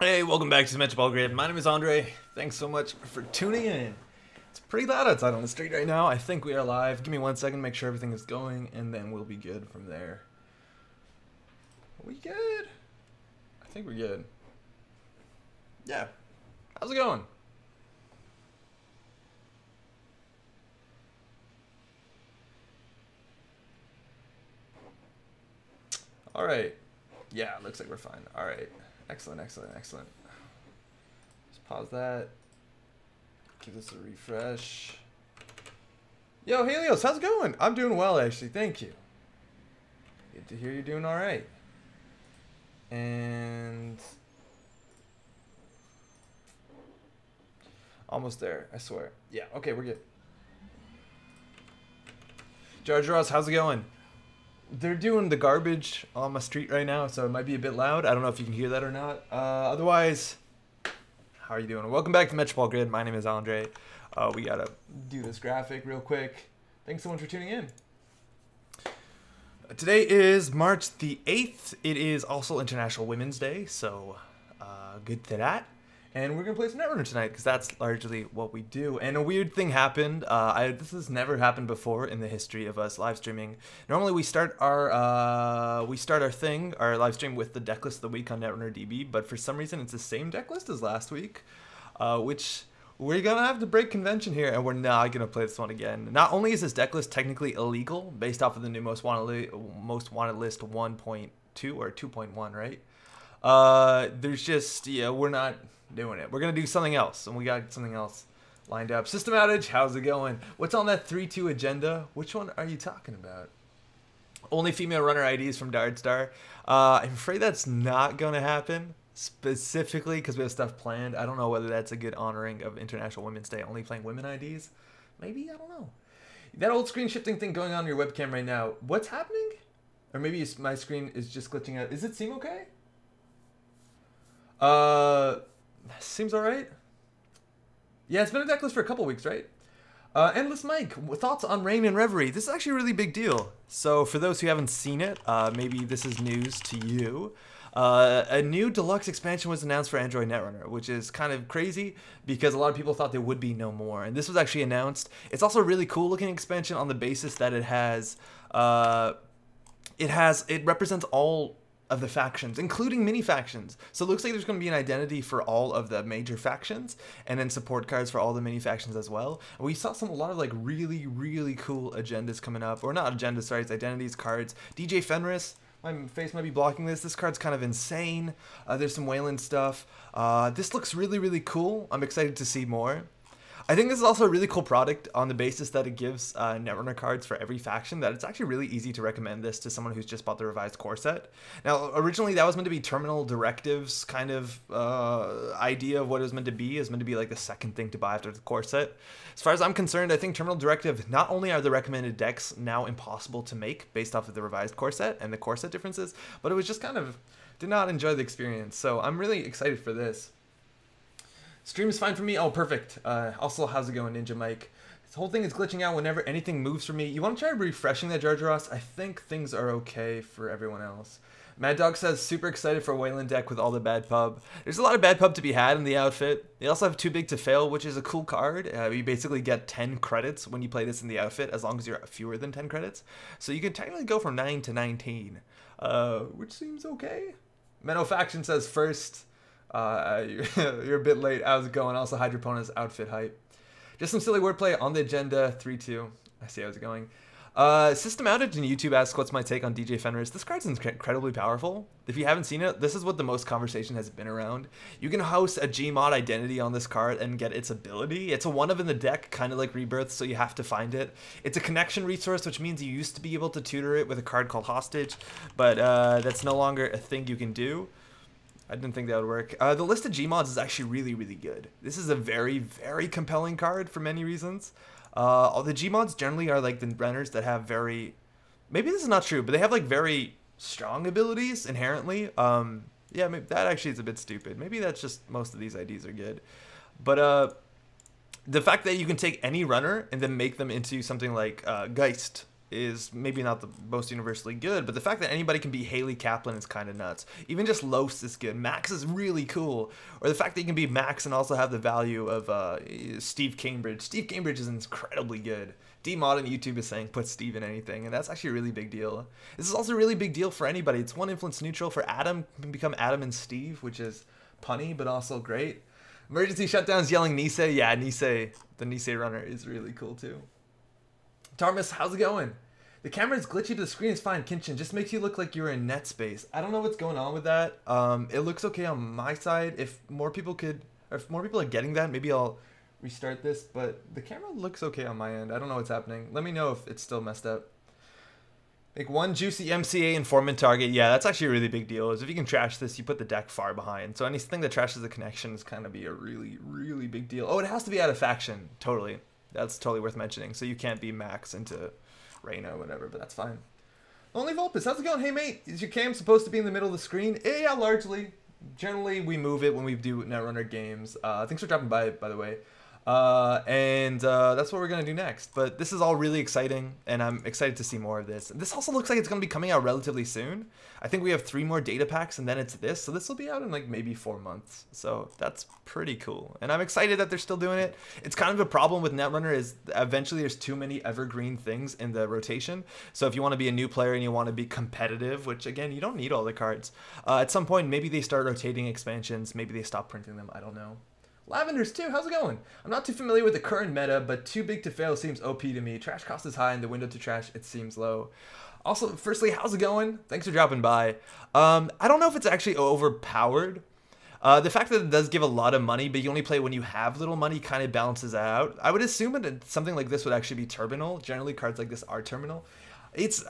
Hey, welcome back to Symmetric Ball Grid. My name is Andre. Thanks so much for tuning in. It's pretty loud outside on the street right now. I think we are live. Give me 1 second, make sure everything is going, and then we'll be good from there. Are we good? I think we're good. Yeah. How's it going? All right. Yeah, looks like we're fine. All right. Excellent, excellent, excellent. Just pause that. Give this a refresh. Yo, Helios, how's it going? I'm doing well, actually. Thank you. Good to hear you're doing all right. And almost there, I swear. Yeah, okay, we're good. Jar Jaros, how's it going? They're doing the garbage on my street right now, so it might be a bit loud. I don't know if you can hear that or not. Otherwise, how are you doing? Welcome back to Metropole Grid. My name is Andre. We gotta do this graphic real quick. Thanks so much for tuning in. Today is March the 8th. It is also International Women's Day, so good to that. And we're going to play some Netrunner tonight, because that's largely what we do. And a weird thing happened. This has never happened before in the history of us live streaming. Normally we start our live stream with the Decklist of the week on Netrunner DB, but for some reason it's the same Decklist as last week, which we're going to have to break convention here, and we're not going to play this one again. Not only is this Decklist technically illegal, based off of the new Most Wanted List 1.2 or 2.1, right? There's just, yeah, we're not doing it. We're gonna do something else, and we got something else lined up. System outage, how's it going? What's on that 3-2 agenda? Which one are you talking about? Only female runner IDs from Dardstar. I'm afraid that's not gonna happen, specifically because we have stuff planned. I don't know whether that's a good honoring of International Women's Day, only playing women IDs. Maybe, I don't know. That old screen shifting thing going on your webcam right now, what's happening? Or maybe my screen is just glitching out. Does it seem okay? Seems alright. Yeah, it's been a decklist for a couple weeks, right? Endless Mike, thoughts on Rain and Reverie? This is actually a really big deal. So for those who haven't seen it, maybe this is news to you. A new deluxe expansion was announced for Android Netrunner, which is kind of crazy because a lot of people thought there would be no more. And this was actually announced. It's also a really cool looking expansion on the basis that it represents all of the factions, including mini factions. So it looks like there's going to be an identity for all of the major factions, and then support cards for all the mini factions as well. And we saw a lot of like really cool agendas coming up, or not agendas, sorry, it's identities cards. DJ Fenris, my face might be blocking this. This card's kind of insane. There's some Wayland stuff. This looks really cool. I'm excited to see more. I think this is also a really cool product on the basis that it gives Netrunner cards for every faction, that it's actually really easy to recommend this to someone who's just bought the revised core set. Now, originally that was meant to be Terminal Directives kind of idea of what it was meant to be. It was meant to be like the second thing to buy after the core set. As far as I'm concerned, I think Terminal Directive, not only are the recommended decks now impossible to make based off of the revised core set and the core set differences, but it was just kind of, did not enjoy the experience. So I'm really excited for this. Stream is fine for me. Oh, perfect. Also, how's it going, Ninja Mike? This whole thing is glitching out whenever anything moves for me. You want to try refreshing that, Jar Jaros? I think things are okay for everyone else. Mad Dog says, super excited for Wayland deck with all the bad pub. There's a lot of bad pub to be had in the outfit. They also have Too Big to Fail, which is a cool card. You basically get 10 credits when you play this in the outfit, as long as you're fewer than 10 credits. So you can technically go from 9 to 19, which seems okay. Menno Faction says, first... you're a bit late. How's it going? Also, Hydropona's outfit hype. Just some silly wordplay on the agenda. 3-2. I see how's it going. System outage and YouTube asks, what's my take on DJ Fenris? This card's incredibly powerful. If you haven't seen it, this is what the most conversation has been around. You can host a Gmod identity on this card and get its ability. It's a one of in the deck, kind of like Rebirth, so you have to find it. It's a connection resource, which means you used to be able to tutor it with a card called Hostage, but that's no longer a thing you can do. I didn't think that would work. The list of Gmods is actually really good. This is a very compelling card for many reasons. All the Gmods generally are like the runners that have very... Maybe this is not true, but they have like very strong abilities inherently. Yeah, maybe that actually is a bit stupid. Maybe that's just most of these IDs are good. But the fact that you can take any runner and then make them into something like Geist is maybe not the most universally good, but the fact that anybody can be Haley Kaplan is kind of nuts. Even just Los is good. Max is really cool. Or the fact that you can be Max and also have the value of Steve Cambridge. Steve Cambridge is incredibly good. D-Mod on YouTube is saying put Steve in anything, and that's actually a really big deal. This is also a really big deal for anybody. It's one influence neutral for Adam, can become Adam and Steve, which is punny, but also great. Emergency shutdowns yelling Nisei. Yeah, Nisei, the Nisei runner is really cool too. Tarmus, how's it going? The camera is glitchy, but the screen is fine. Kinchin just makes you look like you're in net space. I don't know what's going on with that. It looks okay on my side. If more people are getting that, maybe I'll restart this. But the camera looks okay on my end. I don't know what's happening. Let me know if it's still messed up. Like one juicy MCA informant target. Yeah, that's actually a really big deal. Is if you can trash this, you put the deck far behind. So anything that trashes the connection is kind of be a really, really big deal. Oh, it has to be out of faction. Totally. That's totally worth mentioning. So you can't be Max into Reyna or whatever, but that's fine. Only Vulpus, how's it going? Hey mate, is your cam supposed to be in the middle of the screen? Yeah, largely. Generally, we move it when we do Netrunner games. Thanks for dropping by the way. That's what we're going to do next. But this is all really exciting, and I'm excited to see more of this. This also looks like it's going to be coming out relatively soon. I think we have 3 more data packs, and then it's this. So this will be out in like maybe 4 months. So that's pretty cool. And I'm excited that they're still doing it. It's kind of a problem with Netrunner is eventually there's too many evergreen things in the rotation. So if you want to be a new player and you want to be competitive, which again, you don't need all the cards, at some point maybe they start rotating expansions. Maybe they stop printing them. I don't know. Lavenders too, how's it going? I'm not too familiar with the current meta, but too big to fail seems OP to me. Trash cost is high and the window to trash, it seems low. Also, firstly, how's it going? Thanks for dropping by. I don't know if it's actually overpowered. The fact that it does give a lot of money, but you only play when you have little money kind of balances out. I would assume that something like this would actually be terminal. Generally, cards like this are terminal.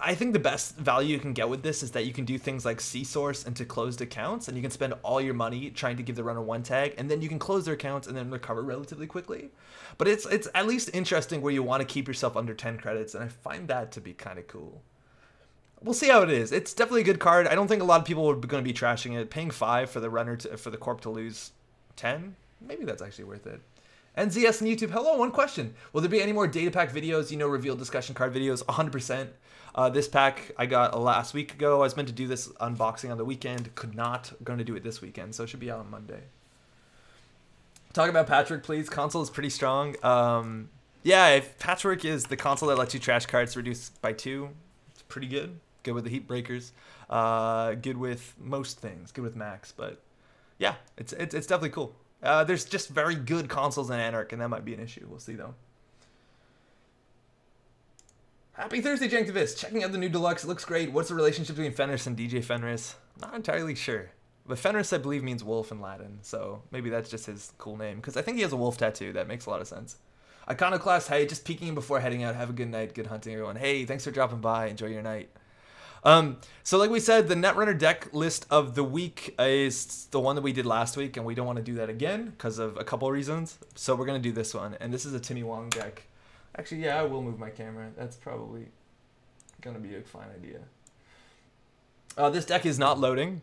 I think the best value you can get with this is that you can do things like C-source into closed accounts, and you can spend all your money trying to give the runner 1 tag, and then you can close their accounts and then recover relatively quickly. But it's at least interesting where you want to keep yourself under 10 credits, and I find that to be kind of cool. We'll see how it is. It's definitely a good card. I don't think a lot of people are going to be trashing it. Paying 5 for the runner for the corp to lose 10, maybe that's actually worth it. NZS on YouTube, hello, one question. Will there be any more data pack videos, reveal discussion card videos? 100%. This pack I got last week ago. I was meant to do this unboxing on the weekend. Could not. Going to do it this weekend, so it should be out on Monday. Talk about Patchwork, please. Console is pretty strong. Yeah, if Patchwork is the console that lets you trash cards reduced by 2, it's pretty good. Good with the heat breakers. Good with most things. Good with Max, but yeah, it's definitely cool. There's just very good consoles in Anarch, and that might be an issue. We'll see, though. Happy Thursday, Janktivist. Checking out the new Deluxe. It looks great. What's the relationship between Fenris and DJ Fenris? Not entirely sure. But Fenris, I believe, means wolf in Latin, so maybe that's just his cool name, because I think he has a wolf tattoo. That makes a lot of sense. Iconoclast, hey, just peeking before heading out. Have a good night. Good hunting, everyone. Hey, thanks for dropping by. Enjoy your night. So like we said, the Netrunner deck list of the week is the one that we did last week, and we don't want to do that again because of a couple of reasons. So we're going to do this one, and this is a Timmy Wong deck. Actually, yeah, I will move my camera. That's probably going to be a fine idea. This deck is not loading,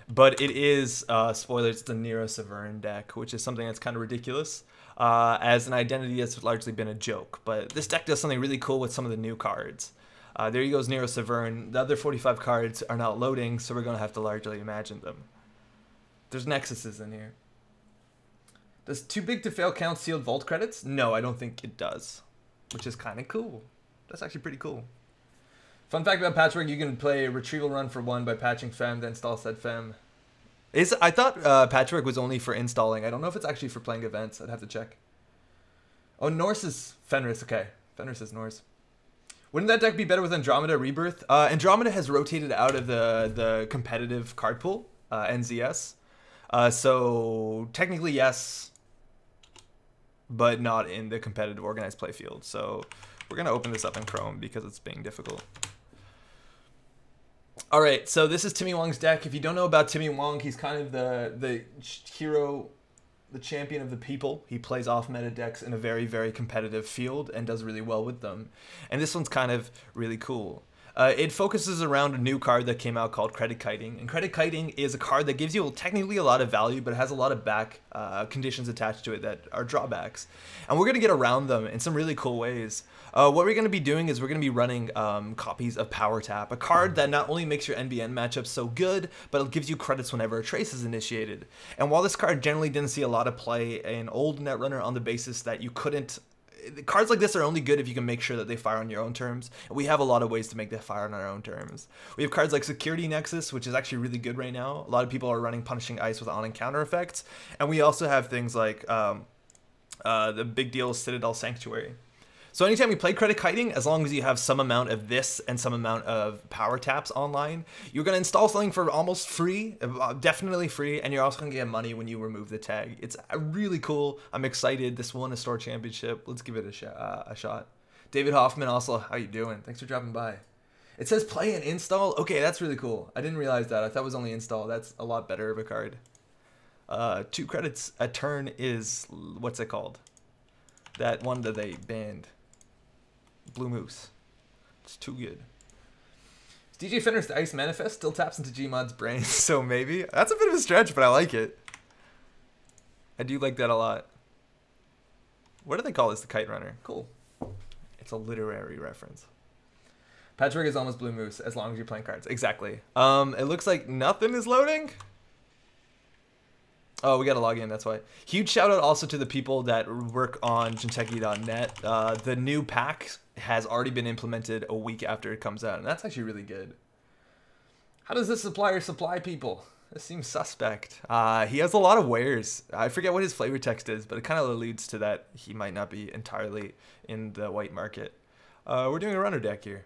but it is, spoiler, it's the Nero Severn deck, which is something that's kind of ridiculous. As an identity that's largely been a joke. But this deck does something really cool with some of the new cards. There he goes, Nero Severn. The other 45 cards are not loading, so we're going to have to largely imagine them. There's Nexuses in here. Does Too Big to Fail count sealed vault credits? No, I don't think it does, which is kind of cool. That's actually pretty cool. Fun fact about Patchwork, you can play a retrieval run for 1 by patching Fem, then install said Fem. I thought Patchwork was only for installing. I don't know if it's actually for playing events. I'd have to check. Oh, Norse is Fenris. Okay, Fenris is Norse. Wouldn't that deck be better with Andromeda Rebirth? Andromeda has rotated out of the competitive card pool, NZS. So technically yes, but not in the competitive organized play field. So we're going to open this up in Chrome because it's being difficult. All right, so this is Timmy Wong's deck. If you don't know about Timmy Wong, he's kind of the hero, the champion of the people. He plays off meta decks in a very, very competitive field and does really well with them. And this one's kind of really cool. It focuses around a new card that came out called Credit Kiting. And Credit Kiting is a card that gives you technically a lot of value, but it has a lot of back conditions attached to it that are drawbacks. And we're going to get around them in some really cool ways. What we're going to be doing is we're going to be running copies of Power Tap, a card that not only makes your NBN matchups so good, but it gives you credits whenever a trace is initiated. And while this card generally didn't see a lot of play in old Netrunner on the basis that you couldn't, cards like this are only good if you can make sure that they fire on your own terms. And we have a lot of ways to make that fire on our own terms. We have cards like Security Nexus, which is actually really good right now. A lot of people are running Punishing Ice with on and counter effects. And we also have things like the big deal Citadel Sanctuary. So anytime you play Credit Kiting, as long as you have some amount of this and some amount of Power Taps online, you're going to install something for almost free, definitely free, and you're also going to get money when you remove the tag. It's really cool. I'm excited. This won a store championship. Let's give it a shot. David Hoffman also, how you doing? Thanks for dropping by. It says play and install. Okay, that's really cool. I didn't realize that. I thought it was only install. That's a lot better of a card. 2 credits a turn is, what's it called? That one that they banned. Blue Moose. It's too good. DJ Fenner's the Ice Manifest still taps into Gmod's brain, so maybe. That's a bit of a stretch, but I like it. I do like that a lot. What do they call this? The Kite Runner. Cool. It's a literary reference. Patrick is almost Blue Moose as long as you're playing cards. Exactly. It looks like nothing is loading. Oh, we got to log in, that's why. Huge shout out also to the people that work on Jinteki.net. The new pack has already been implemented a week after it comes out, and that's actually really good. How does this supplier supply people? This seems suspect. He has a lot of wares. I forget what his flavor text is, but it kind of alludes to that he might not be entirely in the white market. We're doing a runner deck here.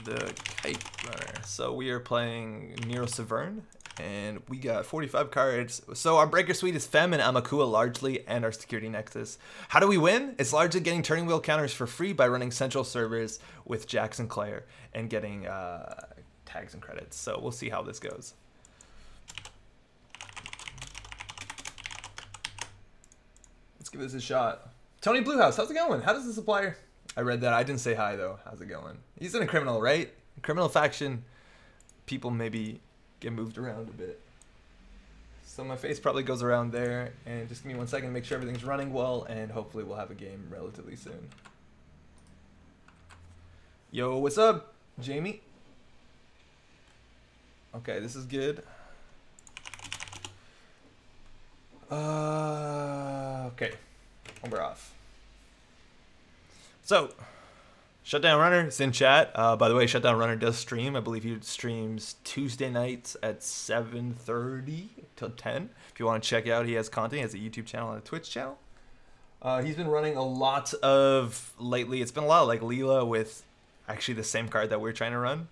The Kite Runner. So we are playing Nero Severn, and we got 45 cards. So our Breaker Suite is Fem and Amakua largely, and our Security Nexus. How do we win? It's largely getting turning wheel counters for free by running central servers with Jax and Claire and getting tags and credits. So we'll see how this goes. Let's give this a shot. Tony Bluehouse, how's it going? How does the supplier... I read that. I didn't say hi, though. How's it going? He's in a criminal, right? Criminal faction. People maybe get moved around a bit. So my face probably goes around there. And just give me 1 second to make sure everything's running well. And hopefully we'll have a game relatively soon. Yo, what's up, Jamie? Okay, this is good. Okay. We're off. So, Shutdown Runner is in chat. By the way, Shutdown Runner does stream. I believe he streams Tuesday nights at 7:30 till 10. If you want to check out, he has content. He has a YouTube channel and a Twitch channel. He's been running a lot of, lately, it's been a lot of like Leela with actually the same card that we're trying to run.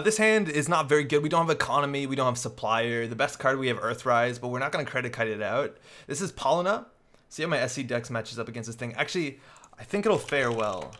This hand is not very good. We don't have Economy. We don't have Supplier. The best card we have Earthrise, but we're not going to credit kite it out. This is Paulina. See how my SC Dex matches up against this thing. Actually, I think it'll fare well.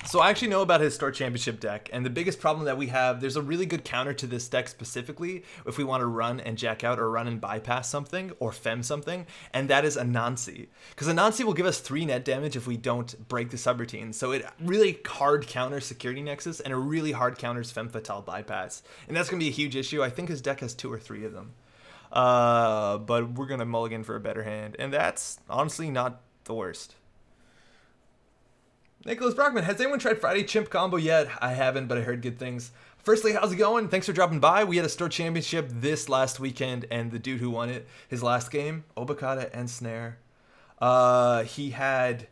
So I actually know about his Store Championship deck, and the biggest problem that we have, there's a really good counter to this deck specifically if we want to run and jack out or run and bypass something or fem something, and that is Anansi. Because Anansi will give us 3 net damage if we don't break the subroutine. So it really hard counters Security Nexus, and it really hard counters Femme Fatale bypass. And that's going to be a huge issue. I think his deck has 2 or 3 of them. But we're going to mulligan for a better hand, and that's honestly not the worst. Nicholas Brockman, has anyone tried Friday Chimp combo yet? I haven't, but I heard good things. Firstly, how's it going? Thanks for dropping by. We had a store championship this last weekend, and the dude who won it, his last game, Obakata and Snare, he had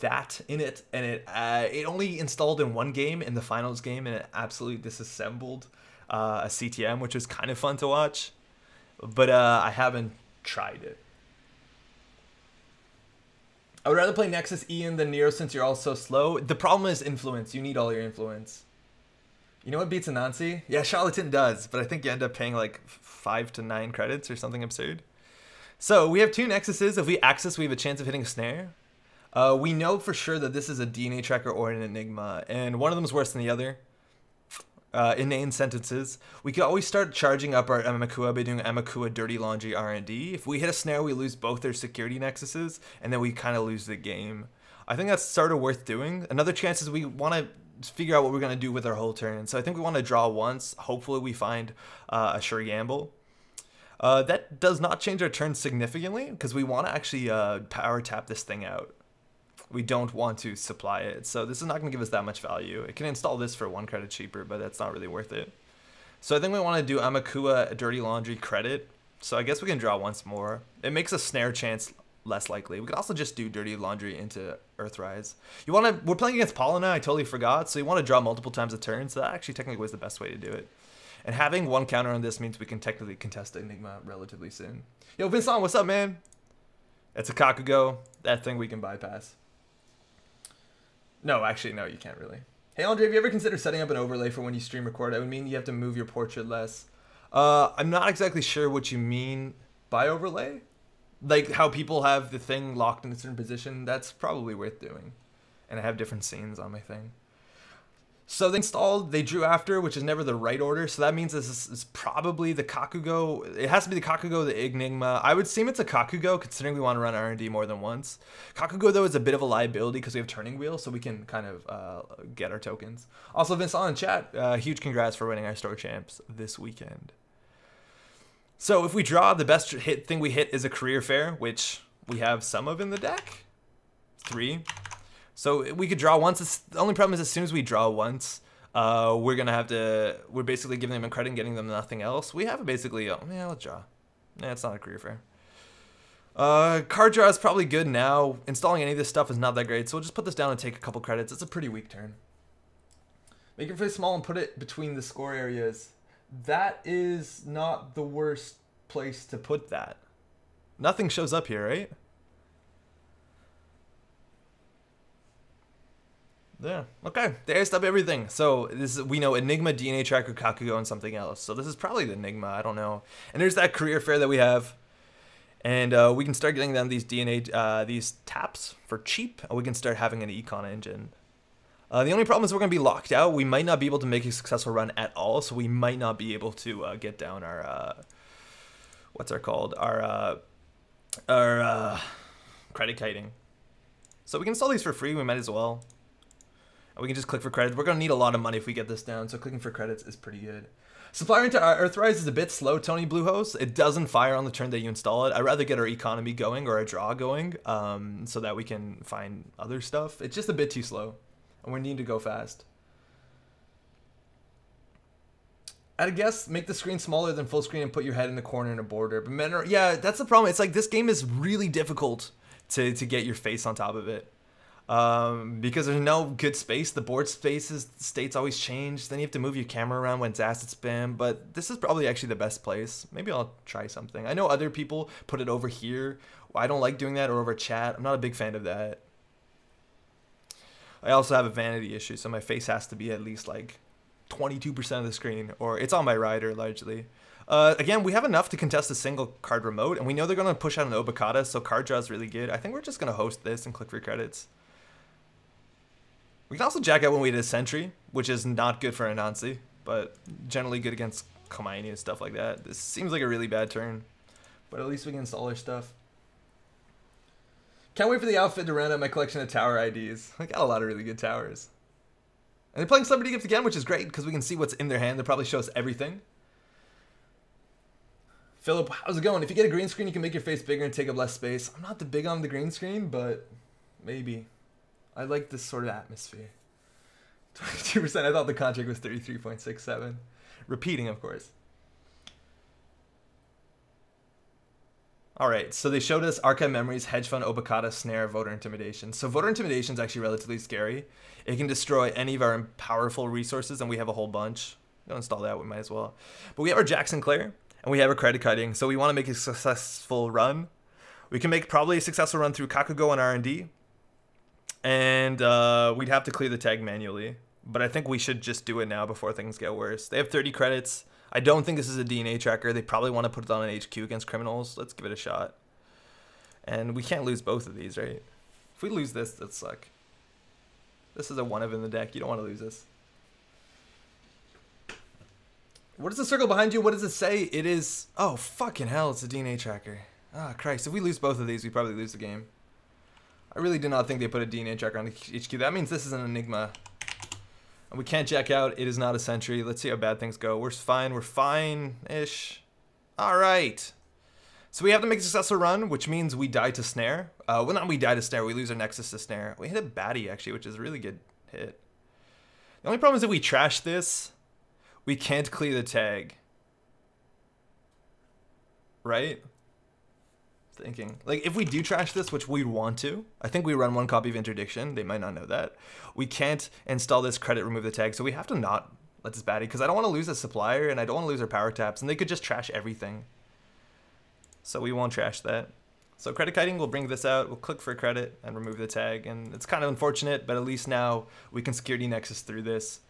that in it, and it only installed in 1 game in the finals game, and it absolutely disassembled a CTM, which was kind of fun to watch. But I haven't tried it. I would rather play Nexus Ian than Nero since you're all so slow. The problem is influence. You need all your influence. You know what beats Anansi? Yeah, Charlatan does, but I think you end up paying like 5 to 9 credits or something absurd. So we have 2 Nexuses. If we access, we have a chance of hitting a Snare. We know for sure that this is a DNA tracker or an Enigma, and one of them is worse than the other. Inane sentences. We could always start charging up our Amakua by doing Amakua Dirty Laundry R&D. If we hit a Snare, we lose both their Security Nexuses, and then we kind of lose the game. I think that's sort of worth doing. Another chance is we want to figure out what we're going to do with our whole turn. So I think we want to draw once. Hopefully we find a sure gamble. That does not change our turn significantly because we want to actually power tap this thing out. We don't want to supply it. So this is not going to give us that much value. It can install this for 1 credit cheaper, but that's not really worth it. So I think we want to do Amakua Dirty Laundry credit. So I guess we can draw once more. It makes a snare chance less likely. We could also just do Dirty Laundry into Earthrise. We're playing against Paulina, I totally forgot. So you want to draw multiple times a turn. So that actually technically was the best way to do it. And having 1 counter on this means we can technically contest Enigma relatively soon. Yo, Vincent, what's up, man? It's a Kakugo. That thing we can bypass. No, actually, no, you can't really. Hey, Andre, have you ever considered setting up an overlay for when you stream record? That would mean you have to move your portrait less. I'm not exactly sure what you mean by overlay. Like how people have the thing locked in a certain position. That's probably worth doing. And I have different scenes on my thing. So they installed, they drew after, which is never the right order. So that means this is probably the Kakugo. It has to be the Kakugo, the Enigma. I would assume it's a Kakugo, considering we want to run R&D more than once. Kakugo, though, is a bit of a liability because we have turning wheel, so we can kind of get our tokens. Also, Vincent in chat, huge congrats for winning our store champs this weekend. So if we draw, the best thing we hit is a career fair, which we have some of in the deck. 3. So we could draw once. The only problem is as soon as we draw once, we're basically giving them a credit and getting them nothing else. We have basically, yeah, let's draw. Yeah, it's not a career fair. Card draw is probably good now. Installing any of this stuff is not that great, so we'll just put this down and take a couple credits. It's a pretty weak turn. Make your face small and put it between the score areas. That is not the worst place to put that. Nothing shows up here, right? Yeah. Okay. They iced up everything. So this is, we know Enigma, DNA Tracker, Kakugo, and something else. So this is probably the Enigma. I don't know. And there's that career fair that we have, and we can start getting them these these taps for cheap, and we can start having an econ engine. The only problem is we're gonna be locked out. We might not be able to make a successful run at all. So we might not be able to get down our what's our called our credit kiting. So we can install these for free. We might as well. We can just click for credits. We're going to need a lot of money if we get this down, so clicking for credits is pretty good. Supplier into Earthrise is a bit slow, Tony Bluehost. It doesn't fire on the turn that you install it. I'd rather get our economy going or a draw going so that we can find other stuff. It's just a bit too slow, and we need to go fast. I'd guess make the screen smaller than full screen and put your head in the corner in a border. But yeah, that's the problem. It's like this game is really difficult to get your face on top of it. Because there's no good space. The board states always change. Then you have to move your camera around when it's acid spam. But this is probably actually the best place. Maybe I'll try something. I know other people put it over here. I don't like doing that, or over chat. I'm not a big fan of that. I also have a vanity issue, so my face has to be at least like 22% of the screen, or it's on my rider largely. Again, we have enough to contest a single card remote, and we know they're going to push out an Obokata, so card draw is really good. I think we're just going to host this and click for credits. We can also jack out when we did a Sentry, which is not good for Anansi, but generally good against Komaini and stuff like that. This seems like a really bad turn, but at least we can install our stuff. Can't wait for the outfit to round out my collection of tower IDs. I got a lot of really good towers. And they're playing Celebrity Gift again, which is great because we can see what's in their hand. They'll probably show us everything. Philip, how's it going? If you get a green screen, you can make your face bigger and take up less space. I'm not the big on the green screen, but maybe. I like this sort of atmosphere. 22%. I thought the contract was 33.67. Repeating, of course. Alright, so they showed us Archive Memories, Hedge Fund, Obokata, Snare, Voter Intimidation. So Voter Intimidation is actually relatively scary. It can destroy any of our powerful resources, and we have a whole bunch. Don't install that, we might as well. But we have our Jackson Clare, and we have our credit kiting, so we want to make a successful run. We can make probably a successful run through Kakugo and R&D. And we'd have to clear the tag manually. But I think we should just do it now before things get worse. They have 30 credits. I don't think this is a DNA tracker. They probably want to put it on an HQ against criminals. Let's give it a shot. And we can't lose both of these, right? If we lose this, that'd suck. This is a 1 of in the deck. You don't want to lose this. What is the circle behind you? What does it say? It is... Oh, fucking hell. It's a DNA tracker. Ah, Christ. If we lose both of these, we probably lose the game. I really did not think they put a DNA tracker on the HQ. That means this is an Enigma. And we can't jack out. It is not a sentry. Let's see how bad things go. We're fine. We're fine-ish. All right. So we have to make a successful run, which means we die to snare. Well, not we die to snare. We lose our nexus to snare. We hit a baddie, actually, which is a really good hit. The only problem is if we trash this, we can't clear the tag. Right? Thinking. Like, if we do trash this, which we'd want to, I think we run one copy of interdiction. They might not know that. We can't install this credit, remove the tag, so we have to not let this baddie, because I don't want to lose a supplier, and I don't want to lose our power taps, and they could just trash everything. So we won't trash that. So credit kiting, we'll bring this out, we'll click for credit, and remove the tag, and it's kind of unfortunate, but at least now we can security nexus through this.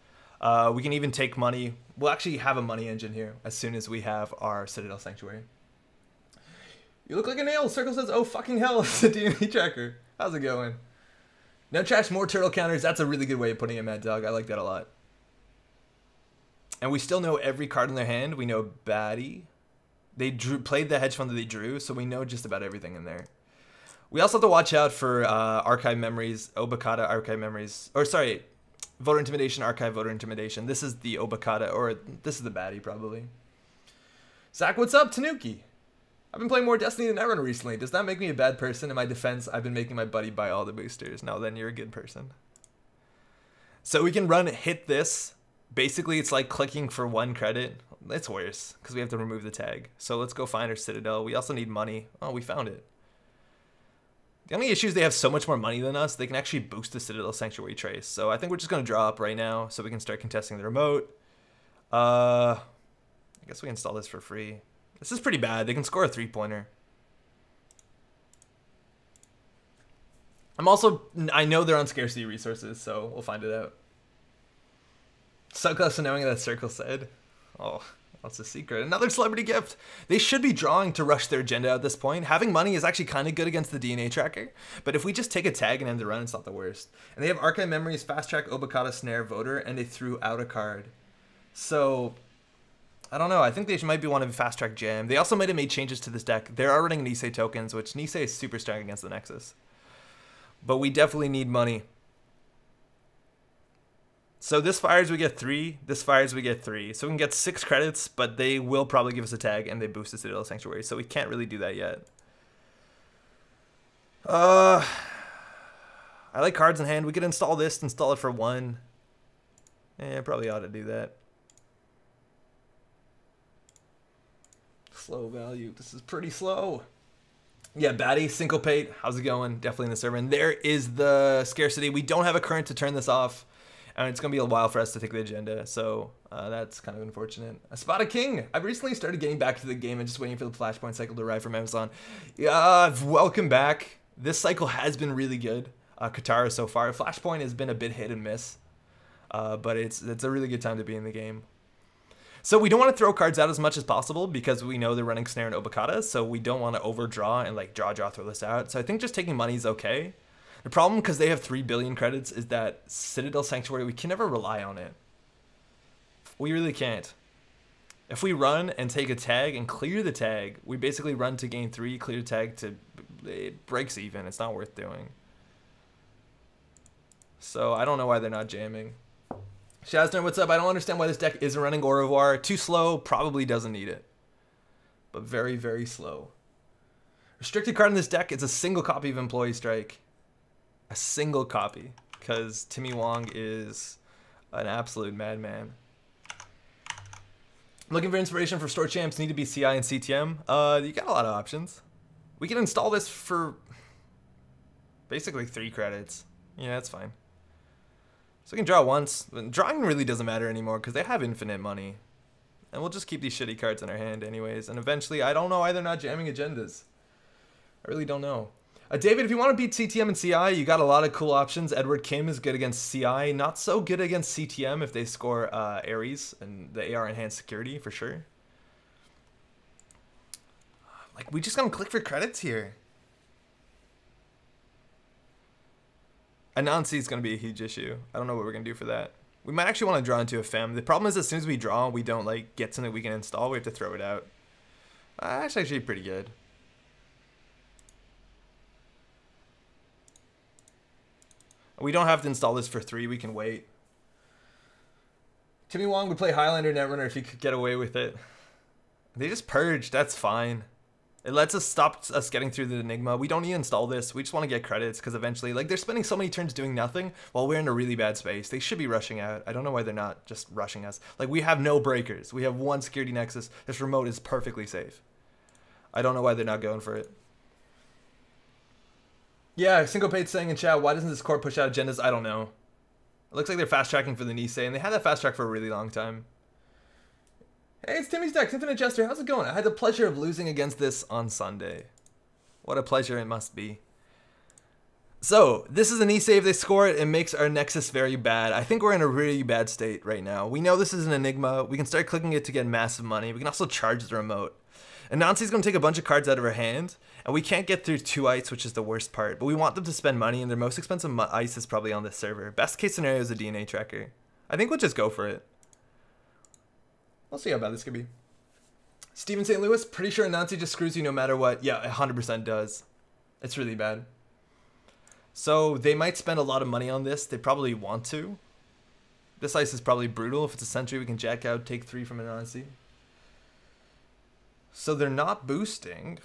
We can even take money. We'll actually have a money engine here as soon as we have our Citadel Sanctuary. You look like a nail. Circle says, oh, fucking hell. It's a DNA tracker. How's it going? No trash, more turtle counters. That's a really good way of putting it, Mad Dog. I like that a lot. And we still know every card in their hand. We know baddie. They played the hedge fund that they drew, so we know just about everything in there. We also have to watch out for archive memories, Obokata archive memories. Or, sorry, voter intimidation, archive voter intimidation. This is the Obokata, or this is the baddie, probably. Zach, what's up? Tanuki. I've been playing more Destiny than Netrunner recently. Does that make me a bad person? In my defense, I've been making my buddy buy all the boosters. No, then you're a good person. So we can hit this. Basically, it's like clicking for one credit. It's worse, because we have to remove the tag. So let's go find our Citadel. We also need money. Oh, we found it. The only issue is they have so much more money than us, they can actually boost the Citadel Sanctuary Trace. So I think we're just going to draw up right now, so we can start contesting the remote. I guess we install this for free. This is pretty bad. They can score a 3-pointer. I know they're on scarcity resources, so we'll find it out. So close to knowing that Circle said. Oh, that's a secret. Another celebrity gift. They should be drawing to rush their agenda at this point. Having money is actually kind of good against the DNA tracker, but if we just take a tag and end the run, it's not the worst. And they have Archive Memories, Fast Track, Obokata, Snare, Voter, and they threw out a card. So I don't know. I think they might be one of Fast Track Jam. They also might have made changes to this deck. They're already running Nisei tokens, which Nisei is super strong against the Nexus. But we definitely need money. So this fires, we get 3. This fires, we get 3. So we can get 6 credits, but they will probably give us a tag, and they boost the Citadel Sanctuary. So we can't really do that yet. I like cards in hand. We could install this, install it for 1. Probably ought to do that. Slow value. This is pretty slow. Yeah, baddie, syncopate. How's it going? Definitely in the server. And there is the scarcity. We don't have a current to turn this off. And it's going to be a while for us to take the agenda. So that's kind of unfortunate. I spot a king. I've recently started getting back to the game and just waiting for the Flashpoint cycle to arrive from Amazon. Welcome back. This cycle has been really good. Katara so far. Flashpoint has been a bit hit and miss. But it's a really good time to be in the game. So we don't want to throw cards out as much as possible because we know they're running Snare and Obokata, so we don't want to overdraw and like draw, throw this out. So I think just taking money is okay. The problem, because they have 3 billion credits, is that Citadel Sanctuary, we can never rely on it. We really can't. If we run and take a tag and clear the tag, we basically run to gain 3, clear the tag to... It breaks even. It's not worth doing. So I don't know why they're not jamming. Shazner, what's up? I don't understand why this deck isn't running Au revoir. Too slow, probably doesn't need it. But very, very slow. Restricted card in this deck is a single copy of Employee Strike. A single copy. Because Timmy Wong is an absolute madman. Looking for inspiration for store champs, need to be CI and CTM. You got a lot of options. We can install this for basically 3 credits. Yeah, that's fine. So we can draw once. Drawing really doesn't matter anymore because they have infinite money. And we'll just keep these shitty cards in our hand anyways. And eventually, I don't know why they're not jamming agendas. I really don't know. David, if you want to beat CTM and CI, you got a lot of cool options. Edward Kim is good against CI. Not so good against CTM if they score Ares and the AR enhanced security for sure. Like, we just gonna click for credits here. Anansi is going to be a huge issue. I don't know what we're going to do for that. We might actually want to draw into a fem. The problem is as soon as we draw, we don't like get something we can install. We have to throw it out. That's actually pretty good. We don't have to install this for 3. We can wait. Timmy Wong would play Highlander Netrunner if he could get away with it. They just purged. That's fine. It lets us stop us getting through the Enigma. We don't need to install this. We just want to get credits because eventually, like, they're spending so many turns doing nothing while we're in a really bad space. They should be rushing out. I don't know why they're not just rushing us. Like, we have no breakers. We have 1 security nexus. This remote is perfectly safe. I don't know why they're not going for it. Yeah, Syncopate saying in chat, why doesn't this court push out agendas? I don't know. It looks like they're fast tracking for the Nisei, and they had that fast track for a really long time. Hey, it's Timmy's Decks, Infinite Jester. How's it going? I had the pleasure of losing against this on Sunday. What a pleasure it must be. So, this is an Nisei. If they score it, it makes our Nexus very bad. I think we're in a really bad state right now. We know this is an Enigma. We can start clicking it to get massive money. We can also charge the remote. Anansi's going to take a bunch of cards out of her hand, and we can't get through 2 ice, which is the worst part. But we want them to spend money, and their most expensive ice is probably on this server. Best case scenario is a DNA tracker. I think we'll just go for it. We'll see how bad this could be. Steven St. Louis, pretty sure Anansi just screws you no matter what. Yeah, 100% does. It's really bad. So they might spend a lot of money on this. They probably want to. This ice is probably brutal. If it's a sentry, we can jack out, take 3 from Anansi. So they're not boosting.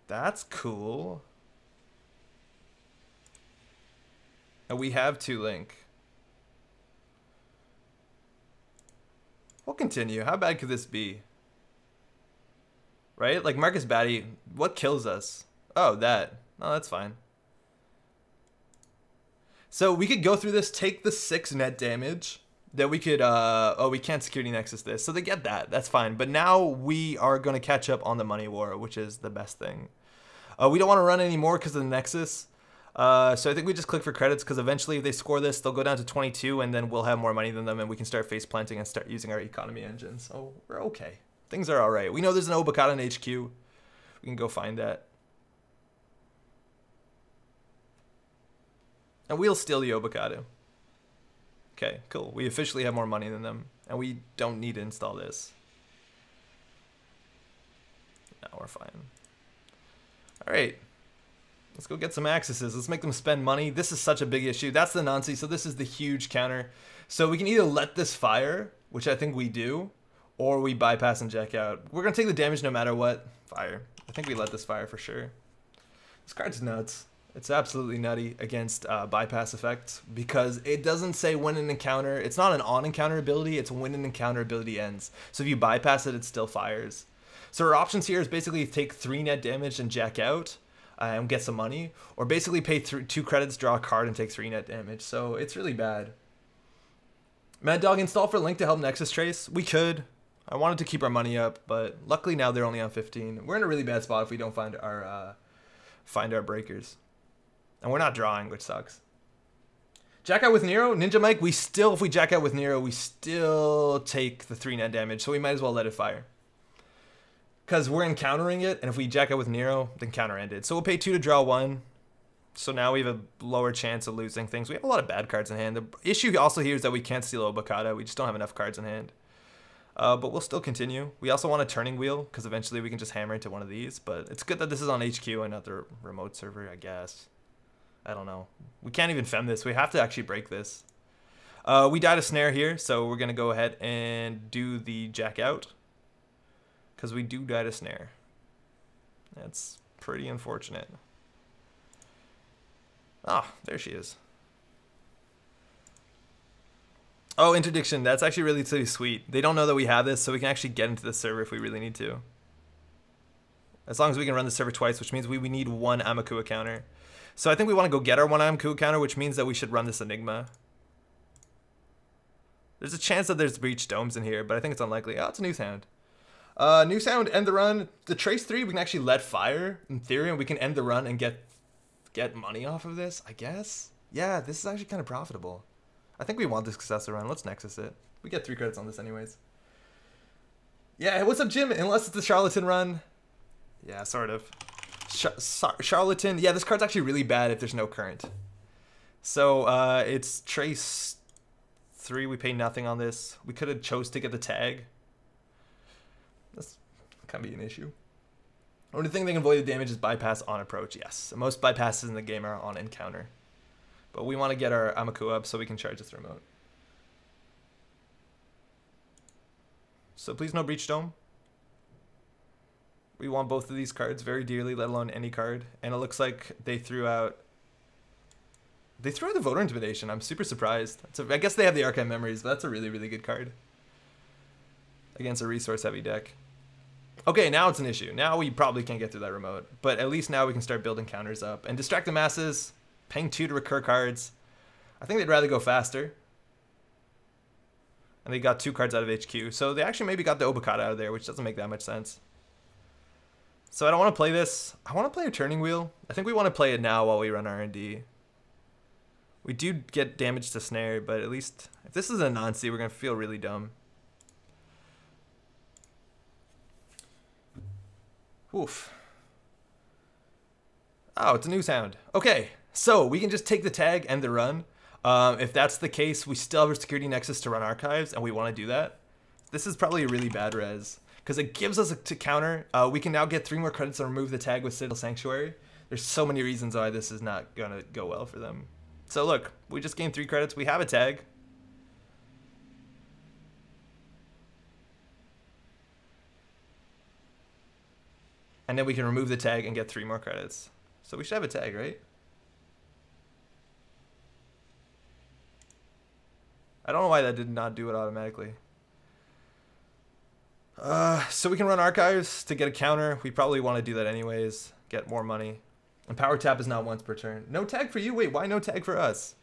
That's cool. And we have 2 link. We'll continue. How bad could this be? Right? Like Marcus Batty, what kills us? Oh, that. Oh, that's fine. So we could go through this, take the 6 net damage. That we could, oh, we can't security nexus this. So they get that. That's fine. But now we are going to catch up on the money war, which is the best thing. We don't want to run anymore because of the nexus. So I think we just click for credits because eventually if they score this, they'll go down to 22 and then we'll have more money than them and we can start face planting and start using our economy engine. So we're okay. Things are all right. We know there's an Obokata in HQ. We can go find that. And we'll steal the Obokata. Okay, cool. We officially have more money than them, and we don't need to install this. No, we're fine. All right. Let's go get some accesses. Let's make them spend money. This is such a big issue. That's the Nancy, so this is the huge counter. So we can either let this fire, which I think we do, or we bypass and jack out. We're going to take the damage no matter what. Fire. I think we let this fire for sure. This card's nuts. It's absolutely nutty against bypass effects because it doesn't say when an encounter. It's not an on encounter ability. It's when an encounter ability ends. So if you bypass it, it still fires. So our options here is basically take 3 net damage and jack out and get some money, or basically pay 2 credits, draw a card, and take 3 net damage. So it's really bad. Mad Dog, install for Link to help Nexus Trace. We could. I wanted to keep our money up, but luckily now they're only on 15. We're in a really bad spot if we don't find our breakers. And we're not drawing, which sucks. Jack out with Nero, Ninja Mike, if we jack out with Nero, we still take the 3 net damage, so we might as well let it fire. Because we're encountering it, and if we jack out with Nero, then counter ended. So we'll pay 2 to draw 1. So now we have a lower chance of losing things. We have a lot of bad cards in hand. The issue also here is that we can't steal Obokata. We just don't have enough cards in hand. But we'll still continue. We also want a turning wheel, because eventually we can just hammer into one of these. But it's good that this is on HQ and not the remote server, I guess. I don't know. We can't even fem this. We have to actually break this. We died a snare here, so we're going to go ahead and do the jack out. Because we do die to snare. That's pretty unfortunate. Ah, there she is. Oh, interdiction. That's actually really sweet. They don't know that we have this, so we can actually get into the server if we really need to. As long as we can run the server twice, which means we need 1 Amakua counter. So I think we want to go get our 1 Amakua counter, which means that we should run this Enigma. There's a chance that there's breach domes in here, but I think it's unlikely. Oh, it's a new sound. New sound, end the run. The Trace 3, we can actually let fire. In theory, and we can end the run and get money off of this, I guess. Yeah, this is actually kind of profitable. I think we want this successor run. Let's Nexus it. We get 3 credits on this anyways. Yeah, what's up, Jim? Unless it's the Charlatan run. Yeah, sort of. Charlatan. Yeah, this card's actually really bad if there's no current. So, it's Trace 3. We pay nothing on this. We could have chose to get the tag. That's can be an issue. Only thing they can avoid the damage is bypass on approach. Yes, most bypasses in the game are on encounter. But we want to get our Amaku up so we can charge this remote. So please no Breach Dome. We want both of these cards very dearly, let alone any card. And it looks like they threw out the Voter Intimidation. I'm super surprised. I guess they have the Archive Memories, but that's a really, really good card against a resource-heavy deck. Okay, now it's an issue. Now we probably can't get through that remote. But at least now we can start building counters up. And Distract the Masses, paying 2 to recur cards. I think they'd rather go faster. And they got 2 cards out of HQ. So they actually maybe got the Obokata out of there, which doesn't make that much sense. So I don't want to play this. I want to play a Turning Wheel. I think we want to play it now while we run R&D. We do get damage to Snare, but at least if this is a non-C, we're going to feel really dumb. Oof. Oh, it's a new sound. Okay, so we can just take the tag and the run. If that's the case, we still have a security nexus to run archives, and we want to do that. This is probably a really bad res, because it gives us to counter. We can now get 3 more credits and remove the tag with Citadel Sanctuary. There's so many reasons why this is not going to go well for them. So look, we just gained 3 credits. We have a tag. And then we can remove the tag and get 3 more credits. So we should have a tag, right? I don't know why that did not do it automatically. So we can run archives to get a counter. We probably want to do that anyways. Get more money. And power tap is not once per turn. No tag for you? Wait, why no tag for us?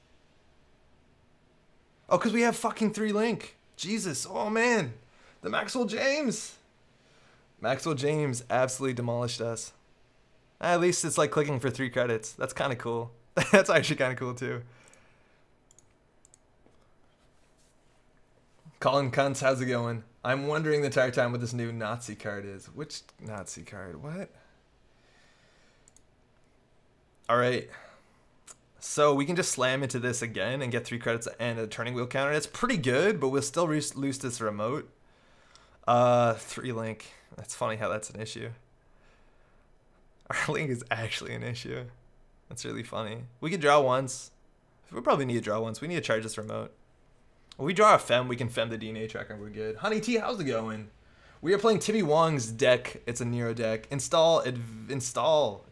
Oh, because we have fucking 3 link. Jesus. Oh, man. The Maxwell James. Maxwell James absolutely demolished us. At least it's like clicking for 3 credits. That's kind of cool. That's actually kind of cool too. Colin Kuntz, how's it going? I'm wondering the entire time what this new Nazi card is. Which Nazi card? What? Alright. So we can just slam into this again and get 3 credits and a Turning Wheel counter. That's pretty good, but we'll still lose this remote. 3 link. That's funny how that's an issue. Our link is actually an issue. That's really funny. We could draw once. We probably need to draw once. We need to charge this remote. When we draw a Fem, we can Fem the DNA tracker and we're good. Honey T, how's it going? We are playing Timmy Wong's deck. It's a Nero deck. Install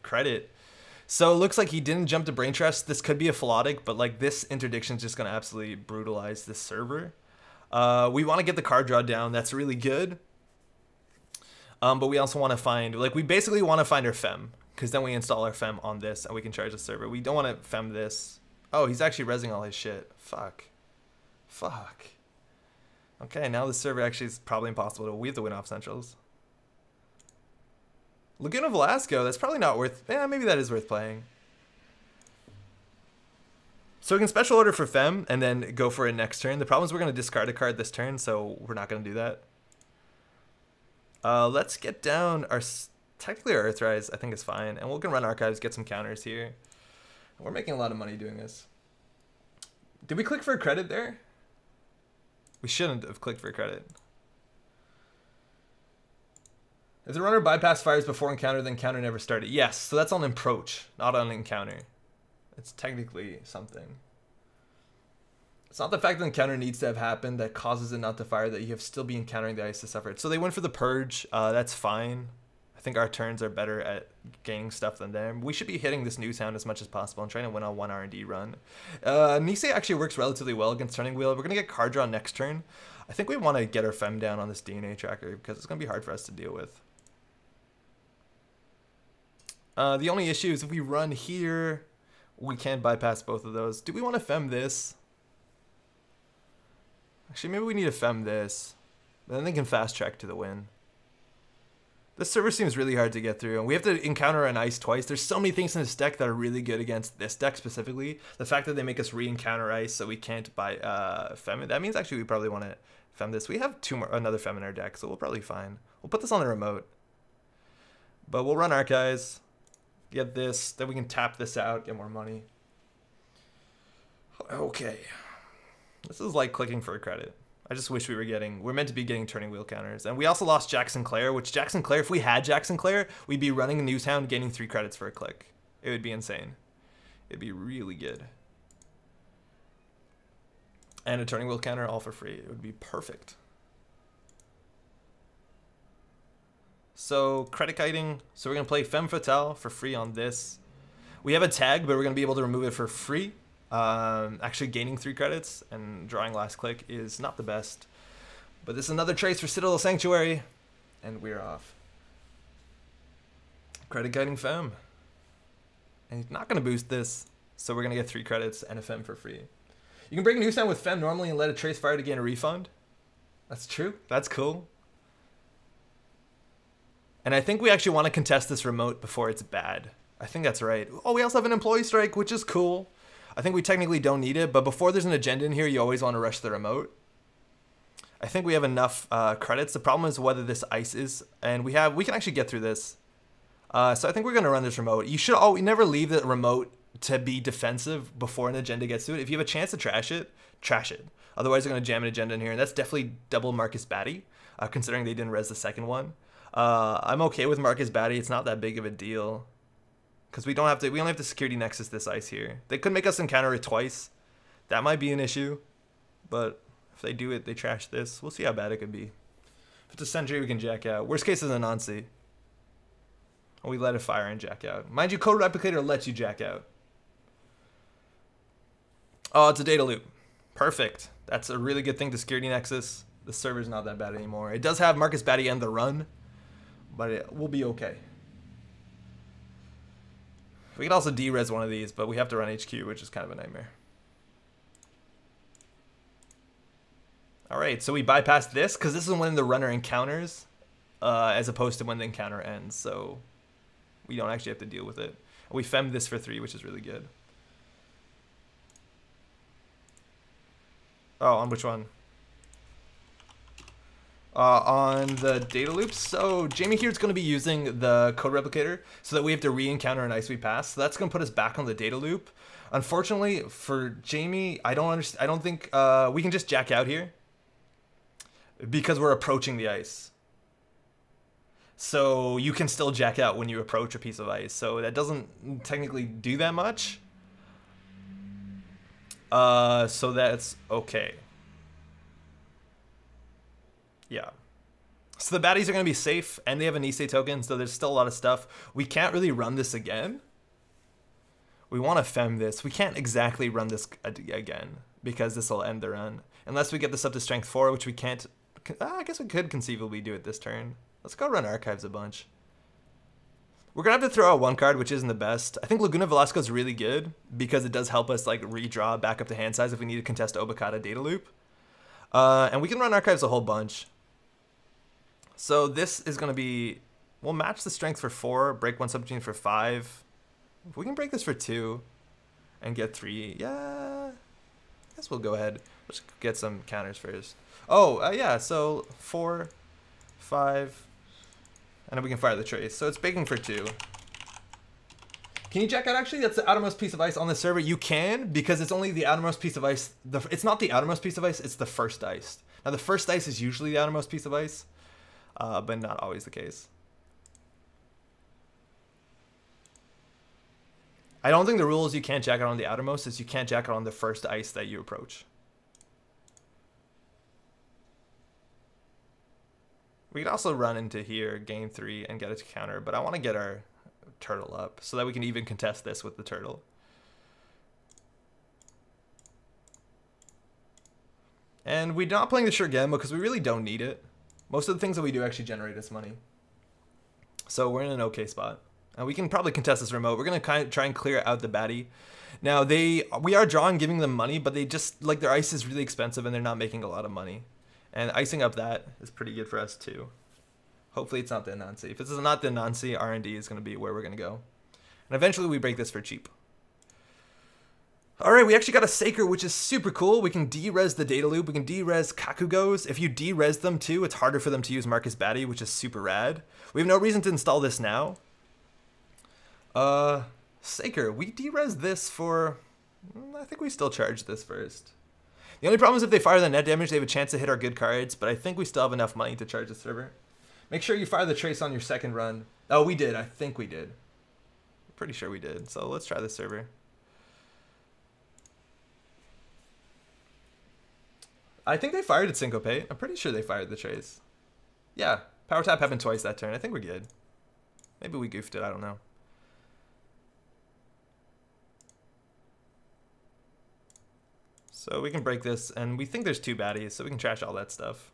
credit. So it looks like he didn't jump to Brain Trust. This could be a Philotic, but like this interdiction is just going to absolutely brutalize this server. We want to get the card draw down. That's really good. But we also want to find, like, we basically want to find our Fem, because then we install our Fem on this and we can charge the server. We don't want to Fem this. Oh, he's actually rezzing all his shit. Fuck. Okay, now the server actually is probably impossible. We have to win off Centrals. Laguna Velasco, that's probably not worth, maybe that is worth playing. So we can special order for Fem and then go for it next turn. The problem is we're going to discard a card this turn, so we're not going to do that. Let's get down our, technically our Earthrise I think is fine. And we're going to run archives, get some counters here. We're making a lot of money doing this. Did we click for a credit there? We shouldn't have clicked for a credit. If the runner bypass fires before encounter, then counter never started. Yes, so that's on approach, not on encounter. It's technically something. It's not the fact that the encounter needs to have happened that causes it not to fire, that you have still be encountering the ice to suffer it. So they went for the purge. That's fine. I think our turns are better at gaining stuff than them. We should be hitting this new sound as much as possible and trying to win on 1 R&D run. Nisei actually works relatively well against Turning Wheel. We're going to get card draw next turn. I think we want to get our Fem down on this DNA tracker because it's going to be hard for us to deal with. The only issue is if we run here, we can't bypass both of those. Do we want to Fem this? Actually, maybe we need to Fem this. Then they can fast track to the win. This server seems really hard to get through, and we have to encounter an ice twice. There's so many things in this deck that are really good against this deck specifically. The fact that they make us re-encounter ice so we can't buy Fem it, that means actually we probably want to Fem this. We have another Fem in our deck, so we'll probably be fine. We'll put this on the remote. But we'll run Archives, get this, then we can tap this out, get more money. Okay. This is like clicking for a credit. I just wish we're meant to be getting Turning Wheel counters. And we also lost Jackson Clare, which Jackson Clare, if we had Jackson Clare, we'd be running a Newshound, gaining 3 credits for a click. It would be insane. It'd be really good. and a turning wheel counter all for free. It would be perfect. So credit kiting. So we're gonna play Femme Fatale for free on this. We have a tag, but we're gonna be able to remove it for free. Actually gaining 3 credits and drawing last click is not the best. But this is another trace for Citadel Sanctuary, and we're off. Credit kiting Femme. And he's not gonna boost this, so we're gonna get 3 credits and a Femme for free. You can break a new sound with Femme normally and let a trace fire to gain a refund. That's true. That's cool. And I think we actually want to contest this remote before it's bad. I think that's right. Oh, we also have an employee strike, which is cool. I think we technically don't need it, but before there's an agenda in here, you always want to rush the remote. I think we have enough credits. The problem is whether this ice is, and we can actually get through this. So I think we're going to run this remote. You should never leave the remote to be defensive before an agenda gets to it. If you have a chance to trash it, trash it. Otherwise, they're going to jam an agenda in here, and that's definitely double Marcus Batty, considering they didn't res the second one. I'm okay with Marcus Batty. It's not that big of a deal because we only have to security nexus this ice here. They could make us encounter it twice. That might be an issue, but if they do it, they trash this. We'll see how bad it could be. If it's a sentry, we can jack out. Worst case is a Nancy. We let it fire and jack out. Mind you, Code Replicator lets you jack out. Oh, it's a data loop. Perfect. That's a really good thing to security nexus. The server's not that bad anymore. It does have Marcus Batty and the run, but it will be okay. We could also de-res one of these, but we have to run HQ, which is kind of a nightmare. Alright, so we bypassed this, because this is when the runner encounters, as opposed to when the encounter ends, so we don't actually have to deal with it. We femmed this for 3, which is really good. Oh, on which one? On the data loops. So Jamie here is going to be using the code replicator so that we have to re-encounter an ice we pass. So that's going to put us back on the data loop. Unfortunately for Jamie, I don't think we can just jack out here because we're approaching the ice. So you can still jack out when you approach a piece of ice. So that doesn't technically do that much. So that's okay. Yeah. So the baddies are going to be safe, and they have a Nisei token, so there's still a lot of stuff. We can't really run this again. We want to fem this. We can't exactly run this again, because this will end the run. Unless we get this up to strength 4, which we can't. I guess we could conceivably do it this turn. Let's go run archives a bunch. We're going to have to throw out 1 card, which isn't the best. I think Laguna Velasco is really good, because it does help us like redraw back up to hand size if we need to contest Obokata data loop. And we can run archives a whole bunch. So this is going to be, we'll match the strength for 4, break 1 subroutine for 5. If we can break this for 2 and get 3, yeah, I guess we'll go ahead. Let's get some counters first. Oh, yeah, so 4, 5, and then we can fire the trace. So it's breaking for 2. Can you jack out actually? That's the outermost piece of ice on the server. You can, because it's only the outermost piece of ice. It's not the outermost piece of ice, it's the first ice. Now the first ice is usually the outermost piece of ice. But not always the case. I don't think the rule is you can't jack out on the outermost, is you can't jack out on the first ice that you approach. We could also run into here, gain 3, and get a counter, but I want to get our turtle up so that we can even contest this with the turtle. And we're not playing the Shurigemo because we really don't need it. Most of the things that we do actually generate us money. So we're in an okay spot. And we can probably contest this remote. We're going to try and clear out the baddie. Now, we are drawing, giving them money, but they just, like, their ice is really expensive and they're not making a lot of money. And icing up that is pretty good for us, too. Hopefully it's not the Nancy. If this is not the Nancy, R&D is going to be where we're going to go. And eventually we break this for cheap. Alright, we actually got a Saker, which is super cool. We can de-res the data loop. We can de-res Kakugos. If you de-res them too, it's harder for them to use Marcus Batty, which is super rad. We have no reason to install this now. Saker, we de-res this for... I think we still charge this first. The only problem is if they fire the net damage, they have a chance to hit our good cards, but I think we still have enough money to charge the server. Make sure you fire the trace on your second run. Oh, we did. I think we did. Pretty sure we did. So let's try the server. I think they fired at Syncopate. I'm pretty sure they fired the Trace. Yeah, power tap happened twice that turn. I think we're good. Maybe we goofed it, I don't know. So we can break this, and we think there's 2 baddies, so we can trash all that stuff.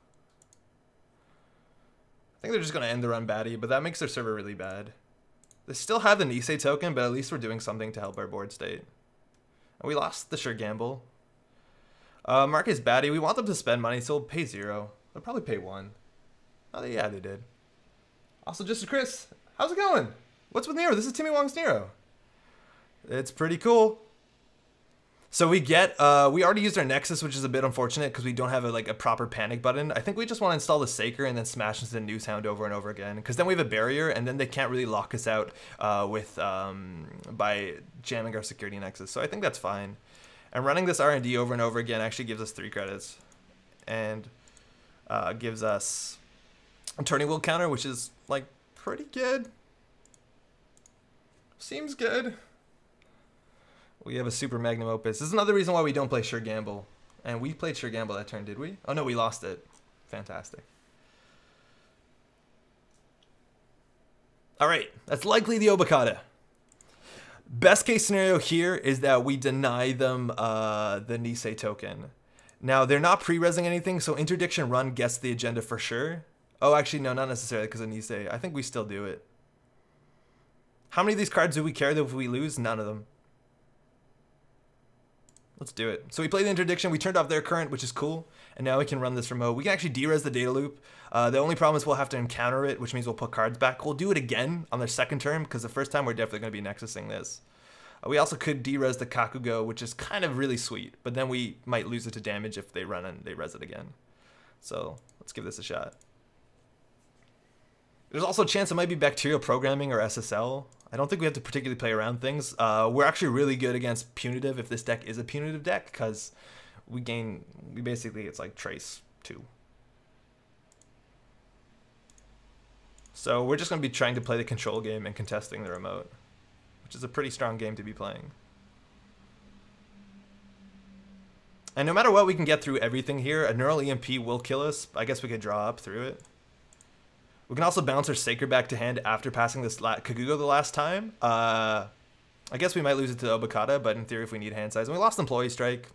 I think they're just going to end the run baddie, but that makes their server really bad. They still have the Nisei token, but at least we're doing something to help our board state. And we lost the sure gamble. Marcus baddie, we want them to spend money, so we'll pay 0. They'll probably pay 1. Oh, yeah, they did. Also, just Chris, how's it going? What's with Nero? This is Timmy Wong's Nero. It's pretty cool. So we get, we already used our Nexus, which is a bit unfortunate because we don't have a proper panic button. I think we just want to install the Saker and then smash into the News Hound over and over again, because then we have a barrier and then they can't really lock us out by jamming our security Nexus. So I think that's fine. And running this R&D over and over again actually gives us 3 credits and gives us a turning wheel counter, which is like pretty good. Seems good. We have a super magnum opus. This is another reason why we don't play Sure Gamble. And we played Sure Gamble that turn, did we? Oh no, we lost it. Fantastic. Alright, that's likely the Obokata. Best case scenario here is that we deny them the Nisei token. Now, they're not pre-resing anything, so Interdiction Run gets the agenda for sure. Oh, actually, no, not necessarily because of Nisei. I think we still do it. How many of these cards do we care that if we lose? None of them. Let's do it. So we played the Interdiction, we turned off their current, which is cool, and now we can run this remote. We can actually de-res the data loop. The only problem is we'll have to encounter it, which means we'll put cards back. We'll do it again on their second turn, because the first time we're definitely going to be nexusing this. We also could de-res the Kakugo, which is kind of really sweet, but then we might lose it to damage if they run and they res it again. So let's give this a shot. There's also a chance it might be bacterial programming or SSL. I don't think we have to particularly play around things. We're actually really good against punitive if this deck is a punitive deck, because we basically, it's like Trace 2. So we're just going to be trying to play the control game and contesting the remote, which is a pretty strong game to be playing. And no matter what, we can get through everything here. A Neural EMP will kill us. I guess we could draw up through it. We can also bounce our Saker back to hand after passing this Kagugo the last time. I guess we might lose it to Obokata, but in theory, if we need hand size. And we lost Employee Strike.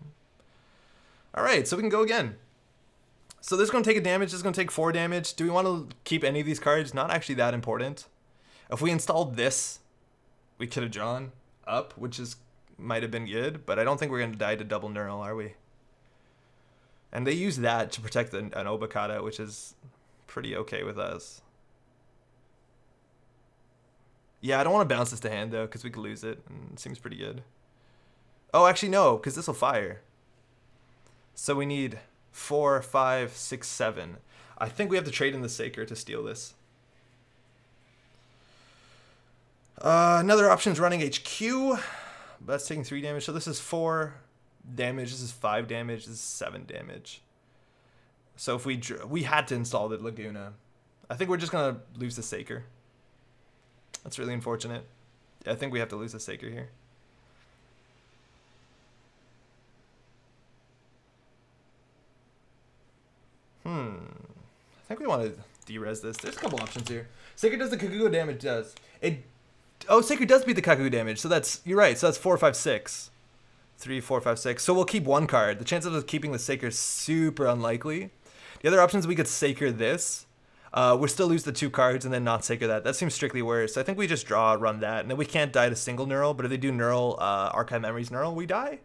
All right, so we can go again. So this is going to take a damage. This is going to take 4 damage. Do we want to keep any of these cards? Not actually that important. If we installed this, we could have drawn up, which might have been good, but I don't think we're going to die to double Neural, are we? And they use that to protect an Obokata, which is pretty okay with us. Yeah, I don't want to bounce this to hand though, because we could lose it, and it seems pretty good. Oh, actually no, because this will fire. So we need 4, 5, 6, 7. I think we have to trade in the Saker to steal this. Another option is running HQ, but that's taking 3 damage. So this is 4 damage, this is 5 damage, this is 7 damage. So if we had to install the Laguna. I think we're just going to lose the Saker. That's really unfortunate. I think we have to lose the Saker here. I think we want to de-res this. There's a couple options here. Saker does the Kakugo damage, does. Oh, Saker does beat the Kakugo damage, so you're right, so that's 4, 5, 6. 3, 4, 5, 6. So we'll keep 1 card. The chances of keeping the Saker is super unlikely. The other options, we could Saker this. We'll still lose the 2 cards and then not Saker that. That seems strictly worse. I think we just run that, and then we can't die to single Neural, but if they do Neural, Archive Memories Neural, we die.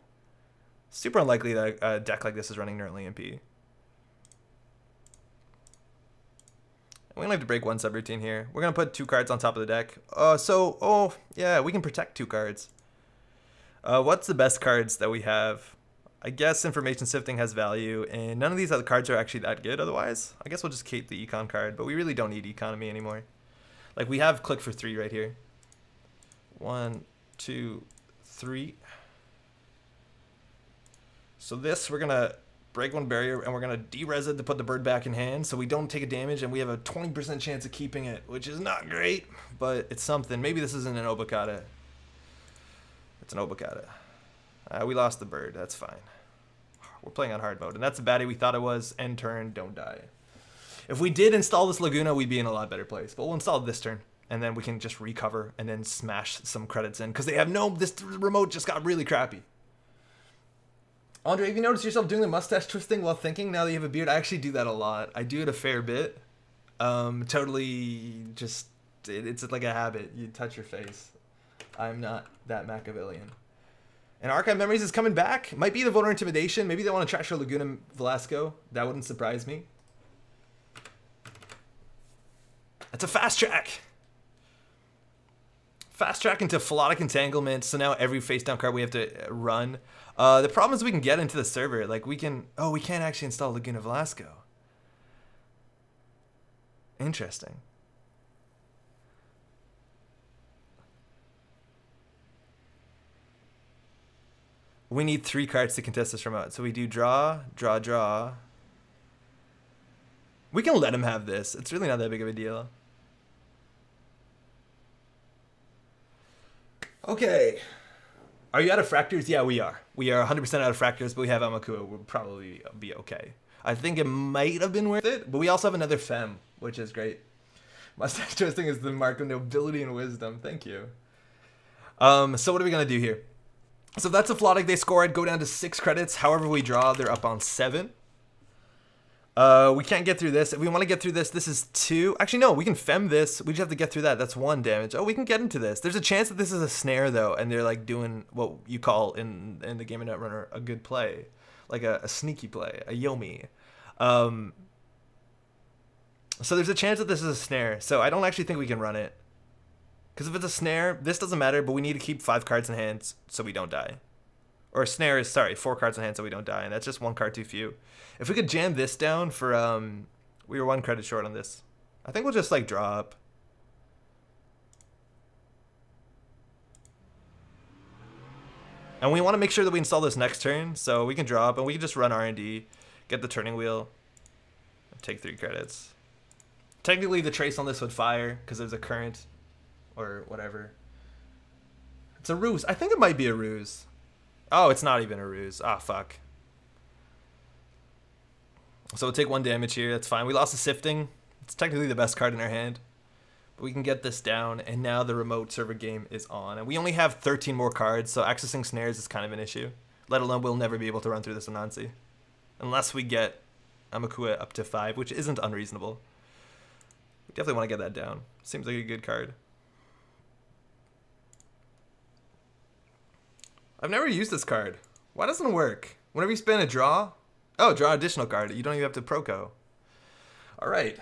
Super unlikely that a deck like this is running Neural EMP. We only have to break 1 subroutine here. We're going to put 2 cards on top of the deck. Yeah, we can protect 2 cards. What's the best cards that we have? I guess Information Sifting has value, and none of these other cards are actually that good otherwise. I guess we'll just keep the Econ card, but we really don't need Economy anymore. Like, we have Click for 3 right here. 1, 2, 3. So this, we're going to break 1 barrier, and we're going to de-res it to put the bird back in hand, so we don't take a damage, and we have a 20% chance of keeping it, which is not great, but it's something. Maybe this isn't an Obokata. It's an Obokata. We lost the bird. That's fine. We're playing on hard mode, and that's the baddie we thought it was. End turn, don't die. If we did install this Laguna, we'd be in a lot better place. But we'll install it this turn, and then we can just recover and then smash some credits in. Because they have no... This remote just got really crappy. Andre, have you noticed yourself doing the mustache twisting while thinking now that you have a beard? I actually do that a lot. I do it a fair bit. Totally just... It's like a habit. You touch your face. I'm not that Machiavellian. And Archive Memories is coming back. Might be the voter intimidation. Maybe they want to trash your Laguna Velasco. That wouldn't surprise me. It's a fast track. Fast track into Philotic Entanglement. So now every face down card we have to run. The problem is we can get into the server. Like we can... Oh, we can't actually install Laguna Velasco. Interesting. We need 3 cards to contest this remote. So we do draw, draw, draw. We can let him have this. It's really not that big of a deal. Okay. Are you out of fractors? Yeah, we are. We are 100% out of fractors, but we have Amakua. We'll probably be okay. I think it might have been worth it, but we also have another Fem, which is great. Mustache twisting is the mark of nobility and wisdom. Thank you. So what are we going to do here? So if that's a Philotic they score, I'd go down to 6 credits. However we draw, they're up on 7. We can't get through this. If we want to get through this, this is 2. Actually, no, we can Fem this. We just have to get through that. That's 1 damage. Oh, we can get into this. There's a chance that this is a snare, though, and they're like doing what you call in the game of Netrunner a good play. Like a sneaky play, a Yomi. So there's a chance that this is a snare. So I don't actually think we can run it. Because if it's a snare, this doesn't matter, but we need to keep 5 cards in hand so we don't die. Or a snare is, sorry, 4 cards in hand so we don't die, and that's just 1 card too few. If we could jam this down for, we were 1 credit short on this. I think we'll just, like, draw up. And we want to make sure that we install this next turn, so we can draw up, and we can just run R&D, get the turning wheel, and take 3 credits. Technically, the trace on this would fire, because there's a current. Or whatever. It's a ruse. I think it might be a ruse. Oh, it's not even a ruse. Ah, fuck. So we'll take 1 damage here. That's fine. We lost the Sifting. It's technically the best card in our hand. But we can get this down. And now the remote server game is on. And we only have 13 more cards. So accessing snares is kind of an issue. Let alone we'll never be able to run through this Anansi. Unless we get Amakua up to 5, which isn't unreasonable. We definitely want to get that down. Seems like a good card. I've never used this card. Why doesn't it work? Whenever you spin a draw... Oh, draw additional card. You don't even have to Proco. Alright.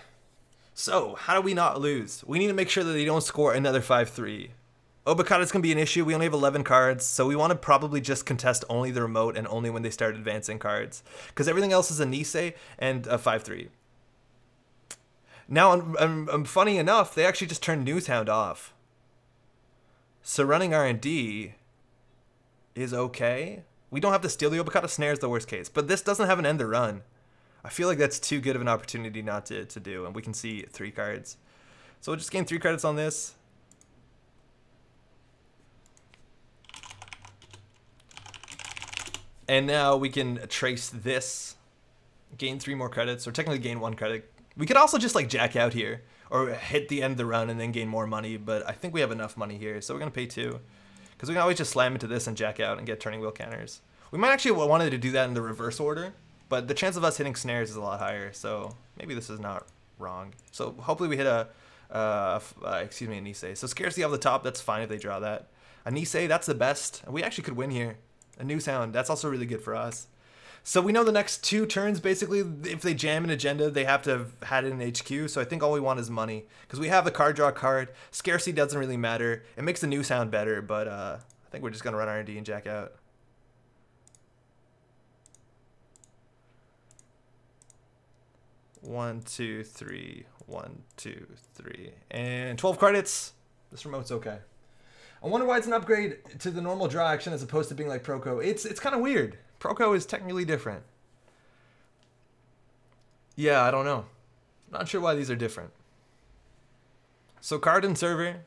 So, how do we not lose? We need to make sure that they don't score another 5-3. Obokata's going to be an issue. We only have 11 cards, so we want to probably just contest only the remote and only when they start advancing cards. Because everything else is a Nisei and a 5-3. Now, funny enough, they actually just turned Newshound off. So running R&D... is okay. We don't have to steal the Obokata. Snare is the worst case. But this doesn't have an end to run. I feel like that's too good of an opportunity not to do. And we can see 3 cards. So we'll just gain 3 credits on this. And now we can trace this. Gain 3 more credits. Or technically gain 1 credit. We could also just like jack out here. Or hit the end of the run and then gain more money. But I think we have enough money here. So we're going to pay 2. Because we can always just slam into this and jack out and get turning wheel counters. We might actually wanted to do that in the reverse order, but the chance of us hitting snares is a lot higher, so maybe this is not wrong. So hopefully we hit a Nisei. So scarcity off the top, that's fine if they draw that. A Nisei, that's the best. We actually could win here. A Newshound, that's also really good for us. So we know the next 2 turns, basically, if they jam an agenda, they have to have had it in HQ. So I think all we want is money. Because we have the card draw card. Scarcity doesn't really matter. It makes the Newshound better, but I think we're just going to run R&D and jack out. One, two, three. 1, 2, 3. And 12 credits. This remote's okay. I wonder why it's an upgrade to the normal draw action as opposed to being like Proco. It's kind of weird. Proco is technically different. Yeah, I don't know. Not sure why these are different. So card and server.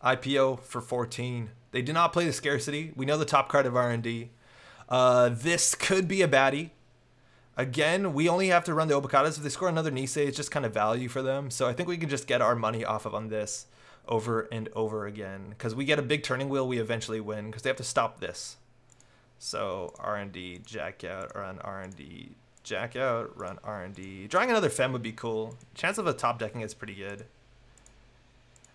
IPO for 14. They do not play the scarcity. We know the top card of R&D. This could be a baddie. Again, we only have to run the Obacadas. If they score another Nisei, it's just kind of value for them. So I think we can just get our money off of on this over and over again. Because we get a big turning wheel, we eventually win. Because they have to stop this. So R&D, jack out, run R&D, jack out, run R&D. Drawing another Fem would be cool. Chance of a top decking is pretty good.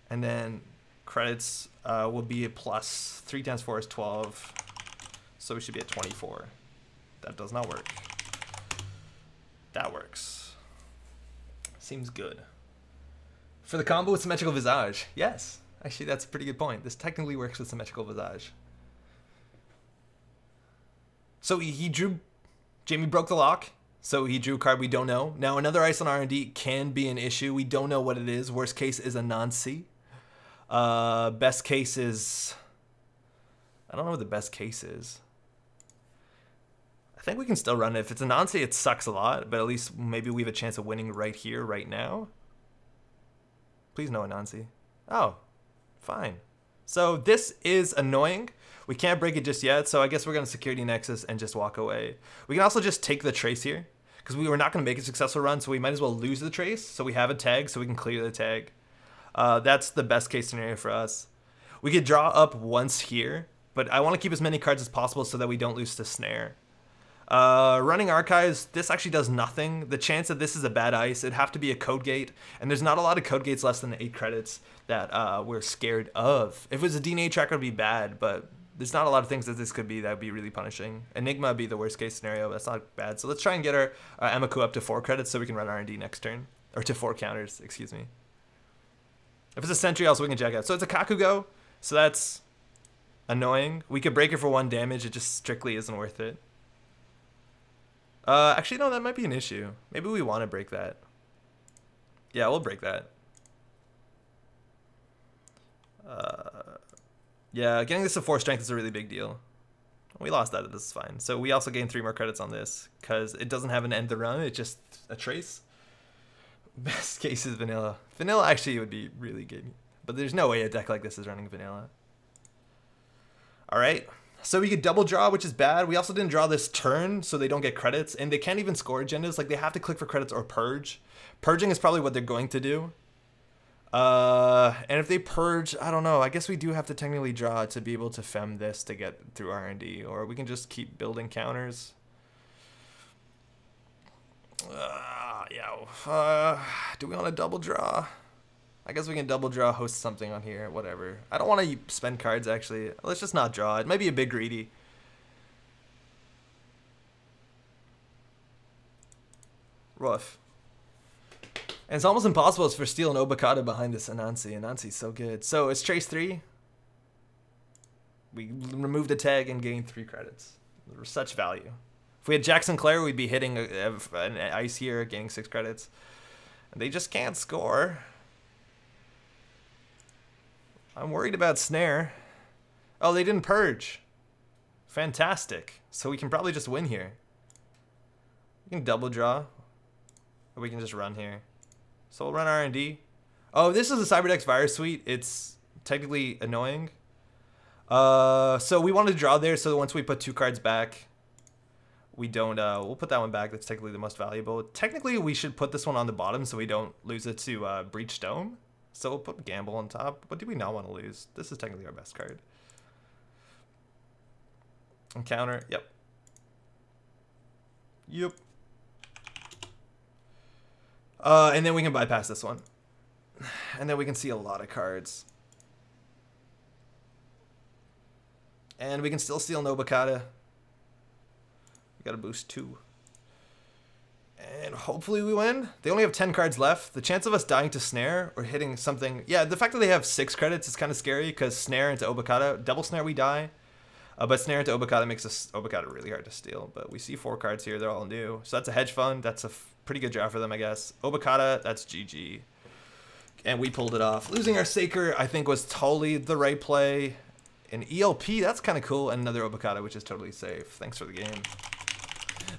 And then credits will be a plus. 3 times 4 is 12. So we should be at 24. That does not work. That works. Seems good. For the combo with Symmetrical Visage. Yes. Actually, that's a pretty good point. This technically works with Symmetrical Visage. So he drew... Jamie broke the lock. So he drew a card we don't know. Now, another ice on R&D can be an issue. We don't know what it is. Worst case is a non-C. Best case is... I don't know what the best case is. I think we can still run it. If it's a non-C, it sucks a lot, but at least maybe we have a chance of winning right here, right now. Please no a non-C. Oh, fine. So this is annoying. We can't break it just yet, so I guess we're going to Security Nexus and just walk away. We can also just take the trace here, because we were not going to make a successful run, so we might as well lose the trace, so we have a tag, so we can clear the tag. That's the best case scenario for us. We could draw up once here, but I want to keep as many cards as possible so that we don't lose to Snare. Running Archives, this actually does nothing. The chance that this is a bad ice, it'd have to be a code gate, and there's not a lot of code gates less than 8 credits that we're scared of. If it was a DNA tracker, it'd be bad, but there's not a lot of things that this could be that would be really punishing. Enigma would be the worst case scenario, but that's not bad. So let's try and get our Emiku up to 4 credits so we can run R&D next turn. Or to 4 counters, excuse me. If it's a Sentry, also we can jack out. So it's a Kakugo, so that's annoying. We could break it for 1 damage, it just strictly isn't worth it. Actually, no, that might be an issue. Maybe we want to break that. Yeah, we'll break that. Yeah, getting this to 4 strength is a really big deal. We lost that, this is fine. So we also gained 3 more credits on this, because it doesn't have an end the run, it's just a trace. Best case is vanilla. Vanilla actually would be really good, but there's no way a deck like this is running vanilla. Alright. So we could double draw, which is bad. We also didn't draw this turn, so they don't get credits. And they can't even score agendas. Like, they have to click for credits or purge. Purging is probably what they're going to do. And if they purge, I don't know. I guess we do have to technically draw to be able to fem this to get through R&D. Or we can just keep building counters. Do we want to double draw? I guess we can double draw, host something on here, whatever. I don't want to spend cards, actually. Let's just not draw. It might be a bit greedy. Rough. And it's almost impossible for steal an Obakata behind this Anansi. Anansi's so good. So it's Trace 3. We removed a tag and gained 3 credits. Such value. If we had Jackson Clare, we'd be hitting an ice here, gaining 6 credits. And they just can't score. I'm worried about Snare. Oh, they didn't purge. Fantastic. So we can probably just win here. We can double draw. Or we can just run here. So we'll run R&D. Oh, this is a Cyberdex Virus Suite. It's technically annoying. So we wanted to draw there so that once we put 2 cards back, we don't, we'll put that one back. That's technically the most valuable. Technically, we should put this one on the bottom so we don't lose it to Breach Dome. So we'll put Gamble on top. What do we not want to lose? This is technically our best card. Encounter. Yep. Yep. And then we can bypass this one. And then we can see a lot of cards. And we can still steal Nobakata. We got to boost 2. And hopefully we win. They only have 10 cards left. The chance of us dying to Snare or hitting something... Yeah, the fact that they have 6 credits is kind of scary because Snare into Obakata... Double Snare we die. But Snare into Obakata makes us Obakata really hard to steal. But we see 4 cards here. They're all new. So that's a hedge fund. That's a pretty good draw for them, I guess. Obakata, that's GG. And we pulled it off. Losing our Saker, I think, was totally the right play. An ELP, that's kind of cool. And another Obakata, which is totally safe. Thanks for the game.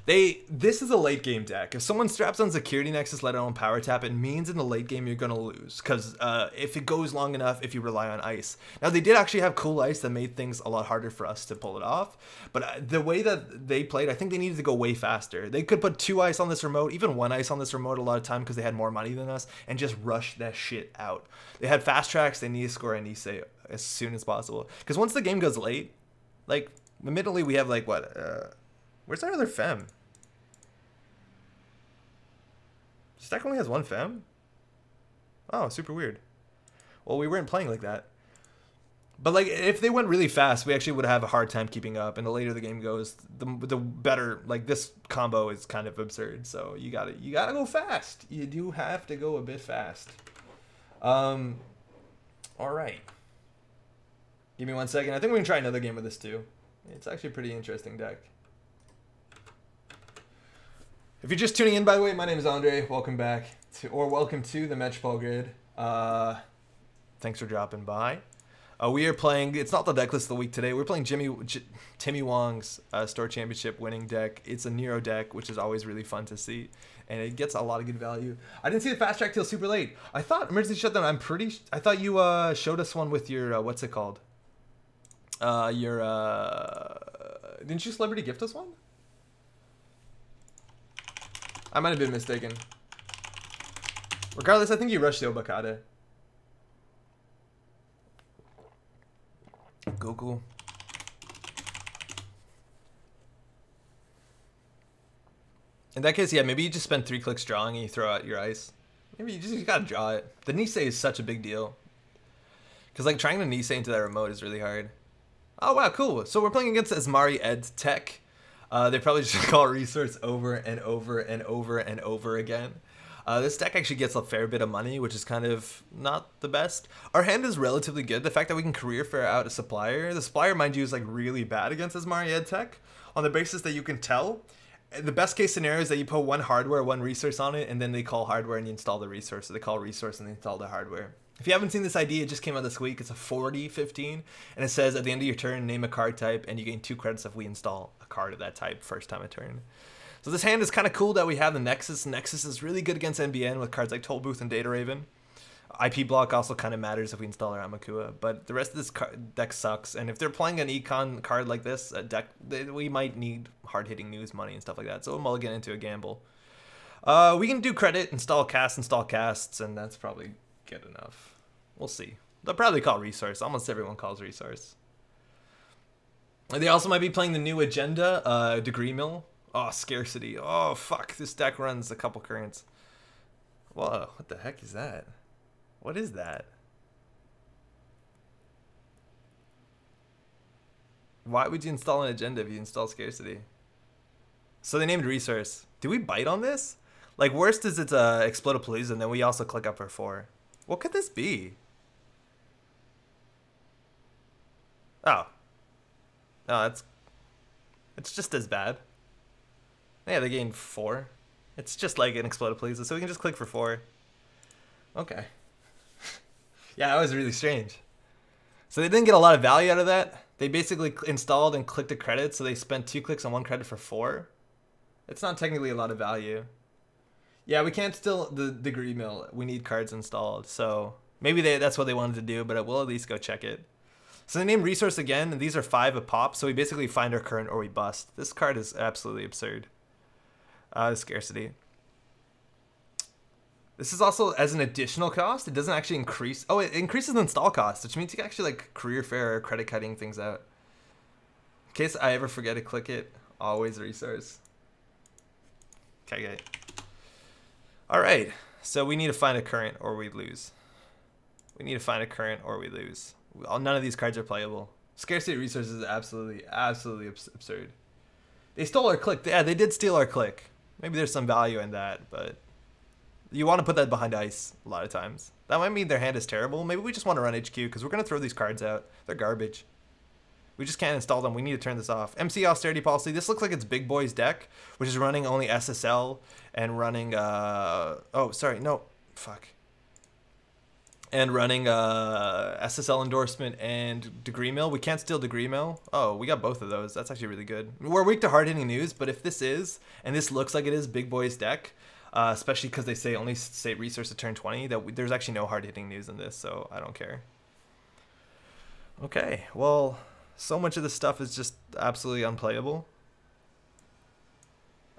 This is a late game deck. If someone straps on Security Nexus, let alone Power Tap, it means in the late game you're gonna lose. Because if it goes long enough, if you rely on ice. Now they did actually have cool ice that made things a lot harder for us to pull it off. But the way that they played, I think they needed to go way faster. They could put 2 ice on this remote, even 1 ice on this remote a lot of time because they had more money than us, and just rush that shit out. They had fast tracks. They need to score an Nisei as soon as possible. Because once the game goes late, like admittedly we have like what? Where's our other fem? Stack only has 1 fem? Oh, super weird. Well, we weren't playing like that. But like, if they went really fast, we actually would have a hard time keeping up. And the later the game goes, the better. Like this combo is kind of absurd. So you gotta go fast. You do have to go a bit fast. All right. Give me 1 second. I think we can try another game with this too. It's actually a pretty interesting deck. If you're just tuning in, by the way, my name is Andre. Welcome back welcome to the Metropole Grid. Thanks for dropping by. We are playing. It's not the deck list of the week today. We're playing Timmy Wong's Store Championship winning deck. It's a Nero deck, which is always really fun to see, and it gets a lot of good value. I didn't see the fast track till super late. I thought emergency shutdown. I thought you showed us one with your what's it called? Didn't you celebrity gift us one? I might have been mistaken. Regardless, I think you rushed the Obakade. Goku. In that case, yeah, maybe you just spend 3 clicks drawing and you throw out your ice. Maybe you gotta draw it. The Nisei is such a big deal. Because like trying to Nisei into that remote is really hard. Oh wow, cool. So we're playing against Asmari Ed Tech. They probably just call resource over and over and over and over again. This deck actually gets a fair bit of money, which is kind of not the best. Our hand is relatively good. The fact that we can career fair out a supplier. The supplier, mind you, is like really bad against Asmari Ed Tech on the basis that you can tell. The best case scenario is that you put 1 hardware, 1 resource on it, and then they call hardware and you install the resource. So they call resource and they install the hardware. If you haven't seen this ID, it just came out this week. It's a 40-15, and it says at the end of your turn, name a card type, and you gain 2 credits if we install a card of that type first time a turn. So this hand is kind of cool that we have the Nexus. Nexus is really good against NBN with cards like Toll Booth and Data Raven. IP block also kind of matters if we install our Amakua, but the rest of this deck sucks. And if they're playing an econ card like this, a deck, we might need hard-hitting news money and stuff like that. So we'll mulligan into a gamble. We can do credit, install casts, and that's probably good enough. We'll see. They'll probably call resource. Almost everyone calls resource. They also might be playing the new agenda, Degree Mill. Oh, scarcity. Oh, fuck. This deck runs a couple currents. Whoa, what the heck is that? What is that? Why would you install an agenda if you install scarcity? So they named resource. Do we bite on this? Like, worst is it's Explodapalooza, and then we also click up for 4. What could this be? Oh. No, it's just as bad. Yeah, they gained 4. It's just like an Explodapalooza, so we can just click for 4. Okay. Yeah, that was really strange. So they didn't get a lot of value out of that. They basically installed and clicked a credit, so they spent 2 clicks on 1 credit for 4. It's not technically a lot of value. Yeah, we can't still the Degree Mill. We need cards installed, so maybe that's what they wanted to do, but we'll at least go check it. So they named resource again, and these are 5 a pop, so we basically find our current or we bust. This card is absolutely absurd. Scarcity. This is also as an additional cost. It doesn't actually increase. Oh, it increases the install cost, which means you can actually like career fair or credit cutting things out. In case I ever forget to click it, always resource. Okay. All right. So we need to find a current or we lose. We need to find a current or we lose. None of these cards are playable. Scarcity resources is absolutely absurd. They stole our click. Yeah, they did steal our click. Maybe there's some value in that, but you want to put that behind ice a lot of times. That might mean their hand is terrible. Maybe we just want to run HQ because we're going to throw these cards out. They're garbage. We just can't install them. We need to turn this off. MC Austerity Policy. This looks like it's Big Boy's deck, which is running only SSL and running... oh, sorry. No. Fuck. and running SSL endorsement and degree mill. We can't steal degree mill. Oh, we got both of those. That's actually really good. We're weak to hard hitting news, but if this is, and this looks like it is Big Boy's deck, especially because they say only say resource to turn 20, there's actually no hard hitting news in this, so I don't care. Okay, well, so much of this stuff is just absolutely unplayable.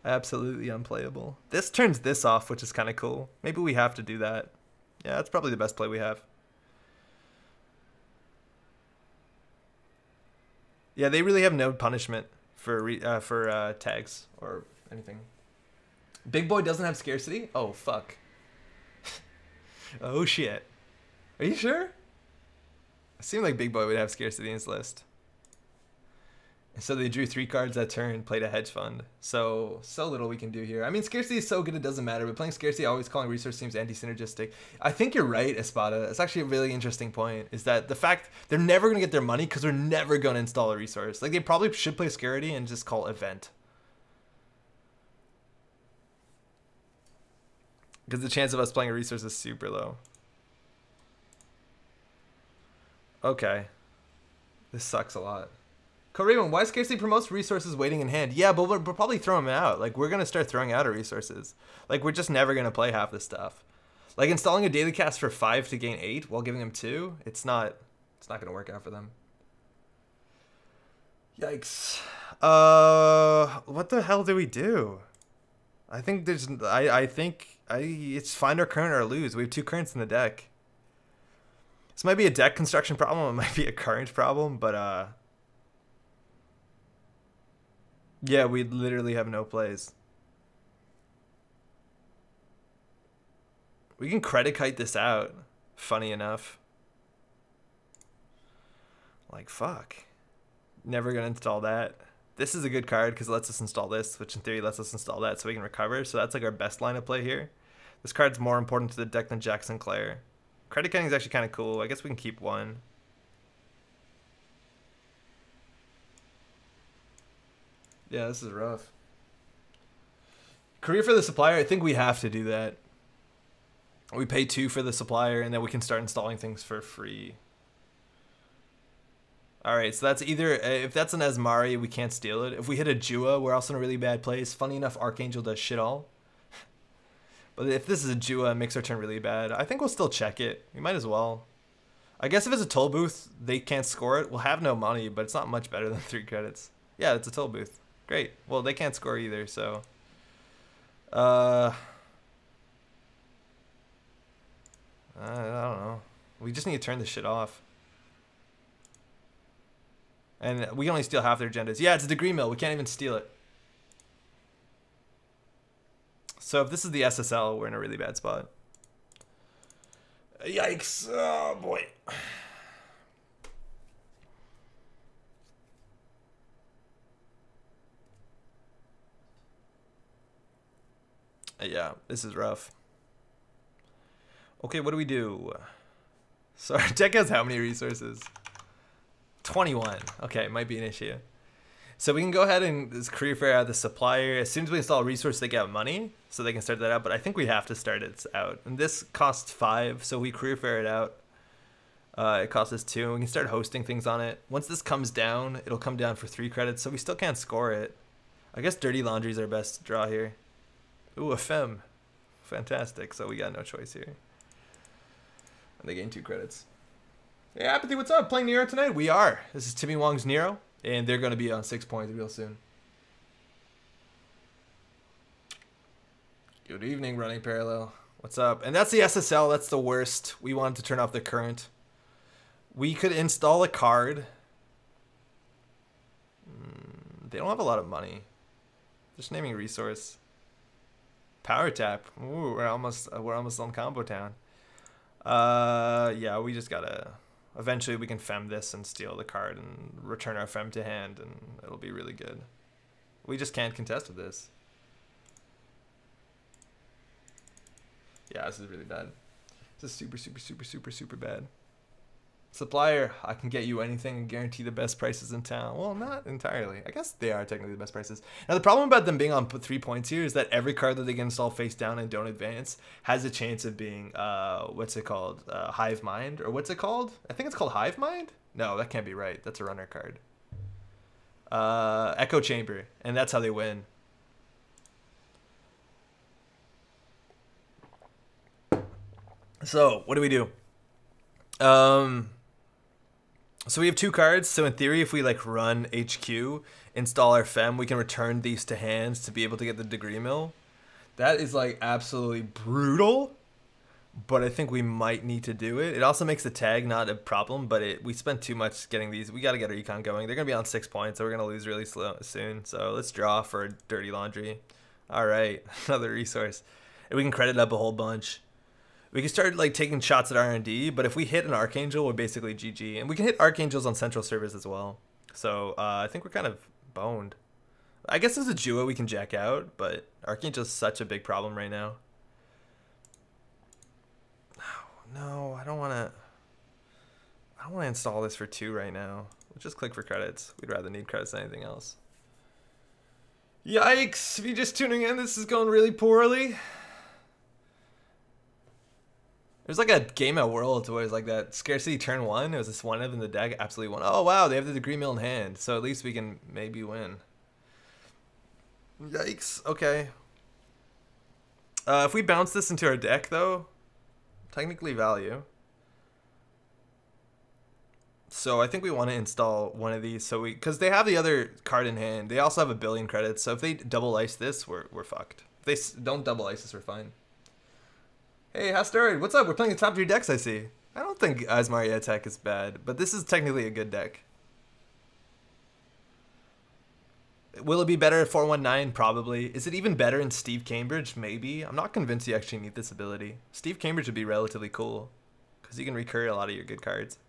Absolutely unplayable. This turns this off, which is kind of cool. Maybe we have to do that. Yeah, that's probably the best play we have. Yeah, they really have no punishment for tags or anything. Big Boy doesn't have scarcity? Oh, fuck. Oh, shit. Are you sure? It seemed like Big Boy would have scarcity in his list. And so they drew 3 cards that turn, played a hedge fund. So little we can do here. I mean, scarcity is so good it doesn't matter, but playing scarcity, always calling resource seems anti-synergistic. I think you're right, Espada. It's actually a really interesting point, is that the fact they're never going to get their money because they're never going to install a resource. Like, they probably should play scarcity and just call event. Because the chance of us playing a resource is super low. Okay. This sucks a lot. Korean, why scarcity promotes resources waiting in hand? Yeah, but we're probably throwing them out. Like, we're going to start throwing out our resources. Like, we're just never going to play half this stuff. Like, installing a daily cast for 5 to gain 8 while giving them 2, it's not going to work out for them. Yikes. What the hell do we do? I think there's, it's find our current or lose. We have 2 currents in the deck. This might be a deck construction problem. It might be a current problem, but, yeah, we literally have no plays. We can credit kite this out, funny enough. Like, fuck. Never gonna install that. This is a good card because it lets us install this, which in theory lets us install that so we can recover. So that's like our best line of play here. This card's more important to the deck than Jack Sinclair. Credit kiting is actually kind of cool. I guess we can keep 1. Yeah, this is rough. Career for the supplier, I think we have to do that. We pay 2 for the supplier, and then we can start installing things for free. Alright, so that's either, if that's an Asmari, we can't steal it. If we hit a Jua, we're also in a really bad place. Funny enough, Archangel does shit all. But if this is a Jua, it makes our turn really bad. I think we'll still check it. We might as well. I guess if it's a toll booth, they can't score it. We'll have no money, but it's not much better than 3 credits. Yeah, it's a toll booth. Great. Well, they can't score either, so. I don't know. We just need to turn this shit off. And we can only steal half their agendas. Yeah, it's a degree mill. We can't even steal it. So if this is the SSL, we're in a really bad spot. Yikes. Oh, boy. Yeah, this is rough. Okay, what do we do? So our deck has how many resources? 21. Okay, might be an issue. So we can go ahead and this career fair out the supplier. As soon as we install a resource, they get money, so they can start that out. But I think we have to start it out. And this costs 5, so we career fair it out. It costs us 2, and we can start hosting things on it. Once this comes down, it'll come down for 3 credits, so we still can't score it. I guess Dirty Laundry is our best draw here. Ooh, a fem. Fantastic. So we got no choice here. And they gain 2 credits. Hey, Apathy, what's up? Playing Nero tonight? We are. This is Timmy Wong's Nero, and they're going to be on 6 points real soon. Good evening, Running Parallel. What's up? And that's the SSL. That's the worst. We wanted to turn off the current. We could install a card. They don't have a lot of money. Just naming resource. Power tap. Ooh, we're almost on combo town. Yeah, we just gotta. Eventually, we can fem this and steal the card and return our fem to hand, and it'll be really good. We just can't contest with this. Yeah, this is really bad. This is super, super, super, super, super bad. Supplier, I can get you anything and guarantee the best prices in town. Well, not entirely. I guess they are technically the best prices. Now, the problem about them being on 3 points here is that every card that they can install face down and don't advance has a chance of being, what's it called? Hive Mind? Or what's it called? I think it's called Hive Mind? No, that can't be right. That's a runner card. Echo Chamber. And that's how they win. So, what do we do? So we have 2 cards. So in theory, if we like run HQ, install our Fem, we can return these to hands to be able to get the Degree Mill. That is like absolutely brutal, but I think we might need to do it. It also makes the tag not a problem, but we spent too much getting these. We got to get our econ going. They're going to be on 6 points, so we're going to lose really soon. So let's draw for Dirty Laundry. All right, another resource. And we can credit up a whole bunch. We can start like taking shots at R&D, but if we hit an Archangel, we're basically GG. And we can hit Archangels on Central Service as well. So I think we're kind of boned. I guess as a duo we can jack out, but Archangel's such a big problem right now. No, I don't want to install this for 2 right now. We'll just click for credits. We'd rather need credits than anything else. Yikes! If you're just tuning in, this is going really poorly. There's like a game at Worlds where it's like that scarcity turn 1. It was this one of in the deck absolutely won. Oh wow, they have the Degree Mill in hand, so at least we can maybe win. Yikes. Okay. If we bounce this into our deck though, technically value. So I think we want to install one of these so because they have the other card in hand. They also have a billion credits, so if they double ice this, we're fucked. If they don't double ice this, we're fine. Hey, Hasteroid, what's up? We're playing the top 3 decks, I see. I don't think Asmaria Attack is bad, but this is technically a good deck. Will it be better at 419? Probably. Is it even better in Steve Cambridge? Maybe. I'm not convinced you actually need this ability. Steve Cambridge would be relatively cool, because you can recur a lot of your good cards.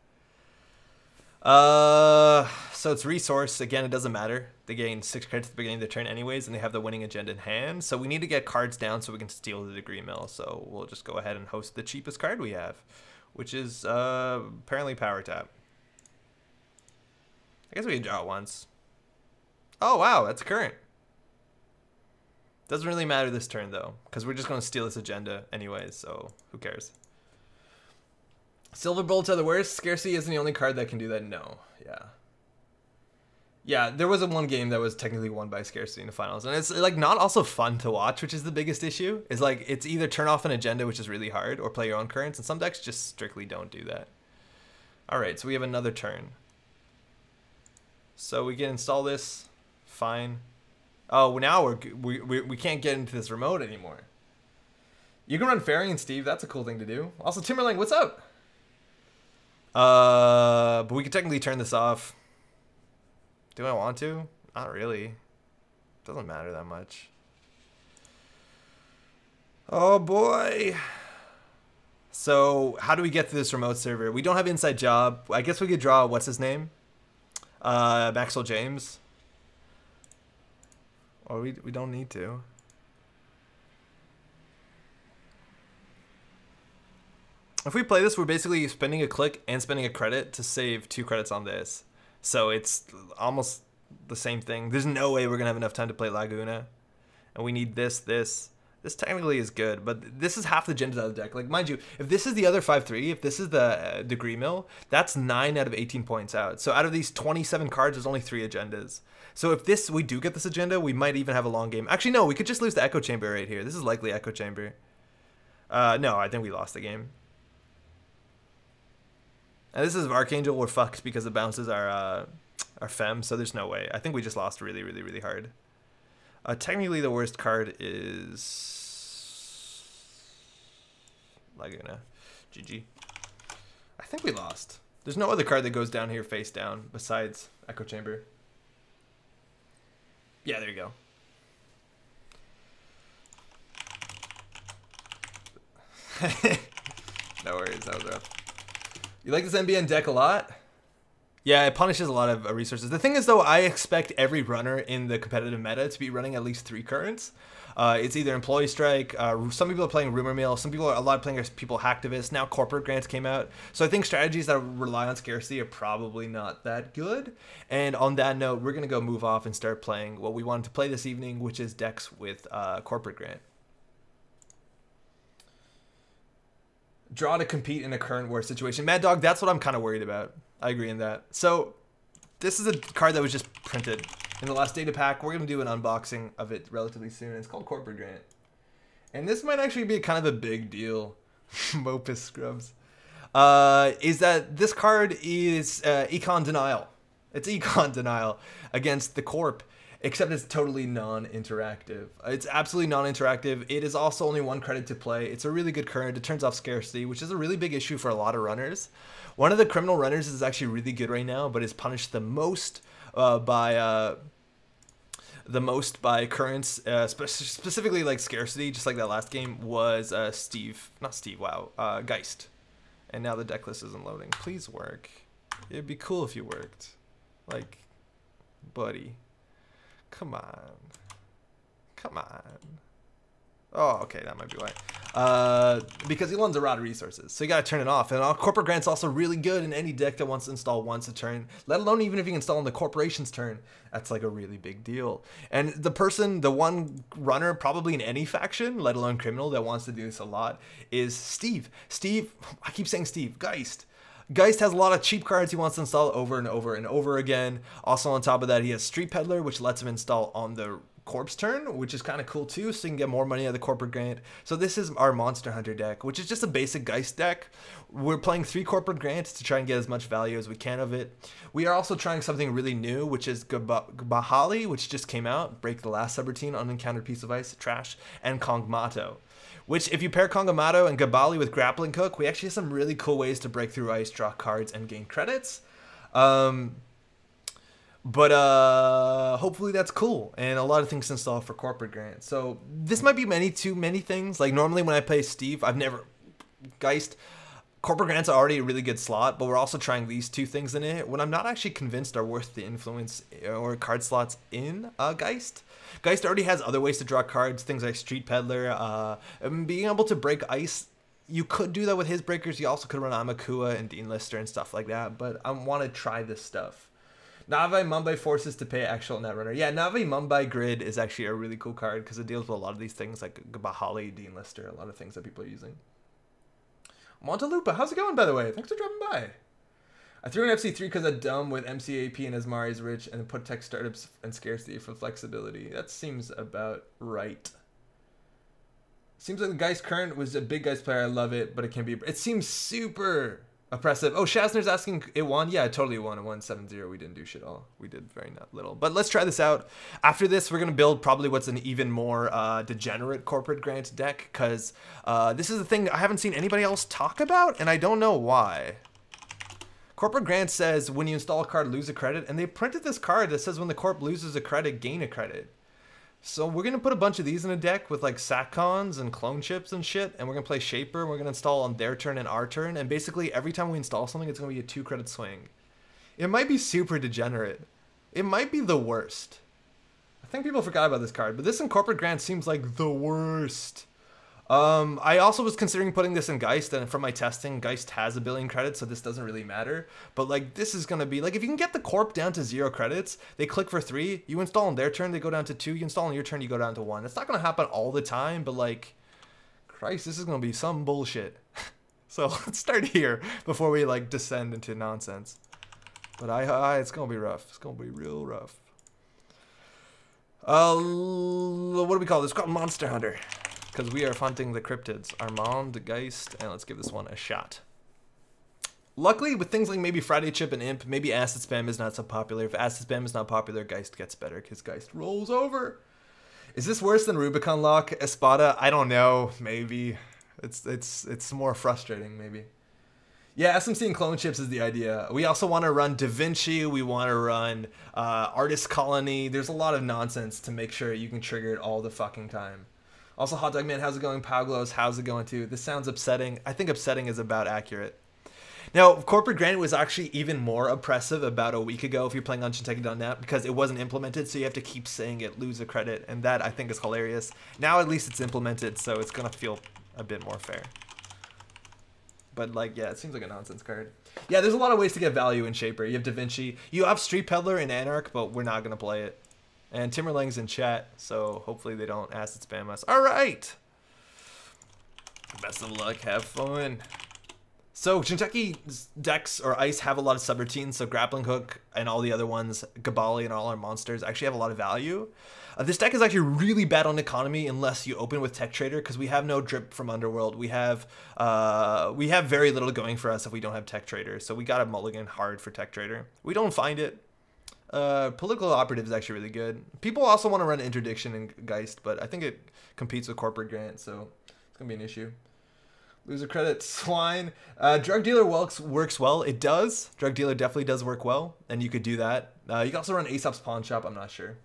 So it's resource. Again, it doesn't matter. They gain 6 credits at the beginning of the turn anyways, and they have the winning agenda in hand. So we need to get cards down so we can steal the Degree Mill. So we'll just go ahead and host the cheapest card we have, which is apparently Power Tap. I guess we can draw it once. Oh wow, that's current. Doesn't really matter this turn though, because we're just going to steal this agenda anyways, so who cares? Silver Bolts are the worst. Scarcity isn't the only card that can do that. No. Yeah, there was one game that was technically won by Scarcity in the finals, and it's like not also fun to watch, which is the biggest issue. Is like it's either turn off an agenda, which is really hard, or play your own currents, and some decks just strictly don't do that. All right, so we have another turn. So we can install this. Fine. Oh, now we can't get into this remote anymore. You can run Fairy and Steve. That's a cool thing to do. Also, Timberlake, what's up? But we can technically turn this off. Do I want to? Not really. Doesn't matter that much. Oh boy. So how do we get to this remote server? We don't have inside job. I guess we could draw, what's his name? Maxwell James. Or we don't need to. If we play this, we're basically spending a click and spending a credit to save 2 credits on this. So it's almost the same thing. There's no way we're going to have enough time to play Laguna. And we need this. This technically is good, but this is half the agendas out of the deck. Like, mind you, if this is the other 5-3, if this is the Degree Mill, that's 9 out of 18 points out. So out of these 27 cards, there's only 3 agendas. So if we do get this agenda, we might even have a long game. Actually, no, we could just lose the Echo Chamber right here. This is likely Echo Chamber. No, I think we lost the game. And this is Archangel, we're fucked because it bounces our Fem, so there's no way. I think we just lost really, really, really hard. Technically, the worst card is Laguna. GG. I think we lost. There's no other card that goes down here face down besides Echo Chamber. Yeah, there you go. No worries, that was rough. You like this NBN deck a lot? Yeah, it punishes a lot of resources. The thing is, though, I expect every runner in the competitive meta to be running at least 3 currents. It's either Employee Strike, some people are playing Rumor Mill, some people are, a lot of playing are people Hacktivists, now Corporate Grants came out. So I think strategies that rely on scarcity are probably not that good. And on that note, we're going to go move off and start playing what we wanted to play this evening, which is decks with Corporate Grant. Draw to compete in a current war situation. Mad Dog, that's what I'm kind of worried about. I agree in that. So this is a card that was just printed in the last data pack. We're going to do an unboxing of it relatively soon. It's called Corporate Grant. And this might actually be kind of a big deal. Mopus Scrubs. Is that this card is Econ Denial. It's Econ Denial against the Corp. Except it's totally non-interactive. It's absolutely non-interactive. It is also only 1 credit to play. It's a really good current. It turns off scarcity, which is a really big issue for a lot of runners. One of the criminal runners is actually really good right now, but is punished the most by currents, specifically like scarcity, just like that last game was Geist. And now the deck list isn't loading. Please work. It'd be cool if you worked. Like, buddy. Come on. Come on. Oh, okay, that might be why. Because Elon's a lot of resources, so you gotta turn it off. And Corporate Grant's also really good in any deck that wants to install once a turn, let alone even if you install on the corporation's turn. That's like a really big deal. And the one runner probably in any faction, let alone criminal, that wants to do this a lot is Steve. I keep saying Steve, Geist. Geist has a lot of cheap cards he wants to install over and over and over again. Also on top of that, he has Street Peddler, which lets him install on the Corpse turn, which is kind of cool too, so you can get more money out of the Corporate Grant. So this is our Monster Hunter deck, which is just a basic Geist deck. We're playing 3 Corporate Grants to try and get as much value as we can of it. We are also trying something really new, which is Bahali, which just came out, Break the Last Subroutine, Unencountered Piece of Ice, Trash, and Kongmato. Which, if you pair Kongamato and Gabali with Grappling Hook, we actually have some really cool ways to break through ice, draw cards, and gain credits. But hopefully that's cool, and a lot of things to install for Corporate Grant. So this might be too many things. Like normally when I play Steve, Geist. Corporate Grant's already a really good slot, but we're also trying these 2 things in it when I'm not actually convinced are worth the influence or card slots in Geist. Geist already has other ways to draw cards, things like Street Peddler, and being able to break ice. You could do that with his breakers. You also could run Amakua and Dean Lister and stuff like that, but I want to try this stuff. Nave Mumbai forces to pay actual Netrunner. Yeah, Nave Mumbai Grid is actually a really cool card because it deals with a lot of these things like Bahali, Dean Lister, a lot of things that people are using. Montalupa, how's it going, by the way? Thanks for dropping by. I threw an FC3 because I'm dumb with MCAP and Asmari's rich and put tech startups and scarcity for flexibility. That seems about right. Seems like the Geist current was a big Geist player. I love it, but it can be... It seems super oppressive. Oh, Shazner's asking it won. Yeah, it totally won. It won 7-0. We didn't do shit all. We did very little. But let's try this out. After this, we're going to build probably what's an even more degenerate Corporate Grant deck because this is the thing I haven't seen anybody else talk about, and I don't know why. Corporate Grant says when you install a card, lose a credit, and they printed this card that says when the Corp loses a credit, gain a credit. So we're going to put a bunch of these in a deck with like Satcons and clone chips and shit, and we're going to play Shaper, and we're going to install on their turn and our turn, and basically every time we install something, it's going to be a 2 credit swing. It might be super degenerate. It might be the worst. I think people forgot about this card, but this in Corporate Grant seems like the worst. I also was considering putting this in Geist, and from my testing, Geist has 1 billion credits, so this doesn't really matter. But like, this is gonna be like, if you can get the Corp down to 0 credits, they click for 3, you install on their turn, they go down to 2, you install on your turn, you go down to 1. It's not gonna happen all the time, but like, Christ, this is gonna be some bullshit. So let's start here before we like descend into nonsense. But it's gonna be rough. It's gonna be real rough. What do we call this? It's called Monster Hunter. Because we are hunting the cryptids. Armand, Geist, and let's give this one a shot. Luckily, with things like maybe Friday Chip and Imp, maybe Acid Spam is not so popular. If Acid Spam is not popular, Geist gets better because Geist rolls over. Is this worse than Rubicon Lock, Espada? I don't know. Maybe. It's more frustrating, maybe. Yeah, SMC and clone chips is the idea. We also want to run Da Vinci. We want to run Artist Colony. There's a lot of nonsense to make sure you can trigger it all the fucking time. Also, Hot Dog Man, how's it going? Poglos, how's it going too? This sounds upsetting. I think upsetting is about accurate. Now, Corporate Grant was actually even more oppressive about a week ago if you're playing on Shinteki.net because it wasn't implemented, so you have to keep saying it, lose a credit, and that I think is hilarious. Now at least it's implemented, so it's gonna feel a bit more fair. But like, yeah, it seems like a nonsense card. Yeah, there's a lot of ways to get value in Shaper. You have Da Vinci, you have Street Peddler and Anarch, but we're not gonna play it. And Timberlang's in chat, so hopefully they don't acid spam us. All right. Best of luck, have fun. So Shinteki's decks or ice have a lot of subroutines, so Grappling Hook and all the other ones, Gabali and all our monsters actually have a lot of value. This deck is actually really bad on economy unless you open with Tech Trader because we have no drip from Underworld. We have very little going for us if we don't have Tech Trader, so we gotta mulligan hard for Tech Trader. We don't find it. Political Operative is actually really good. People also want to run Interdiction and Geist, but I think it competes with Corporate Grant, so it's gonna be an issue. Loser credit, swine. Drug Dealer works well. It does. Drug Dealer definitely does work well, and you could do that. You can also run Aesop's Pawn Shop, I'm not sure.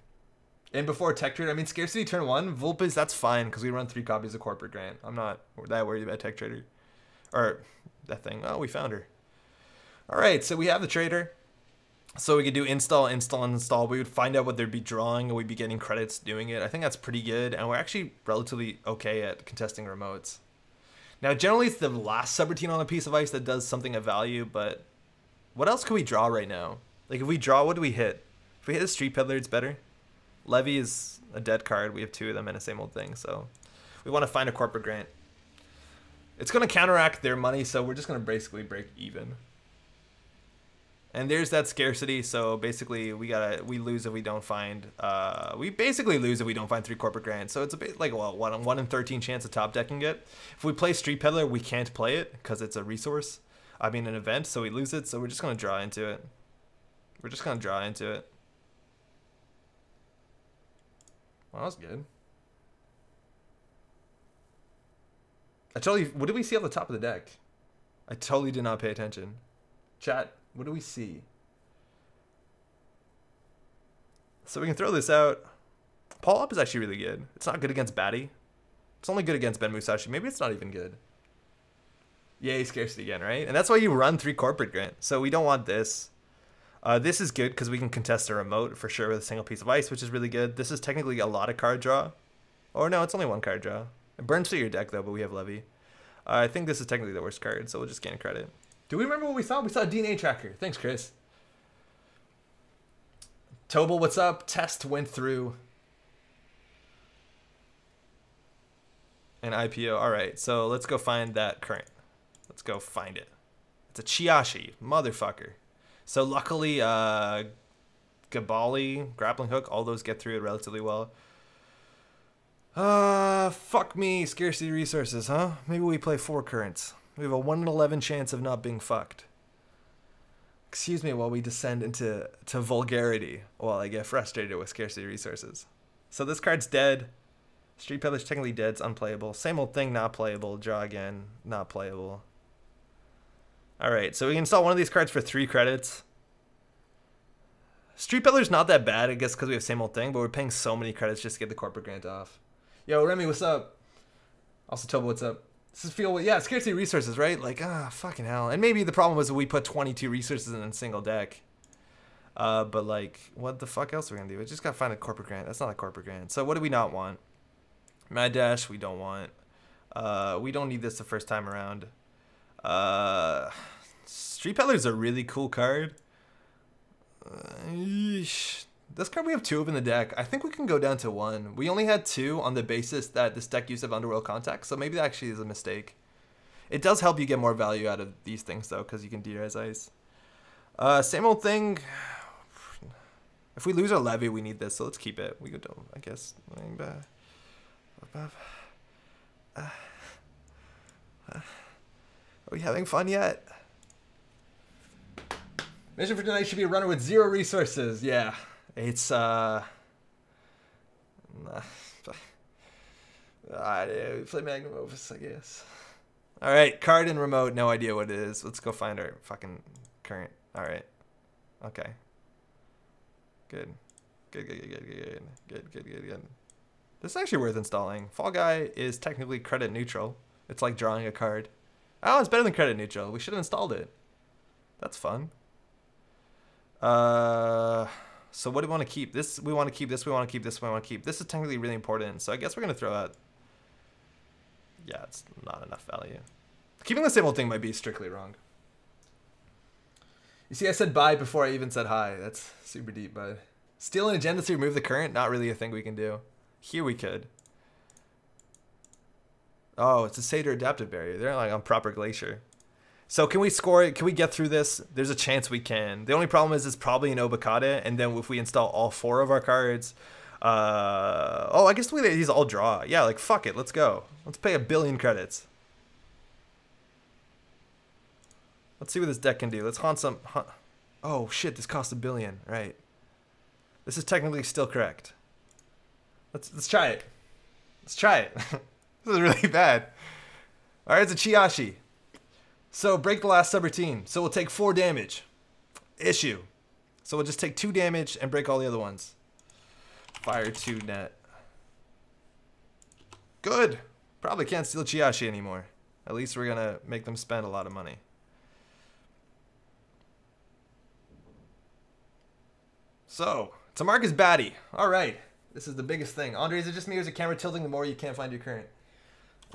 And before Tech Trader, I mean, Scarcity turn 1, Vulpes, that's fine, because we run 3 copies of Corporate Grant. I'm not that worried about Tech Trader. Or that thing. Oh, we found her. All right, so we have the Trader. So we could do install, install, and install. We would find out what they'd be drawing, and we'd be getting credits doing it. I think that's pretty good, and we're actually relatively okay at contesting remotes. Now, generally, it's the last subroutine on a piece of ice that does something of value, but what else could we draw right now? Like, if we draw, what do we hit? If we hit a Street Peddler, it's better. Levy is a dead card. We have 2 of them and the same old thing, so we want to find a Corporate Grant. It's going to counteract their money, so we're just going to basically break even. And there's that scarcity, so basically we lose if we don't find we basically lose if we don't find 3 Corporate Grants. So it's a bit like, well, 1 in 13 chance of top decking it. If we play Street Peddler, we can't play it because it's a resource. I mean an event, so we lose it, so we're just gonna draw into it. We're just gonna draw into it. Well, that was good. What did we see on the top of the deck? I totally did not pay attention. Chat. What do we see? So we can throw this out. Paul Up is actually really good. It's not good against Batty. It's only good against Ben Musashi. Maybe it's not even good. Yay, scarcity again, right? And that's why you run 3 Corporate Grant. So we don't want this. This is good because we can contest a remote for sure with a single piece of ice, which is really good. This is technically a lot of card draw. Or no, it's only 1 card draw. It burns through your deck though, but we have Levy. I think this is technically the worst card, so we'll just gain credit. Do we remember what we saw? We saw a DNA tracker. Thanks, Chris. Tobal, what's up? Test went through. An IPO. All right, so let's go find that current. Let's go find it. It's a Chiashi, motherfucker. So luckily, Gabali, Grappling Hook, all those get through it relatively well. Fuck me, scarcity resources, huh? Maybe we play 4 currents. We have a 1 in 11 chance of not being fucked. Excuse me while we descend into vulgarity while I get frustrated with scarcity resources. So this card's dead. Street Peddler's technically dead. It's unplayable. Same old thing, not playable. Draw again, not playable. Alright, so we can install one of these cards for 3 credits. Street Peddler's not that bad, I guess, because we have same old thing, but we're paying so many credits just to get the Corporate Grant off. Yo, Remy, what's up? Also, Tobo, what's up? This is yeah, scarcity resources, right? Like, fucking hell. And maybe the problem was that we put 22 resources in a single deck. But like, what the fuck else are we gonna do? We just gotta find a Corporate Grant. That's not a Corporate Grant. So what do we not want? Mad Dash, we don't want. We don't need this the first time around. Street Peddler's a really cool card. This card we have 2 of in the deck. I think we can go down to 1. We only had 2 on the basis that this deck used to have Underworld Contact, so maybe that actually is a mistake. It does help you get more value out of these things though, because you can D-Res Ice. Same old thing. If we lose our Levy, we need this, so let's keep it. We go down, I guess. Are we having fun yet? Mission for tonight should be a runner with 0 resources. Yeah, it's we play Magnum Opus, I guess. All right, card and remote. No idea what it is. Let's go find our fucking current. All right. Okay. Good. Good. This is actually worth installing. Fall Guy is technically credit neutral. It's like drawing a card. Oh, it's better than credit neutral. We should have installed it. That's fun. So what do we want to keep? This we want to keep. This we want to keep. This we want to keep. This is technically really important. So I guess we're gonna throw out. Yeah, it's not enough value. Keeping the same old thing might be strictly wrong. You see, I said bye before I even said hi. That's super deep, bud. Steal an agenda to remove the current? Not really a thing we can do. Here we could. Oh, it's a Seder adaptive barrier. They're like on proper glacier. So can we score it? Can we get through this? There's a chance we can. The only problem is it's probably an Obakata, and then if we install all 4 of our cards, oh, I guess these all draw. Yeah, like fuck it, let's go. Let's pay 1 billion credits. Let's see what this deck can do. Let's haunt some. Oh shit, this costs 1 billion. Right. This is technically still correct. Let's try it. Let's try it. This is really bad. All right, it's a Chiashi. So break the last subroutine. So we'll take 4 damage. Issue. So we'll just take 2 damage and break all the other ones. Fire 2 net. Good. Probably can't steal Chiashi anymore. At least we're gonna make them spend a lot of money. So, Tamarka's baddie. Alright. This is the biggest thing. Andre, is it just me or is the camera tilting the more you can't find your current?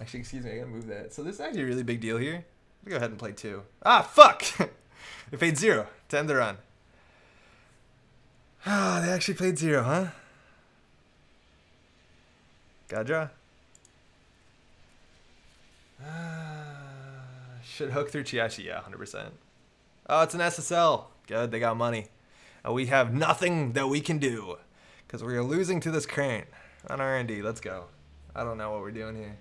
Actually, excuse me, I gotta move that. So this is actually a really big deal here. Let me go ahead and play 2. Ah, fuck! They paid 0 to end the run. Ah, they actually played 0, huh? Gotta draw. Should hook through Chiashi, yeah, 100%. Oh, it's an SSL. Good, they got money. And we have nothing that we can do. Because we are losing to this current. On R&D, let's go. I don't know what we're doing here.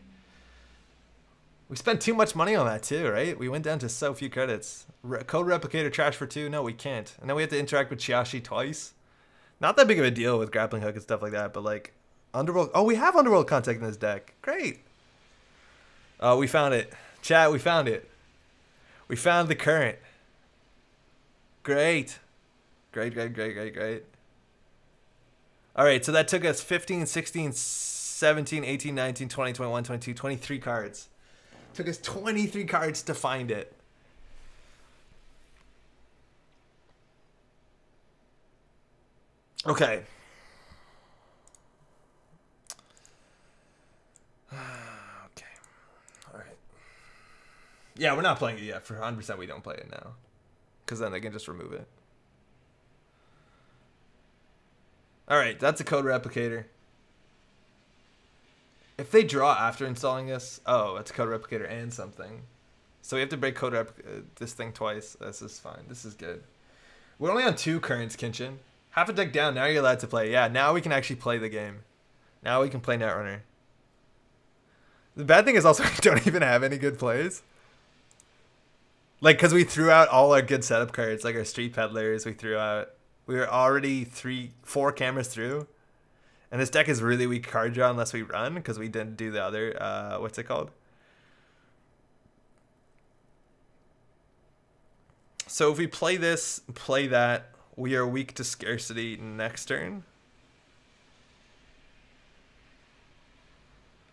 We spent too much money on that too, right? We went down to so few credits. Code replicator trash for 2? No, we can't. And then we have to interact with Chiashi twice. Not that big of a deal with grappling hook and stuff like that, but like Underworld. Oh, we have Underworld contact in this deck. Great. Oh, we found it. Chat, we found it. We found the current. Great. Great, great, great, great, great. All right, so that took us 15, 16, 17, 18, 19, 20, 21, 22, 23 cards. Took us 23 cards to find it. Okay. Okay. All right. Yeah, we're not playing it yet. For 100% we don't play it now. Because then they can just remove it. All right, that's a code replicator. If they draw after installing this, oh, it's a code replicator and something. So we have to break this thing twice. This is fine. This is good. We're only on 2 currents, Kinchin. Half a deck down. Now you're allowed to play. Yeah, now we can actually play the game. Now we can play Netrunner. The bad thing is also we don't even have any good plays. Like, because we threw out all our good setup cards, like our Street Peddlers. We threw out. We were already 4 cameras through. And this deck is really weak card draw unless we run, because we didn't do the other, what's it called? So if we play this, play that, we are weak to scarcity next turn.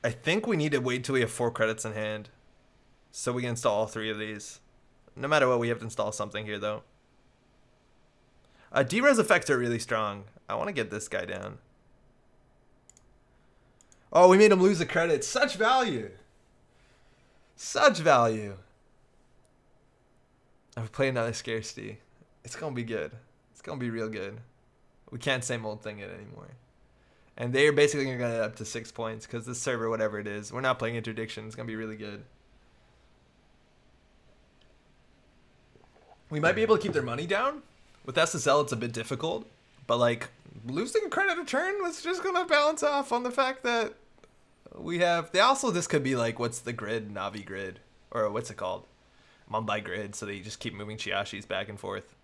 I think we need to wait till we have 4 credits in hand. So we can install all 3 of these. No matter what, we have to install something here, though. D-res effects are really strong. I want to get this guy down. Oh, we made him lose the credits. Such value. Such value. I've played another scarcity. It's going to be good. It's going to be real good. We can't same old thing it anymore. And they're basically going to get up to 6 points because this server, whatever it is, we're not playing interdiction. It's going to be really good. We might be able to keep their money down. With SSL, it's a bit difficult. But, like, losing a credit a turn was just going to balance off on the fact that we have... this could be, like, what's the grid? Navi grid. Or what's it called? Mumbai grid. So they just keep moving Chiashis back and forth.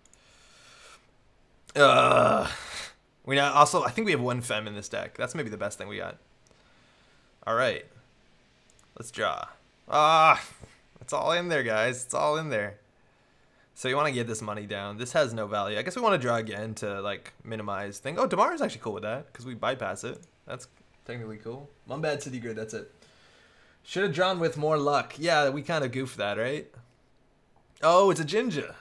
We now also... I think we have 1 Fem in this deck. That's maybe the best thing we got. Alright. Let's draw. It's all in there, guys. It's all in there. So you want to get this money down. This has no value. I guess we want to draw again to, like, minimize thing. Oh, Damar's actually cool with that because we bypass it. That's technically cool. Mumbad City Grid, that's it. Should have drawn with more luck. Yeah, we kind of goofed that, right? Oh, it's a Jinja.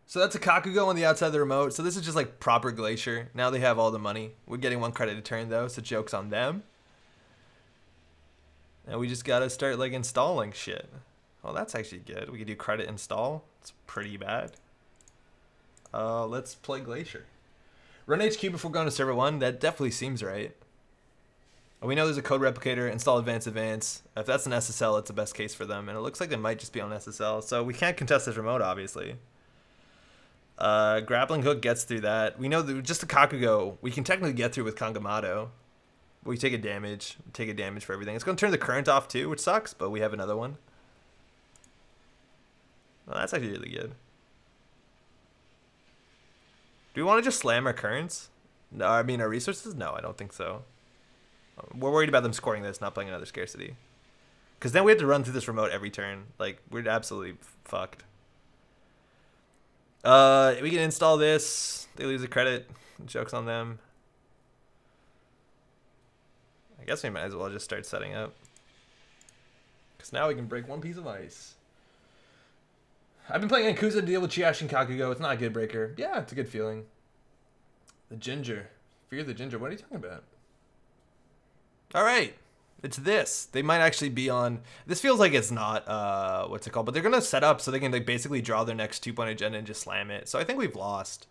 So that's a Kakugo on the outside of the remote. So this is just like proper Glacier. Now they have all the money. We're getting 1 credit a turn though, so joke's on them. And we just gotta start like installing shit. Oh, that's actually good. We could do credit install. It's pretty bad. Let's play Glacier. Run HQ before going to server 1. That definitely seems right. We know there's a code replicator. Install advance. If that's an SSL, it's the best case for them. And it looks like they might just be on SSL. So we can't contest this remote, obviously. Grappling hook gets through that. We know that just a Kakugo, we can technically get through with Kangamato. We take a damage. Take a damage for everything. It's going to turn the current off too, which sucks, but we have another one. Well, that's actually really good. Do we want to just slam our currents? No, I mean our resources? No, I don't think so. We're worried about them scoring this, not playing another scarcity. Because then we have to run through this remote every turn. Like, we're absolutely fucked. We can install this. They lose a credit. Joke's on them. I guess we might as well just start setting up. Because now we can break 1 piece of ice. I've been playing Ankusa to deal with Chiash and Kakugo. It's not a good breaker. Yeah, it's a good feeling. The ginger. Fear the ginger. What are you talking about? Alright. It's this. They might actually be on... This feels like it's not, what's it called? But they're going to set up so they can like basically draw their next 2-point agenda and just slam it. So I think we've lost.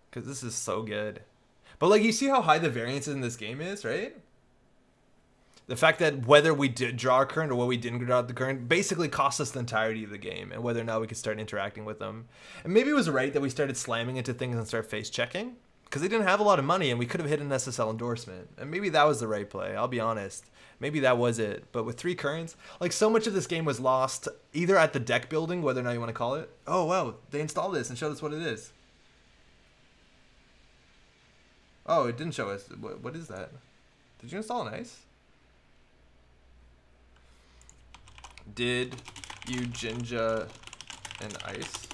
Because this is so good. But like, you see how high the variance in this game is, right? The fact that whether we did draw a current or what we didn't draw the current basically cost us the entirety of the game, and whether or not we could start interacting with them. And maybe it was right that we started slamming into things and start face checking, because they didn't have a lot of money and we could have hit an SSL endorsement. And maybe that was the right play, I'll be honest. Maybe that was it. But with 3 currents, like so much of this game was lost either at the deck building, whether or not you want to call it. Oh wow, they installed this and showed us what it is. Oh, it didn't show us. What is that? Did you install an ice? Did you Jinja an ice?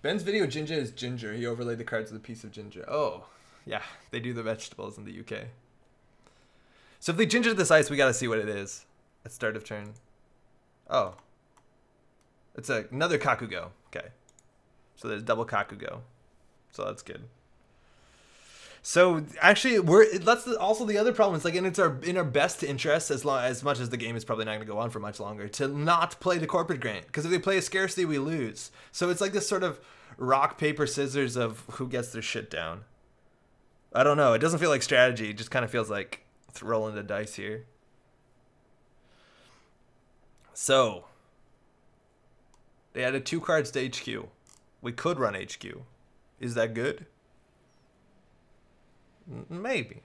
Ben's video Jinja is ginger. He overlaid the cards with a piece of ginger. Oh, yeah. They do the vegetables in the UK. So if they ginger this ice, we got to see what it is at start of turn. Oh. It's another Kakugo. Okay. So there's double Kakugo. So that's good. So actually, that's also the other problem. It's like, and it's in our best interest, as much as the game is probably not going to go on for much longer, to not play the corporate grant. Because if they play a scarcity, we lose. So it's like this sort of rock paper scissors of who gets their shit down. I don't know. It doesn't feel like strategy. It just kind of feels like rolling the dice here. So they added 2 cards to HQ. We could run HQ. Is that good? Maybe.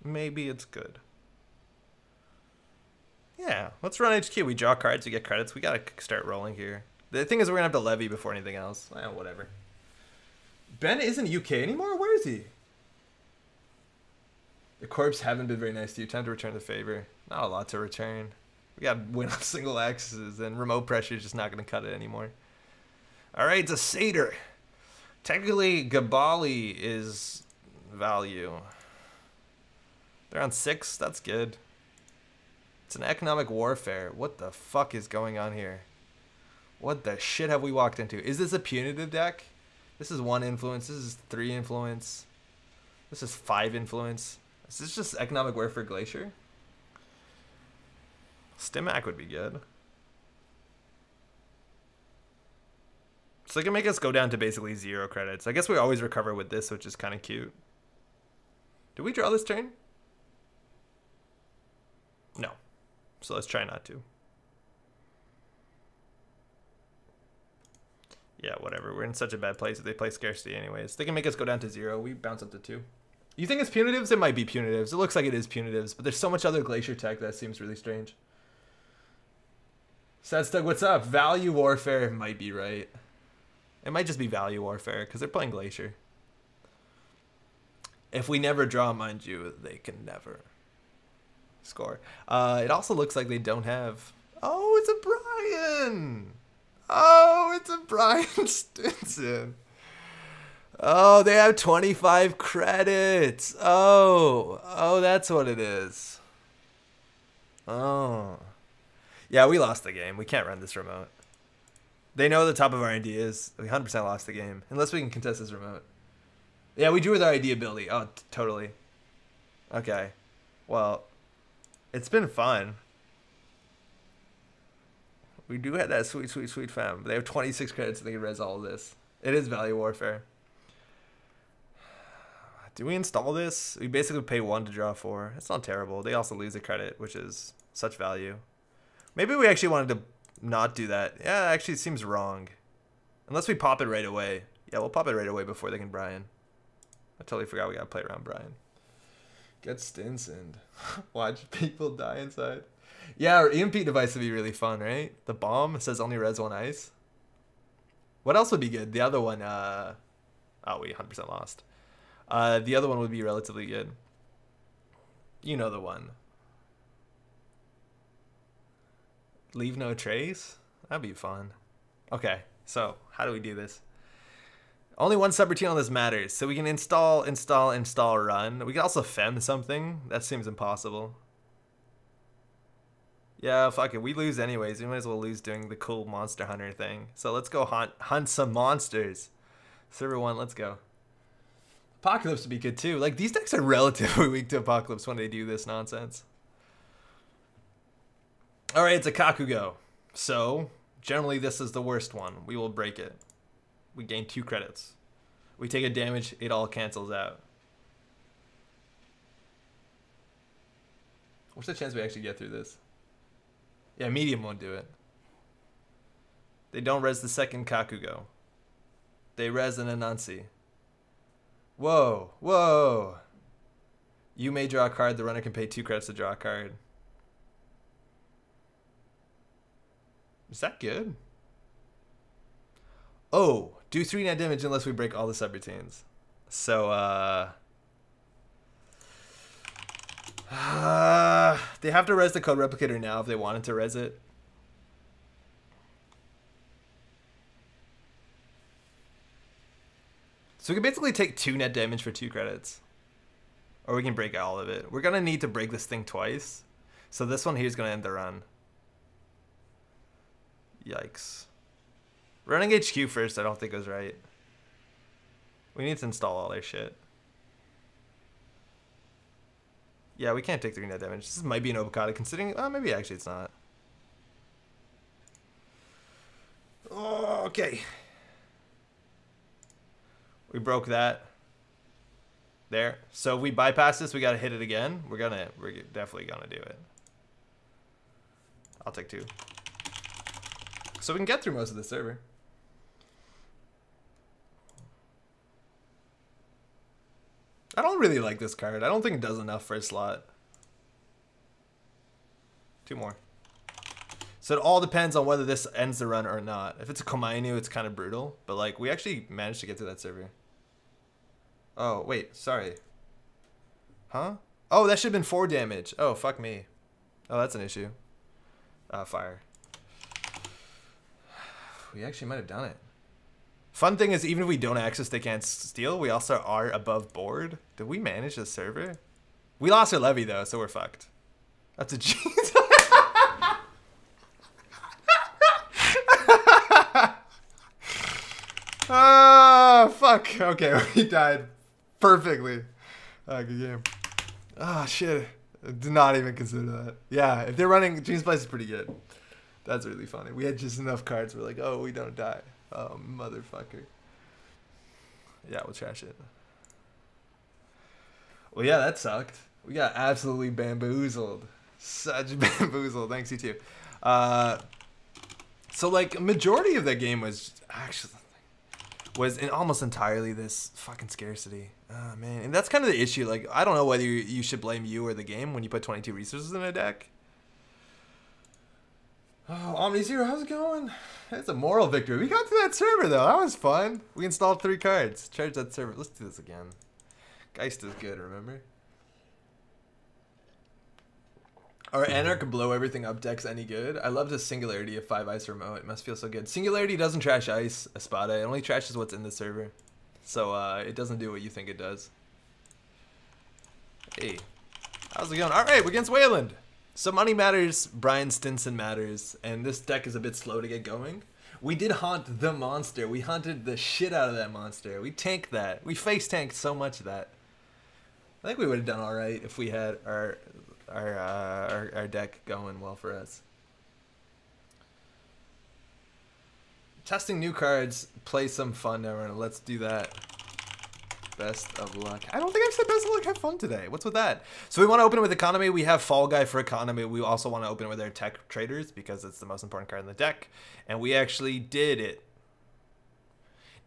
Maybe it's good. Yeah, let's run HQ. We draw cards, we get credits. We gotta start rolling here. The thing is, we're gonna have to levy before anything else. Whatever. Ben isn't UK anymore? Where is he? The corps haven't been very nice to you. Time to return the favor. Not a lot to return. We gotta win on single axes, and remote pressure is just not gonna cut it anymore. Alright, it's a satyr. Technically, Gabali is value. They're on 6. That's good. It's an economic warfare. What the fuck is going on here? What the shit have we walked into? Is this a punitive deck? This is 1 influence. This is 3 influence. This is 5 influence. Is this just economic warfare Glacier? Stimac would be good. So they can make us go down to basically 0 credits. I guess we always recover with this, which is kind of cute. Did we draw this turn? No. So let's try not to. Yeah, whatever. We're in such a bad place if they play scarcity anyways. They can make us go down to 0. We bounce up to 2. You think it's punitives? It might be punitives. It looks like it is punitives, but there's so much other Glacier tech that seems really strange. Sadstug, what's up? Value warfare might be right. It might just be value warfare because they're playing Glacier. If we never draw, mind you, they can never score. It also looks like they don't have... Oh, it's a Brian! Oh, it's a Brian Stinson. Oh, they have 25 credits. Oh, that's what it is. Oh. Yeah, we lost the game. We can't run this remote. They know the top of our ID is. We 100% lost the game. Unless we can contest this remote. Yeah, we drew with our ID ability. Oh, totally. Okay. Well, it's been fun. We do have that sweet, sweet, sweet fam. They have 26 credits and they can res all of this. It is value warfare. Do we install this? We basically pay 1 to draw 4. It's not terrible. They also lose a credit, which is such value. Maybe we actually wanted to not do that. Yeah, actually it seems wrong. Unless we pop it right away. Yeah, we'll pop it right away before they can Brian. I totally forgot we gotta play around Brian. Get Stinson. Watch people die inside. Yeah, our EMP device would be really fun, right? The bomb says only res 1 ice. What else would be good? The other one, oh, we 100% lost. The other one would be relatively good. You know the one. Leave no trace? That'd be fun. Okay, so how do we do this? Only one subroutine on this matters. So we can install, run. We can also fem something. That seems impossible. Yeah, fuck it. We lose anyways. We might as well lose doing the cool monster hunter thing. So let's go hunt some monsters. Server 1, let's go. Apocalypse would be good too. Like, these decks are relatively weak to Apocalypse when they do this nonsense. Alright, it's a Kakugo. So, generally this is the worst one. We will break it. We gain 2 credits. We take a damage, it all cancels out. What's the chance we actually get through this? Yeah, medium won't do it. They don't res the second Kakugo. They res an Anansi. Whoa, whoa. You may draw a card. The runner can pay 2 credits to draw a card. Is that good? Oh, do 3 net damage unless we break all the subroutines. So, they have to res the code replicator now if they wanted to res it. So we can basically take 2 net damage for 2 credits. Or we can break all of it. We're going to need to break this thing twice. So this one here is going to end the run. Yikes. Running HQ first I don't think was right. We need to install all their shit. Yeah, we can't take 3 net damage. This might be an Obokata considering... Oh, maybe actually it's not. Oh, okay. We broke that. There. So if we bypass this, we gotta hit it again. We're definitely gonna do it. I'll take 2. So we can get through most of the server. I don't really like this card. I don't think it does enough for a slot. 2 more. So it all depends on whether this ends the run or not. If it's a Komainu, it's kind of brutal. But like, we actually managed to get to that server. Oh, wait, sorry. Huh? Oh, that should have been 4 damage. Oh, fuck me. Oh, that's an issue. Fire. We actually might have done it. Fun thing is, even if we don't access They Can't Steal, we also are above board. Did we manage the server? We lost our levy, though, so we're fucked. That's a cheat. Ah, fuck. Okay, we died perfectly. Good game. Ah, shit. I did not even consider that. Yeah, if they're running, Dream's Place is pretty good. That's really funny. We had just enough cards. We're like, oh, we don't die. Oh, motherfucker. Yeah, we'll trash it. Well, yeah, that sucked. We got absolutely bamboozled. Such bamboozled. Thanks, you too. So, like, a majority of that game was actually... was in almost entirely this fucking scarcity. Oh, man. And that's kind of the issue. Like, I don't know whether you should blame you or the game when you put 22 resources in a deck. Oh, Omni-Zero, how's it going? It's a moral victory. We got to that server, though. That was fun. We installed 3 cards. Charge that server. Let's do this again. Geist is good, remember? Are Anarch blow everything up decks any good? I love the Singularity of 5 Ice Remote. It must feel so good. Singularity doesn't trash Ice, Espada. It only trashes what's in the server. So, it doesn't do what you think it does. Hey. How's it going? Alright, we're against Wayland. So money matters, Brian Stinson matters, and this deck is a bit slow to get going. We did haunt the monster. We hunted the shit out of that monster. We tanked that. We face tanked so much of that. I think we would have done all right if we had our deck going well for us. Testing new cards. Play some fun, Netrunner. Let's do that. Best of luck. I don't think I've said best of luck. Have fun today. What's with that? So we want to open it with economy. We have Fall Guy for economy. We also want to open it with our tech traders because it's the most important card in the deck. And we actually did it.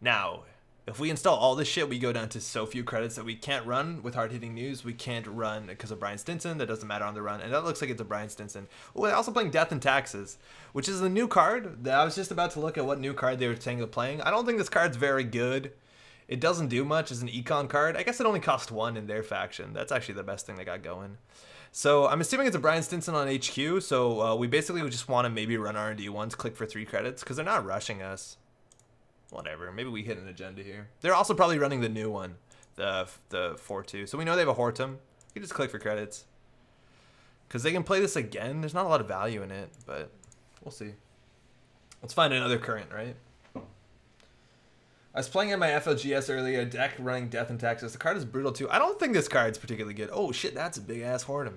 Now, if we install all this shit, we go down to so few credits that we can't run with hard-hitting news. We can't run because of Brian Stinson. That doesn't matter on the run. And that looks like it's a Brian Stinson. Oh, they're also playing Death and Taxes, which is a new card. I was just about to look at what new card they were saying they're playing. I don't think this card's very good. It doesn't do much as an econ card. I guess it only cost 1 in their faction. That's actually the best thing they got going. So I'm assuming it's a Brian Stinson on HQ. So we basically just want to maybe run R&D once, click for 3 credits, because they're not rushing us. Whatever. Maybe we hit an agenda here. They're also probably running the new one, the 4-2. So we know they have a Hortum. You just click for credits. Because they can play this again. There's not a lot of value in it, but we'll see. Let's find another current, right? I was playing in my FLGS earlier, a deck running Death and Taxes. The card is brutal too. I don't think this card's particularly good. Oh shit, that's a big ass Hortum.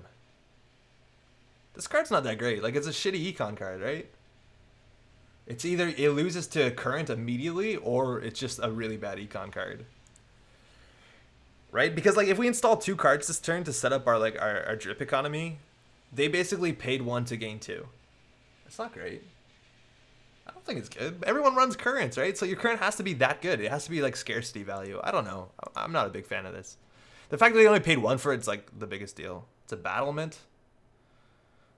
This card's not that great. Like, it's a shitty econ card, right? It's either it loses to current immediately or it's just a really bad econ card. Right? Because like if we install 2 cards this turn to set up our our drip economy, they basically paid 1 to gain 2. That's not great. I don't think it's good. Everyone runs currents, right? So your current has to be that good. It has to be like scarcity value. I don't know. I'm not a big fan of this. The fact that they only paid 1 for it's like the biggest deal. It's a battlement.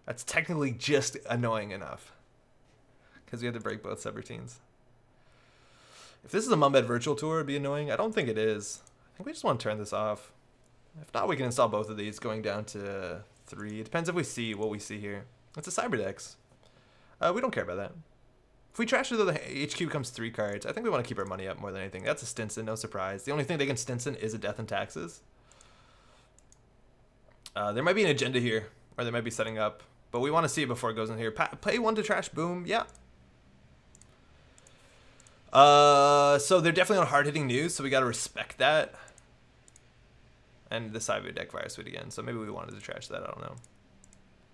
That's technically just annoying enough. Because we had to break both subroutines. If this is a Mumbed Virtual Tour, it'd be annoying. I don't think it is. I think we just want to turn this off. If not, we can install both of these going down to 3. It depends if we see what we see here. It's a Cyberdex. We don't care about that. If we trash it, though, the HQ comes 3 cards. I think we want to keep our money up more than anything. That's a Stinson, no surprise. The only thing they can Stinson is a Death and Taxes. There might be an agenda here, or they might be setting up. But we want to see it before it goes in here. Play 1 to trash, boom, yeah. So they're definitely on hard-hitting news, so we got to respect that. And the Cyber deck Virus Suite again, so maybe we wanted to trash that, I don't know.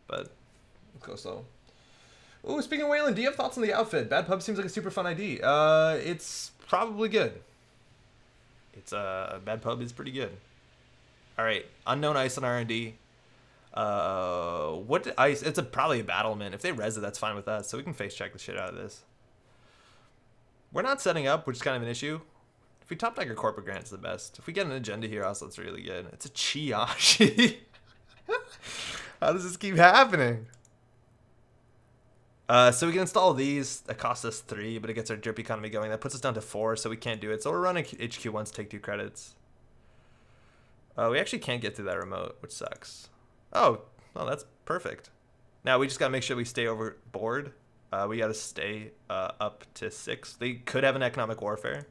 But let's go slow. Ooh, speaking of Waylon, do you have thoughts on the outfit? Bad Pub seems like a super fun ID. It's probably good. It's Bad Pub is pretty good. All right, unknown ice on R&D. What ice? It's probably a battlement. If they res it, that's fine with us. So we can face check the shit out of this. We're not setting up, which is kind of an issue. If we top deck our corporate grant, it's the best. If we get an agenda here, also it's really good. It's a Chiashi. How does this keep happening? So we can install these. That costs us 3, but it gets our drip economy going. That puts us down to 4, so we can't do it. So we're running HQ once, take 2 credits. We actually can't get through that remote, which sucks. Oh, well, that's perfect. Now we just gotta make sure we stay overboard. We gotta stay up to 6. They could have an economic warfare.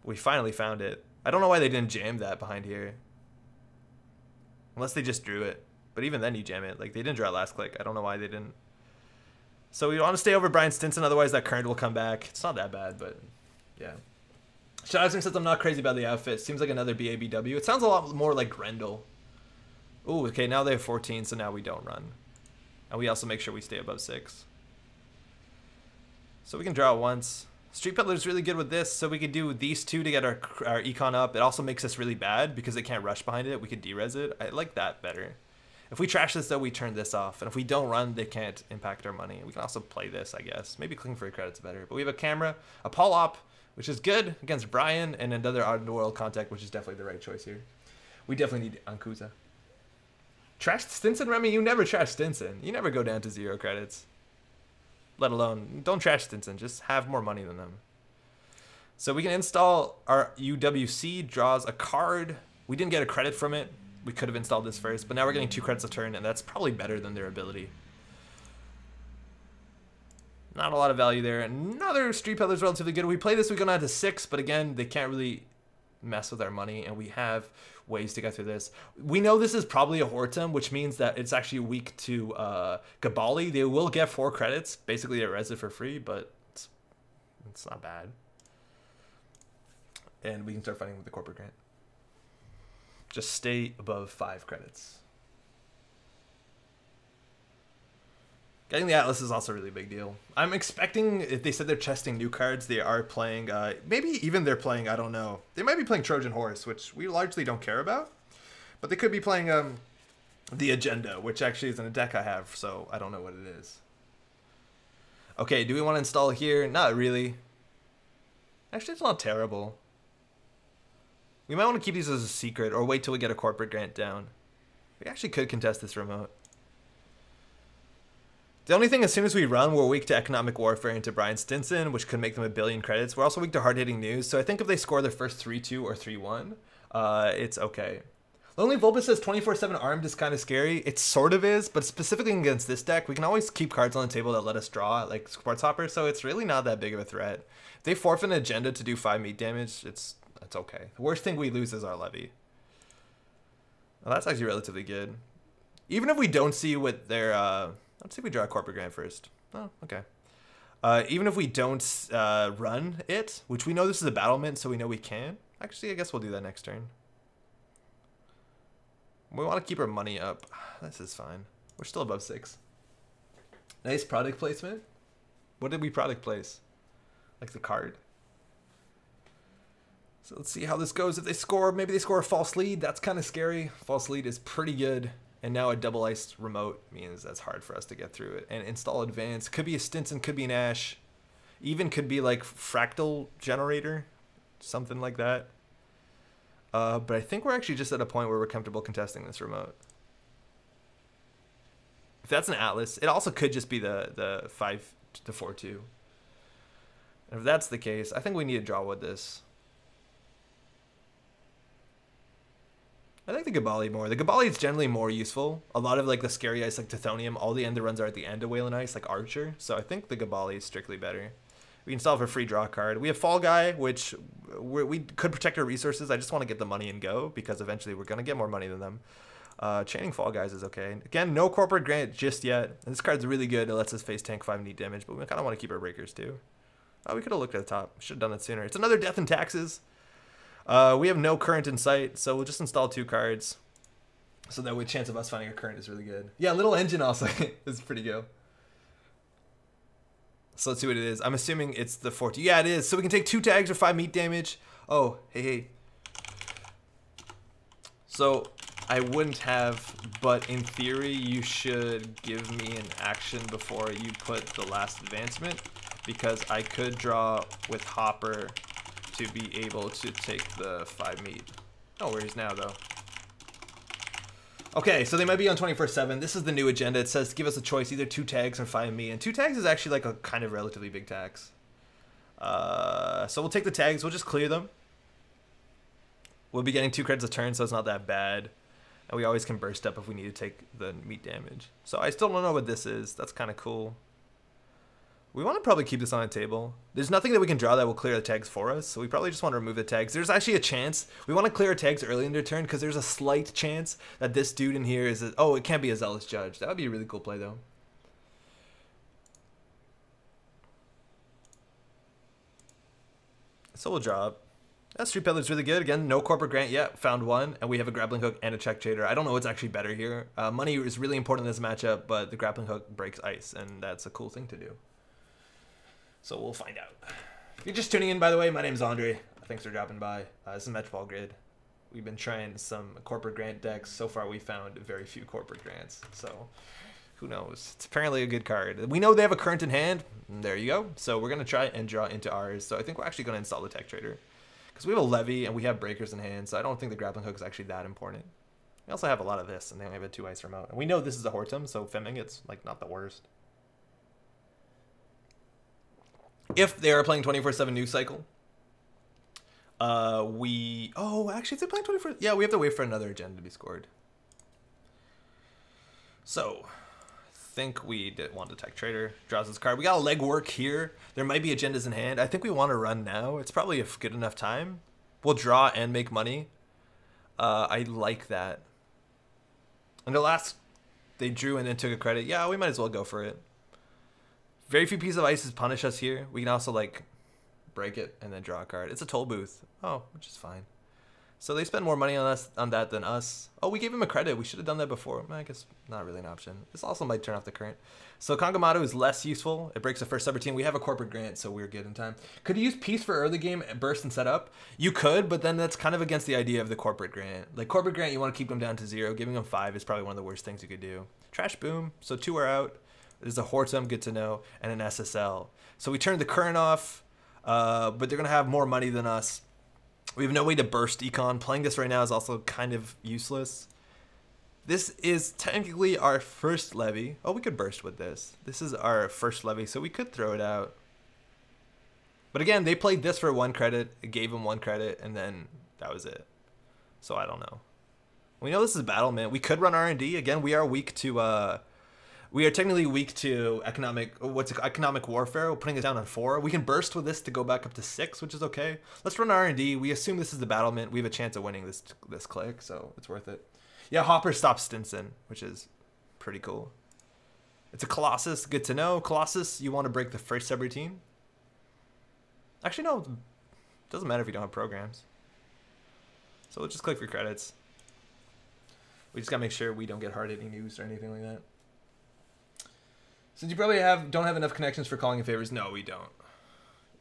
We finally found it. I don't know why they didn't jam that behind here. Unless they just drew it. But even then you jam it. Like, they didn't draw it last click. I don't know why they didn't. So we want to stay over Brian Stinson, otherwise that current will come back. It's not that bad, but yeah. Shadowsing says I'm not crazy about the outfit. Seems like another BABW. It sounds a lot more like Grendel. Ooh, okay, now they have 14, so now we don't run. And we also make sure we stay above 6. So we can draw it once. Street Peddler's really good with this, so we could do these 2 to get our econ up. It also makes us really bad because they can't rush behind it. We could derez it. I like that better. If we trash this, though, we turn this off. And if we don't run, they can't impact our money. We can also play this, I guess. Maybe clicking for credits better. But we have a camera, a Paul Op, which is good against Brian, and another Underworld Contact, which is definitely the right choice here. We definitely need Ankuza. Trash Stinson, Remy? You never trash Stinson. You never go down to 0 credits. Let alone, don't trash Stinson. Just have more money than them. So we can install our UWC, draws a card. We didn't get a credit from it. We could have installed this first, but now we're getting 2 credits a turn, and that's probably better than their ability. Not a lot of value there. Another Street Peddler's relatively good. We play this, we go down to 6, but again, they can't really mess with our money, and we have ways to get through this. We know this is probably a Hortum, which means that it's actually weak to Gabali. They will get 4 credits. Basically, they res it for free, but it's It's not bad. And we can start fighting with the corporate grant. Just stay above 5 credits. Getting the Atlas is also a really big deal. I'm expecting, if they said they're testing new cards, they are playing, maybe even they're playing, I don't know. They might be playing Trojan Horse, which we largely don't care about. But they could be playing the Agenda, which actually isn't a deck I have, so I don't know what it is. Okay, do we want to install here? Not really. Actually, it's not terrible. We might want to keep these as a secret or wait till we get a corporate grant down. We actually could contest this remote. The only thing, as soon as we run, we're weak to economic warfare into Brian Stinson, which could make them 1 billion credits. We're also weak to hard-hitting news, so I think if they score their first 3-2 or 3-1, it's okay. Lonely Vulpus says 24/7 armed is kind of scary. It sort of is, but specifically against this deck, we can always keep cards on the table that let us draw, like Sports Hopper, so it's really not that big of a threat. If they forfeit an agenda to do 5 meat damage, it's okay. The worst thing we lose is our levy. Well, that's actually relatively good. Even if we don't see what their... let's see if we draw a corporate grant first. Oh, okay. Even if we don't run it, which we know this is a battlement, so we know we can. Actually, I guess we'll do that next turn. We want to keep our money up. This is fine. We're still above 6. Nice product placement. What did we product place? Like the card? So let's see how this goes. If they score, maybe they score a false lead. That's kind of scary. False lead is pretty good. And now a double iced remote means that's hard for us to get through it. And install advance. Could be a Stinson, could be an Ash. Even could be like fractal generator. Something like that. But I think we're actually just at a point where we're comfortable contesting this remote. If that's an Atlas, it also could just be the 5-4-2. And if that's the case, I think we need to draw with this. I like the Gabali more. The Gabali is generally more useful. A lot of like the scary ice like Tithonium, all the end runs are at the end of Whalen Ice, like Archer. So I think the Gabali is strictly better. We can solve a free draw card. We have Fall Guy, which we could protect our resources. I just want to get the money and go, because eventually we're going to get more money than them. Chaining Fall Guys is okay. Again, no corporate grant just yet. And this card's really good. It lets us face tank 5 neat damage, but we kind of want to keep our breakers too. Oh, we could have looked at the top. Should have done it sooner. It's another Death and Taxes. We have no current in sight, so we'll just install 2 cards. So that way chance of us finding a current is really good. Yeah, Little Engine also is pretty good. So let's see what it is. I'm assuming it's the 4-2. Yeah, it is. So we can take 2 tags or 5 meat damage. Oh, hey. So I wouldn't have, but in theory, you should give me an action before you put the last advancement, because I could draw with Hopper to be able to take the 5 meat. No worries now, though. Okay, so they might be on 24/7. This is the new agenda. It says give us a choice, either 2 tags or 5 meat. And 2 tags is actually like a kind of relatively big tax. So we'll take the tags. We'll just clear them. We'll be getting 2 credits a turn, so it's not that bad. And we always can burst up if we need to take the meat damage. So I still don't know what this is. That's kind of cool. We want to probably keep this on the table. There's nothing that we can draw that will clear the tags for us, so we probably just want to remove the tags. There's actually a chance. We want to clear our tags early in their turn, because there's a slight chance that this dude in here is oh, it can't be a Zealous Judge. That would be a really cool play, though. So we'll drop. That Street Peddler's really good. Again, no corporate grant yet. Found 1, and we have a grappling hook and a check trader. I don't know what's actually better here. Money is really important in this matchup, but the grappling hook breaks ice, and that's a cool thing to do. So we'll find out. If you're just tuning in, by the way, my name's Andre. Thanks for dropping by. This is Metball Grid. We've been trying some corporate grant decks. So far, we found very few corporate grants. So who knows? It's apparently a good card. We know they have a current in hand. There you go. So we're going to try and draw into ours. So I think we're actually going to install the Tech Trader, because we have a Levy and we have breakers in hand. So I don't think the grappling hook is actually that important. We also have a lot of this, and they only have a 2 ice remote. And we know this is a Hortum, so Femming it's like not the worst. If they are playing 24/7 news cycle, actually, if they're playing 24, yeah, we have to wait for another agenda to be scored. So, I think we did want to Tech Trader. Draws this card. We got a legwork here. There might be agendas in hand. I think we want to run now. It's probably a good enough time. We'll draw and make money. I like that. And the last, they drew and then took a credit. Yeah, we might as well go for it. Very few pieces of ices punish us here. We can also like break it, and then draw a card. It's a toll booth. Oh, which is fine. So they spend more money on that than us. Oh, we gave him a credit. We should have done that before. I guess not really an option. This also might turn off the current. So Kangamato is less useful. It breaks the first subroutine. We have a corporate grant, so we're good in time. Could you use Peace for early game, burst, and setup? You could, but then that's kind of against the idea of the corporate grant. Like, corporate grant, you want to keep them down to 0. Giving them 5 is probably one of the worst things you could do. Trash Boom. So 2 are out. There's a Hortum, good to know, and an SSL. So we turned the current off, but they're going to have more money than us. We have no way to burst econ. Playing this right now is also kind of useless. This is technically our first levy. Oh, we could burst with this. This is our first levy, so we could throw it out. But again, they played this for 1 credit. It gave them 1 credit, and then that was it. So I don't know. We know this is Battlement. We could run R&D. Again, we are weak to... we are technically weak to economic warfare. We're putting it down on 4. We can burst with this to go back up to 6, which is okay. Let's run R&D. We assume this is the Battlement. We have a chance of winning this click, so it's worth it. Yeah, Hopper stops Stinson, which is pretty cool. It's a Colossus. Good to know. Colossus, you want to break the first subroutine. Actually, no. It doesn't matter if you don't have programs. So we'll just click for credits. We just got to make sure we don't get hard-hitting news or anything like that. Since you probably don't have enough connections for calling in favors. No, we don't.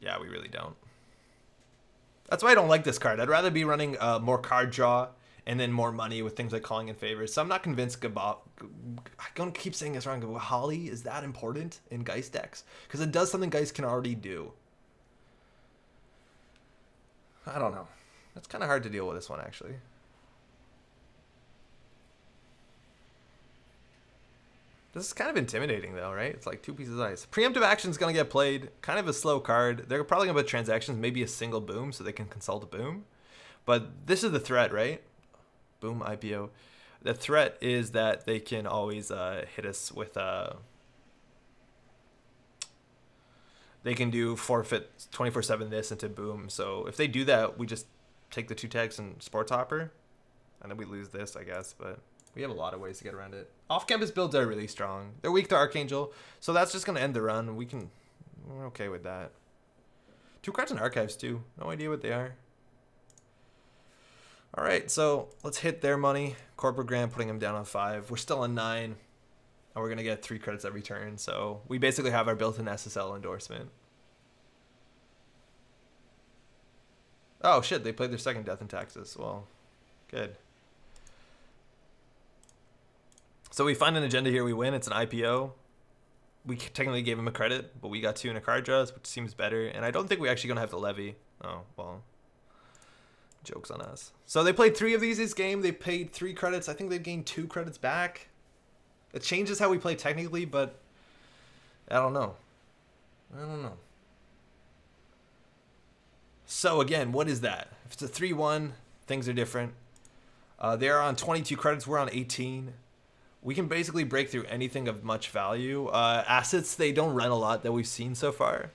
Yeah, we really don't. That's why I don't like this card. I'd rather be running more card draw and then more money with things like calling in favors. So I'm not convinced I'm going to keep saying this wrong. Holly is that important in Geist decks? Because it does something Geist can already do. I don't know. That's kind of hard to deal with this one, actually. This is kind of intimidating, though, right? It's like 2 pieces of ice. Preemptive action is going to get played. Kind of a slow card. They're probably going to put transactions, maybe a single boom, so they can consult a boom. But this is the threat, right? Boom, IPO. The threat is that they can always hit us with... they can do forfeit 24/7 this into boom. So if they do that, we just take the 2 tags and Sports Hopper. And then we lose this, I guess, but... we have a lot of ways to get around it. Off-campus builds are really strong. They're weak to Archangel, so that's just going to end the run. We're okay with that. 2 cards in Archives, too. No idea what they are. All right, so let's hit their money. Corporate Grant, putting them down on 5. We're still on 9, and we're going to get 3 credits every turn. So we basically have our built-in SSL endorsement. Oh, shit, they played their second Death and Taxes. Well, good. So we find an agenda here, we win. It's an IPO. We technically gave him a credit, but we got 2 in a card draws, which seems better. And I don't think we're actually going to have to levy. Oh, well. Joke's on us. So they played 3 of these this game. They paid 3 credits. I think they've gained 2 credits back. It changes how we play technically, but I don't know. I don't know. So again, what is that? If it's a 3-1, things are different. They're on 22 credits. We're on 18. We can basically break through anything of much value. Assets, they don't run a lot that we've seen so far.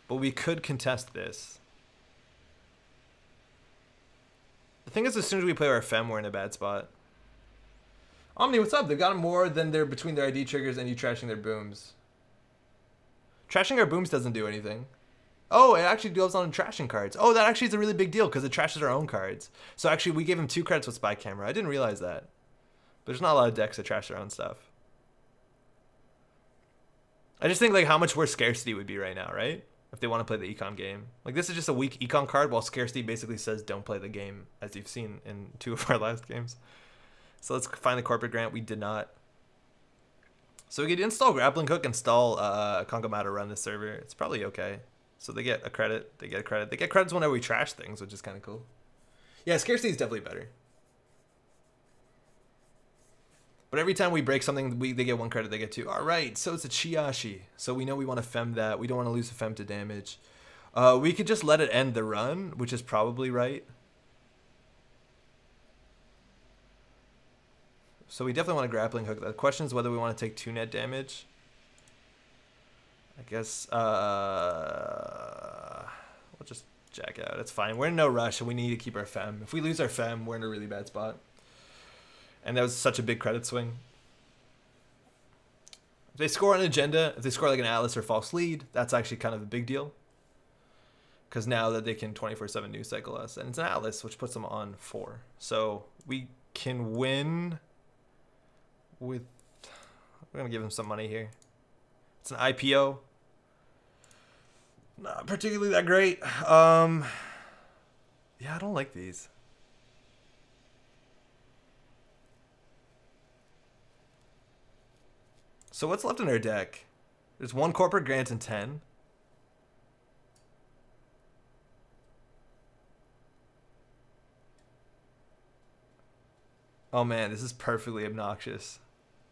But we could contest this. The thing is, as soon as we play our Fem, we're in a bad spot. Omni, what's up? They've got more than they're between their ID triggers and you trashing their booms. Trashing our booms doesn't do anything. Oh, it actually goes on trashing cards. Oh, that actually is a really big deal because it trashes our own cards. So actually, we gave him 2 credits with Spy Camera. I didn't realize that. There's not a lot of decks that trash their own stuff. I just think like how much worse Scarcity would be right now, right? If they want to play the Econ game. Like this is just a weak Econ card while Scarcity basically says don't play the game, as you've seen in 2 of our last games. So let's find the corporate grant. We did not. So we could install Grappling Hook, install Kongama to run this server. It's probably okay. So they get a credit. They get a credit. They get credits whenever we trash things, which is kind of cool. Yeah, Scarcity is definitely better. But every time we break something, they get 1 credit, they get 2. All right, so it's a Chiashi. So we know we want to Fem that. We don't want to lose a Fem to damage. We could just let it end the run, which is probably right. So we definitely want a Grappling Hook. The question is whether we want to take 2 net damage. I guess we'll just jack out. It's fine. We're in no rush, and we need to keep our Fem. If we lose our Fem, we're in a really bad spot. And that was such a big credit swing. If they score an agenda, if they score like an Atlas or False Lead, that's actually kind of a big deal. because now that they can 24/7 news cycle us, and it's an Atlas, which puts them on 4. So we can win with. We're gonna give them some money here. It's an IPO. Not particularly that great. Yeah, I don't like these. So what's left in our deck? There's 1 corporate grant and 10. Oh man, this is perfectly obnoxious.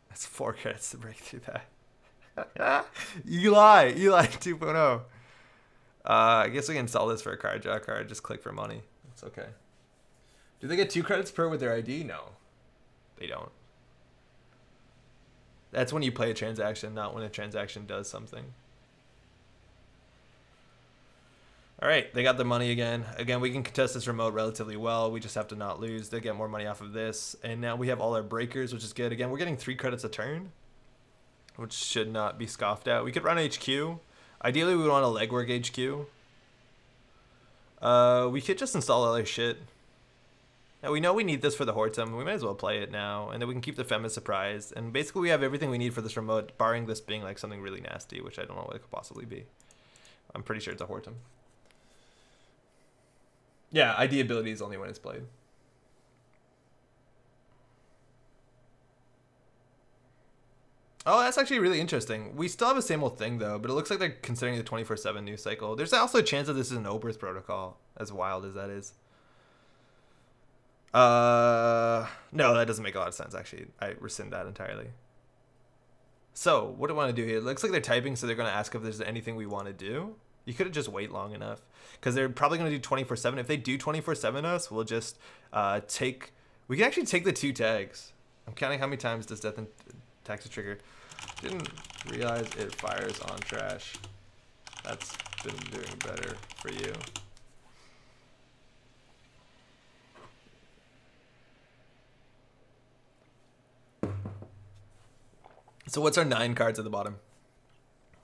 That's 4 credits to break through that. Eli 2.0. I guess we can sell this for a card draw card. Just click for money. It's okay. Do they get 2 credits per with their ID? No, they don't. That's when you play a transaction, not when a transaction does something. All right, they got the money again. Again, we can contest this remote relatively well. We just have to not lose. They get more money off of this. And now we have all our breakers, which is good. Again, we're getting 3 credits a turn, which should not be scoffed at. We could run HQ. Ideally, we would want a legwork HQ. We could just install all our shit. Now, we know we need this for the Hortum. We might as well play it now. And then we can keep the Fem as surprised. And basically, we have everything we need for this remote, barring this being like something really nasty, which I don't know what it could possibly be. I'm pretty sure it's a Hortum. Yeah, ID ability is only when it's played. Oh, that's actually really interesting. We still have the same old thing, though, but it looks like they're considering the 24/7 news cycle. There's also a chance that this is an Oberth protocol, as wild as that is. No, that doesn't make a lot of sense, actually. I rescind that entirely. So, what do I want to do here? It looks like they're typing, so they're going to ask if there's anything we want to do. You could have just wait long enough, because they're probably going to do 24/7. If they do 24/7 us, we'll just take... We can actually take the 2 tags. I'm counting how many times does Death and Taxes trigger. Didn't realize it fires on trash. That's been doing better for you. So what's our 9 cards at the bottom?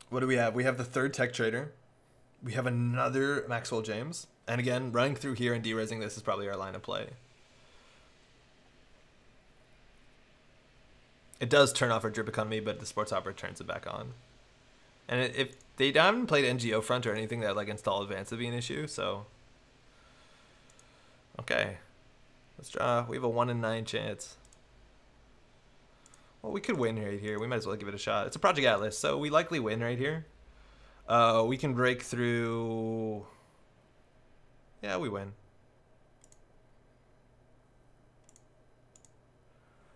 What do we have? We have the 3rd Tech Trader. We have another Maxwell James. And again, running through here and de-resing this is probably our line of play. It does turn off our drip economy, but the Sports Hopper turns it back on. And if they haven't played NGO front or anything, that like install advance would be an issue, so. Okay. Let's draw. We have a 1 in 9 chance. Well, we could win right here. We might as well give it a shot. It's a Project Atlas, so we likely win right here. We can break through... Yeah, we win.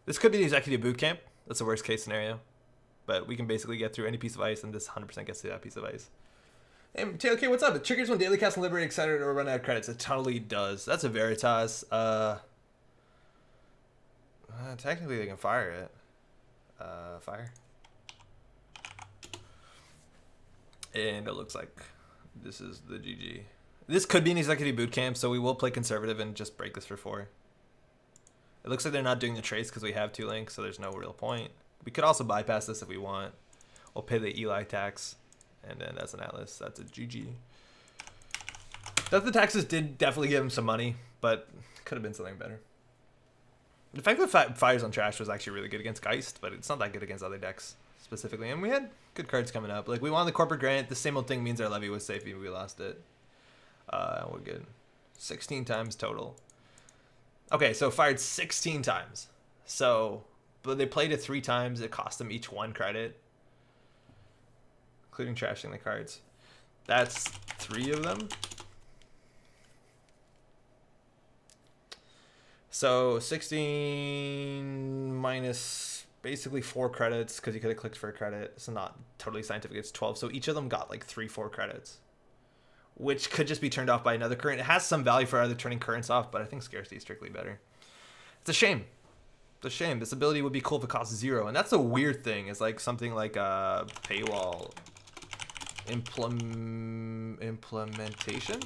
This could be the Executive Boot Camp. That's the worst case scenario. But we can basically get through any piece of ice, and this 100% gets through that piece of ice. Hey, TLK, what's up? It triggers when daily cast and liberate excited or run out of credits. It totally does. That's a Veritas. Technically, they can fire it. Fire. And it looks like this is the GG. This could be an Executive Boot Camp, so we will play conservative and just break this for 4. It looks like they're not doing the trace because we have 2 links, so there's no real point. We could also bypass this if we want. We'll pay the Eli tax, and then that's an Atlas. That's a GG. The taxes did definitely give him some money, but could have been something better. The fact that Fires on Trash was actually really good against Geist, but it's not that good against other decks specifically. And we had good cards coming up. Like, we won the Corporate Grant. The same old thing means our levy was safe even we lost it. We're good. 16 times total. Okay, so fired 16 times. So, but they played it 3 times. It cost them each 1 credit, including trashing the cards. That's 3 of them. So 16 minus basically 4 credits, because you could have clicked for a credit. It's not totally scientific. It's 12. So each of them got like 3-4 credits, which could just be turned off by another current. It has some value for either turning currents off, but I think scarcity is strictly better. It's a shame. It's a shame. This ability would be cool if it costs 0. And that's a weird thing. It's like something like a paywall implementation.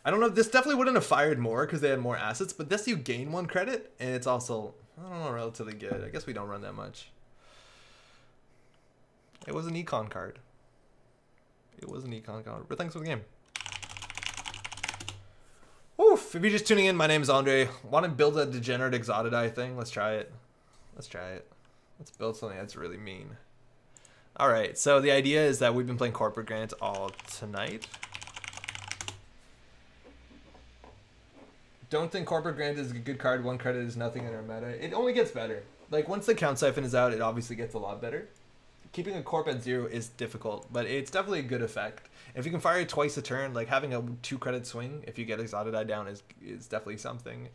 I don't know. This definitely wouldn't have fired more because they had more assets, but this you gain 1 credit, and it's also, I don't know, relatively good. I guess we don't run that much. It was an econ card. It was an econ card, but thanks for the game. Oof, if you're just tuning in, my name is Andre. Want to build a degenerate Exotic thing? Let's try it. Let's try it. Let's build something that's really mean. Alright, so the idea is that we've been playing Corporate Grant all tonight. Don't think Corporate Grant is a good card. 1 credit is nothing in our meta. It only gets better. Like, once the count siphon is out, it obviously gets a lot better. Keeping a corp at 0 is difficult, but it's definitely a good effect. If you can fire it twice a turn, like having a 2 credit swing, if you get Exotic down, is definitely something.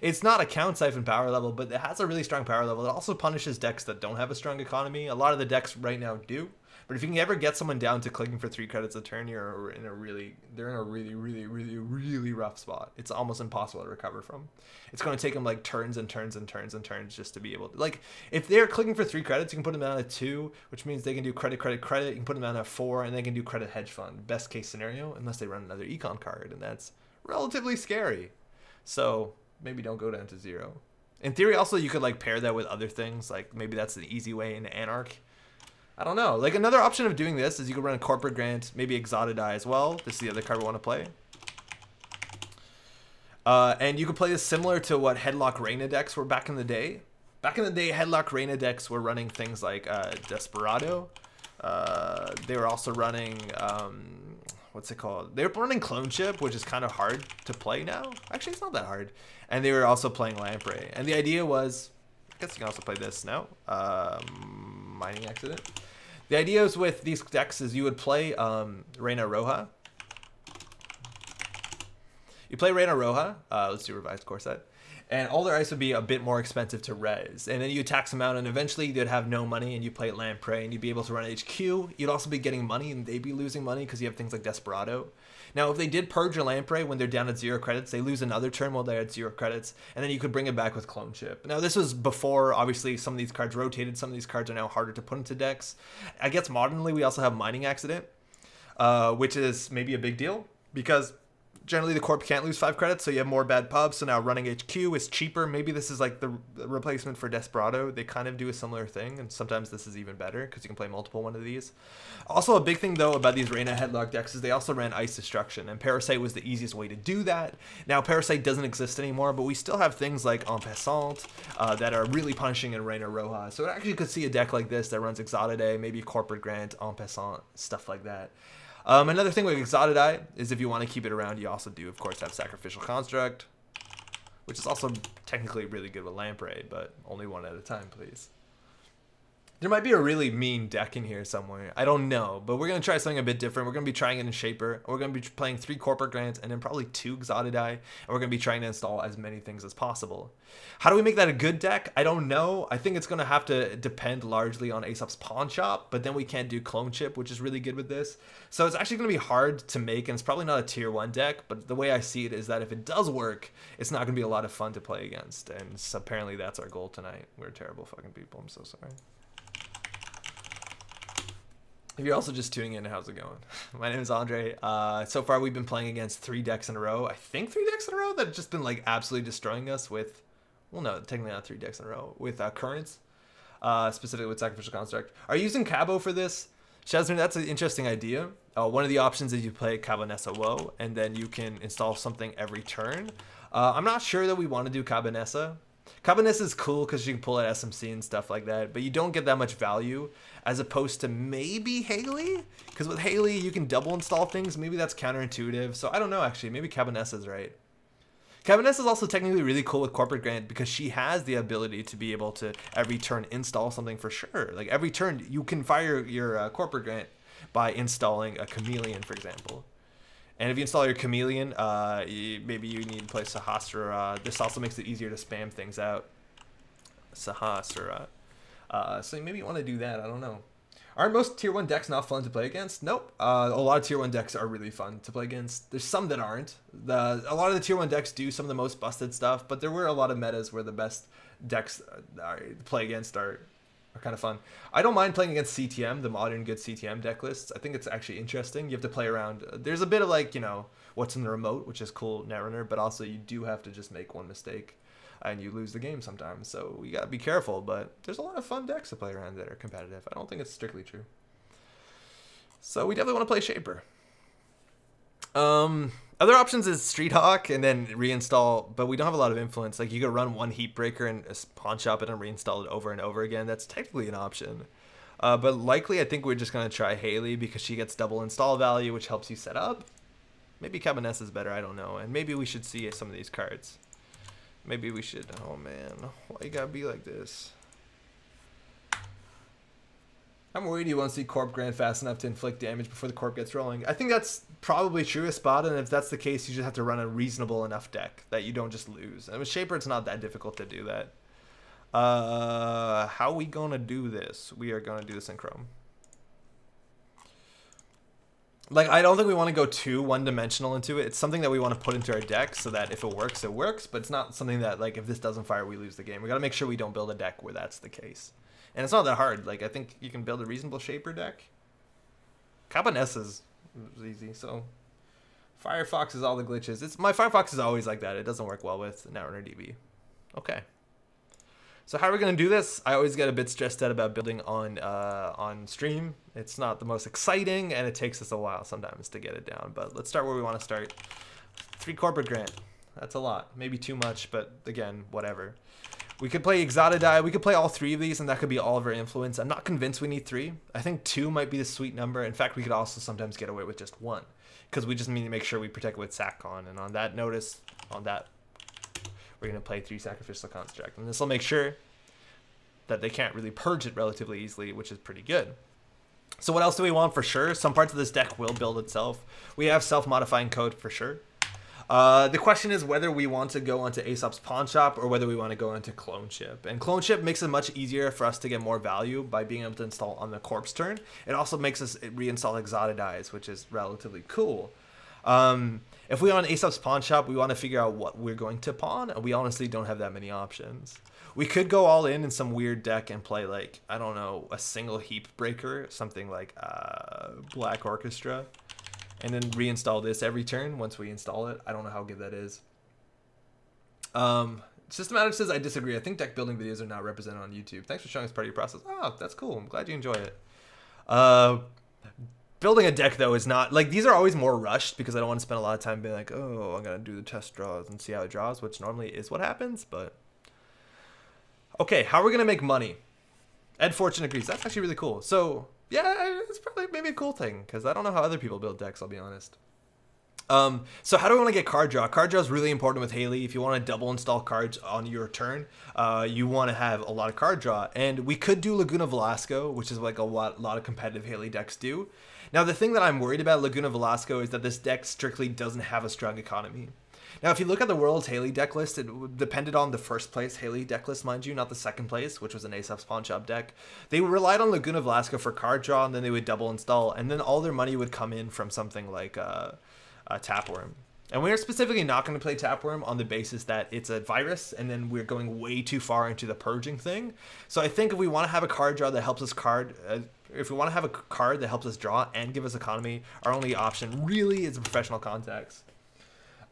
It's not a count siphon power level, but it has a really strong power level. It also punishes decks that don't have a strong economy. A lot of the decks right now do. But if you can ever get someone down to clicking for 3 credits a turn, they're in a really rough spot. It's almost impossible to recover from. It's going to take them like turns and turns and turns and turns just to be able to, like, if they're clicking for 3 credits, you can put them down at 2, which means they can do credit, credit, credit. You can put them down at 4, and they can do credit hedge fund. Best case scenario, unless they run another econ card, and that's relatively scary. So maybe don't go down to 0. In theory, also, you could like pair that with other things. Like maybe that's the easy way into Anarch. I don't know. Like, another option of doing this is you could run a Corporate Grant, maybe Exotic as well. This is the other card we want to play. And you could play this similar to what Headlock Reina decks were back in the day. Back in the day, Headlock Reina decks were running things like Desperado. They were also running, what's it called? They were running Clone Chip, which is kind of hard to play now. Actually, it's not that hard. And they were also playing Lamprey. And the idea was, I guess you can also play this now. Mining Accident. The idea is with these decks is you would play Reina Roja. You play Reina Roja. Let's do revised core set. And all their ice would be a bit more expensive to res. And then you tax them out, and eventually they'd have no money, and you play Lamprey, and you'd be able to run HQ. You'd also be getting money, and they'd be losing money because you have things like Desperado. Now, if they did purge your Lamprey when they're down at 0 credits, they lose another turn while they're at 0 credits, and then you could bring it back with Clone Chip. Now, this was before, obviously, some of these cards rotated. Some of these cards are now harder to put into decks. I guess modernly, we also have Mining Accident, which is maybe a big deal, because generally the corp can't lose 5 credits, so you have more bad pubs. So now running HQ is cheaper. Maybe this is like the replacement for Desperado. They kind of do a similar thing, and sometimes this is even better because you can play multiple one of these. Also, a big thing though about these Reina Headlock decks is they also ran Ice Destruction, and Parasite was the easiest way to do that. Now Parasite doesn't exist anymore, but we still have things like En Passant that are really punishing in Reina Roja. So it actually could see a deck like this that runs Exotic, maybe Corporate Grant, En Passant, stuff like that. Another thing with Exotic is if you want to keep it around, you also do, of course, have Sacrificial Construct, which is also technically really good with Lamprey, but only one at a time, please. There might be a really mean deck in here somewhere. I don't know, but we're going to try something a bit different. We're going to be trying it in Shaper. We're going to be playing 3 Corporate Grants and then probably 2 Exotic, and we're going to be trying to install as many things as possible. How do we make that a good deck? I don't know. I think it's going to have to depend largely on Aesop's Pawn Shop, but then we can't do Clone Chip, which is really good with this. So it's actually going to be hard to make, and it's probably not a tier 1 deck, but the way I see it is that if it does work, it's not going to be a lot of fun to play against, and so apparently that's our goal tonight. We're terrible fucking people. I'm so sorry. If you're also just tuning in, how's it going? My name is Andre. So far, we've been playing against 3 decks in a row. I think 3 decks in a row that have just been like absolutely destroying us with, well, no, technically not 3 decks in a row, with Currents, specifically with Sacrificial Construct. Are you using Cabo for this? Shazner, that's an interesting idea. One of the options is you play Cabonessa Woe, and then you can install something every turn. I'm not sure that we want to do Cabonessa. Cabonessa is cool because you can pull at SMC and stuff like that, but you don't get that much value as opposed to maybe Haley, because with Haley you can double install things. Maybe that's counterintuitive, so I don't know actually. Maybe Cabonessa is right. Cabonessa is also technically really cool with Corporate Grant because she has the ability to be able to every turn install something for sure. Like every turn you can fire your Corporate Grant by installing a Chameleon, for example. And if you install your Chameleon, maybe you need to play Sahasrara. This also makes it easier to spam things out. Sahasrara. So maybe you want to do that. I don't know. Aren't most tier 1 decks not fun to play against? Nope. A lot of tier 1 decks are really fun to play against. There's some that aren't. A lot of the tier 1 decks do some of the most busted stuff, but there were a lot of metas where the best decks to play against are kind of fun. I don't mind playing against CTM, the modern good CTM deck lists. I think it's actually interesting. You have to play around. There's a bit of like, you know, what's in the remote, which is cool, Netrunner, but also you do have to just make one mistake and you lose the game sometimes. So you got to be careful, but there's a lot of fun decks to play around that are competitive. I don't think it's strictly true. So we definitely want to play Shaper. Other options is Street Hawk and then reinstall, but we don't have a lot of influence. Like you could run one Heat Breaker and pawn shop it and reinstall it over and over again. That's technically an option. But likely I think we're just going to try Haley because she gets double install value, which helps you set up. Maybe Cabanessa is better, I don't know. And maybe we should see some of these cards. Maybe we should, oh man, why you gotta be like this? I'm worried you won't see Corp Grand fast enough to inflict damage before the Corp gets rolling. I think that's probably true, Spot, and if that's the case, you just have to run a reasonable enough deck that you don't just lose. And with Shaper, it's not that difficult to do that. How are we gonna do this? We are gonna do this in Chrome. Like, I don't think we want to go too one-dimensional into it. It's something that we want to put into our deck so that if it works, it works. But it's not something that, like, if this doesn't fire, we lose the game. We got to make sure we don't build a deck where that's the case. And it's not that hard. Like, I think you can build a reasonable Shaper deck. Cabanessa is easy, so... Firefox is all the glitches. My Firefox is always like that. It doesn't work well with Netrunner DB. Okay. So how are we going to do this? I always get a bit stressed out about building on stream. It's not the most exciting, and it takes us a while sometimes to get it down. But let's start where we want to start. 3 corporate grant. That's a lot. Maybe too much, but again, whatever. We could play Exotidai. We could play all 3 of these, and that could be all of our influence. I'm not convinced we need 3. I think 2 might be the sweet number. In fact, we could also sometimes get away with just 1. Because we just need to make sure we protect it with Sackon. And on that notice, we're going to play 3 Sacrificial Construct. And this will make sure that they can't really purge it relatively easily, which is pretty good. So what else do we want for sure? Some parts of this deck will build itself. We have self-modifying code for sure. The question is whether we want to go onto Aesop's Pawn Shop or whether we want to go into Clone Ship. And Clone Ship makes it much easier for us to get more value by being able to install on the corpse turn. It also makes us reinstall Exotidais, which is relatively cool. If we on Aesop's Pawn Shop, we want to figure out what we're going to pawn, and we honestly don't have that many options. We could go all in some weird deck and play, like, I don't know, a single Heap Breaker, something like Black Orchestra, and then reinstall this every turn once we install it. I don't know how good that is. Systematic says, I disagree. I think deck building videos are not represented on YouTube. Thanks for showing us part of your process. Oh, that's cool. I'm glad you enjoy it. Building a deck, though, is not... Like, these are always more rushed because I don't want to spend a lot of time being like, oh, I'm going to do the test draws and see how it draws, which normally is what happens, but... Okay, how are we going to make money? Ed Fortune agrees. That's actually really cool. So, yeah, it's probably maybe a cool thing because I don't know how other people build decks, I'll be honest. So how do we want to get card draw? Card draw is really important with Haley. If you want to double install cards on your turn, you want to have a lot of card draw. And we could do Laguna Velasco, which is like a lot of competitive Haley decks do. Now, the thing that I'm worried about Laguna Velasco is that this deck strictly doesn't have a strong economy. Now, if you look at the world's Haley deck list, it depended on the first place Haley deck list, mind you, not the second place, which was an Aesop's Pawn Shop deck. They relied on Laguna Velasco for card draw, and then they would double install, and then all their money would come in from something like Tapworm. And we're specifically not going to play Tapworm on the basis that it's a virus, and then we're going way too far into the purging thing. So I think if we want to have a card draw that helps us if we want to have a card that helps us draw and give us economy, our only option really is a professional contacts.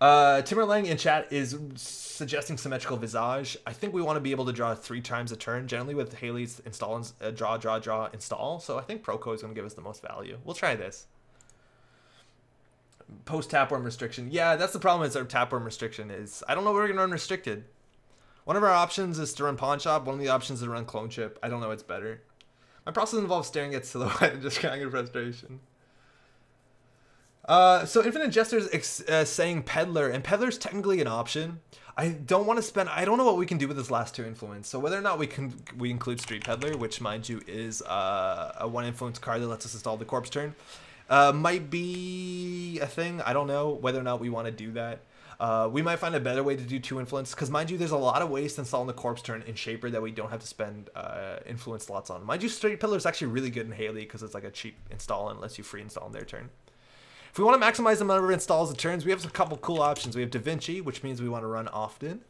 Timberlang in chat is suggesting Symmetrical Visage. I think we want to be able to draw 3 times a turn, generally with Haley's install, draw, install. So I think Proco is going to give us the most value. We'll try this. Post Tapworm restriction. Yeah, that's the problem is our Tapworm restriction is, I don't know where we're going to run restricted. One of our options is to run Pawn Shop. One of the options is to run Clone Chip. I don't know what's better. My process involves staring at silhouette and just crying in frustration. So Infinite Jester's saying Peddler, and Peddler's technically an option. I don't want to spend, I don't know what we can do with this last 2 influence. So whether or not we include Street Peddler, which mind you is a 1 influence card that lets us install the corpse turn, might be a thing. I don't know whether or not we want to do that. We might find a better way to do 2 influence, because mind you, there's a lot of ways to install in the corpse turn in Shaper that we don't have to spend influence slots on. Mind you, Street Peddler is actually really good in Haley because it's like a cheap install and lets you free install on their turn. If we want to maximize the number of installs and turns, we have a couple cool options. We have Da Vinci, which means we want to run often.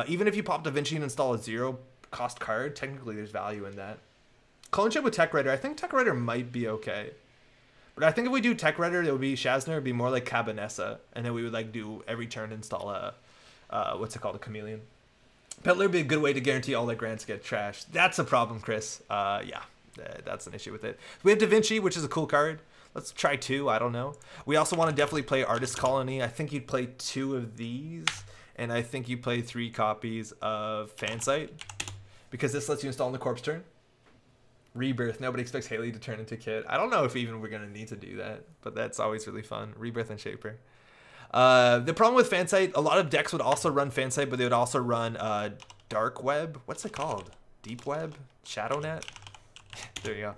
Even if you pop Da Vinci and install a 0 cost card, technically there's value in that. Clone Chip with Tech Writer. I think Tech Writer might be okay. But I think if we do Tech Writer, it would be Shazner, it would be more like Cabanessa. And then we would like do every turn install a, what's it called, a Chameleon. Peddler would be a good way to guarantee all the grants get trashed. That's a problem, Chris. Yeah, that's an issue with it. We have Da Vinci, which is a cool card. Let's try 2. I don't know. We also want to definitely play Artist Colony. I think you'd play 2 of these, and I think you play 3 copies of Fansite, because this lets you install in the corpse turn. Rebirth. Nobody expects Haley to turn into Kit. I don't know if even we're going to need to do that, but that's always really fun. Rebirth and Shaper. The problem with Fansite, a lot of decks would also run Fansite, but they would also run Dark Web. What's it called? Deep Web? Shadow Net? There you go.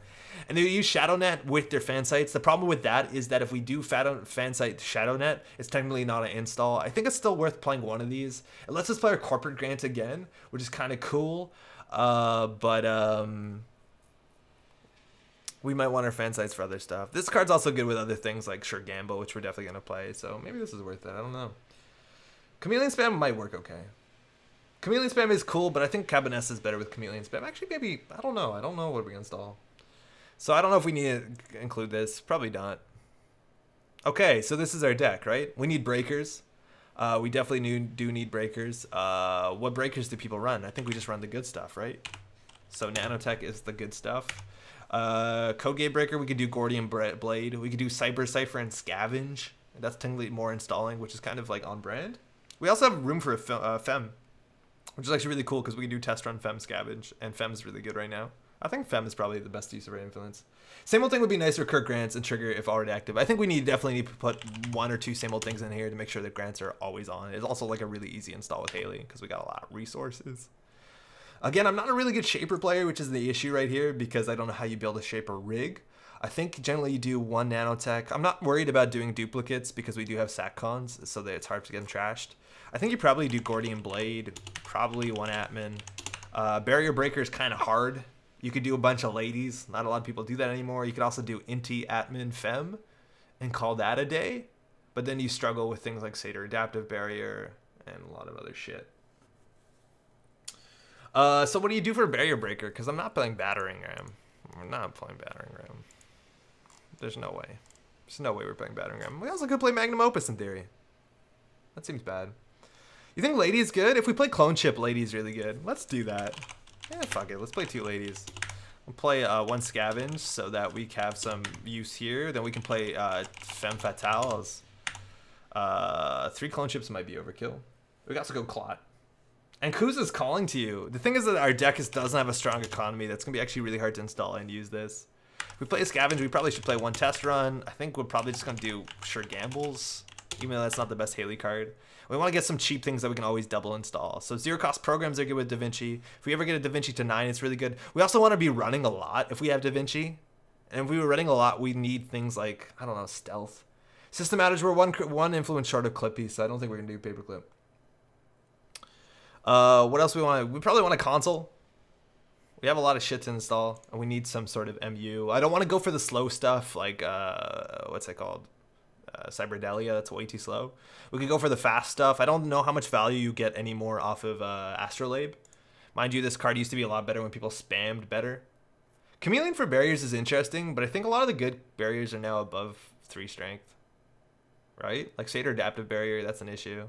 And they use Shadow Net with their Fansites. The problem with that is that if we do Fansite Shadow Net, it's technically not an install. I think it's still worth playing one of these. It lets us play our Corporate Grant again, which is kind of cool. We might want our Fansites for other stuff. This card's also good with other things like Sure Gamble, which we're definitely going to play. So maybe this is worth it. I don't know. Chameleon Spam might work okay. Chameleon Spam is cool, but I think Cabinets is better with Chameleon Spam. Actually, maybe, I don't know. I don't know what we install. So I don't know if we need to include this. Probably not. Okay, so this is our deck, right? We need breakers. We definitely do need breakers. What breakers do people run? I think we just run the good stuff, right? So Nanotech is the good stuff. Code Gate Breaker, we could do Gordian Blade. We could do Cyber Cipher and Scavenge. That's technically more installing, which is kind of like on brand. We also have room for a Fem, which is actually really cool because we can do Test Run Fem Scavenge, and Fem's really good right now. I think Fem is probably the best use of our influence. Same old thing would be nice for Kirk Grants and Trigger if already active. I think we definitely need to put 1 or 2 same old things in here to make sure that Grants are always on. It's also like a really easy install with Haley because we got a lot of resources. Again, I'm not a really good Shaper player, which is the issue right here because I don't know how you build a Shaper rig. I think generally you do 1 Nanotech. I'm not worried about doing duplicates because we do have SACCons, so that it's hard to get them trashed. I think you probably do Gordian Blade, probably 1 Atman. Barrier Breaker is kind of hard. You could do a bunch of ladies. Not a lot of people do that anymore. You could also do Inti, Atman, Fem, and call that a day. But then you struggle with things like Satyr Adaptive Barrier and a lot of other shit. So what do you do for Barrier Breaker? Because I'm not playing Battering Ram. We're not playing Battering Ram. There's no way. There's no way we're playing Battering Ram. We also could play Magnum Opus in theory. That seems bad. You think Lady is good? If we play Clone Chip, Lady's really good. Let's do that. Yeah, fuck it. Let's play 2 ladies. We'll play 1 Scavenge so that we have some use here. Then we can play Femme Fatales. 3 Clone Chips might be overkill. We can also go Clot. And Kuz is calling to you. The thing is that our deck doesn't have a strong economy. That's going to be actually really hard to install and use this. If we play a Scavenge, we probably should play 1 Test Run. I think we're probably just going to do Sure Gambles, even though that's not the best Haley card. We want to get some cheap things that we can always double install. So 0 cost programs are good with Da Vinci. If we ever get a Da Vinci to 9, it's really good. We also want to be running a lot if we have Da Vinci. And if we were running a lot, we need things like, I don't know, Stealth. System outage, we're one influence short of Clippy, so I don't think we're going to do Paperclip. What else we want? We probably want a console. We have a lot of shit to install, and we need some sort of MU. I don't want to go for the slow stuff like, what's it called? Cyberdelia, that's way too slow. We could go for the fast stuff. I don't know how much value you get anymore off of Astrolabe. Mind you, this card used to be a lot better when people spammed better. Chameleon for barriers is interesting, but I think a lot of the good barriers are now above 3 strength. Right? Like Satyr Adaptive Barrier, that's an issue.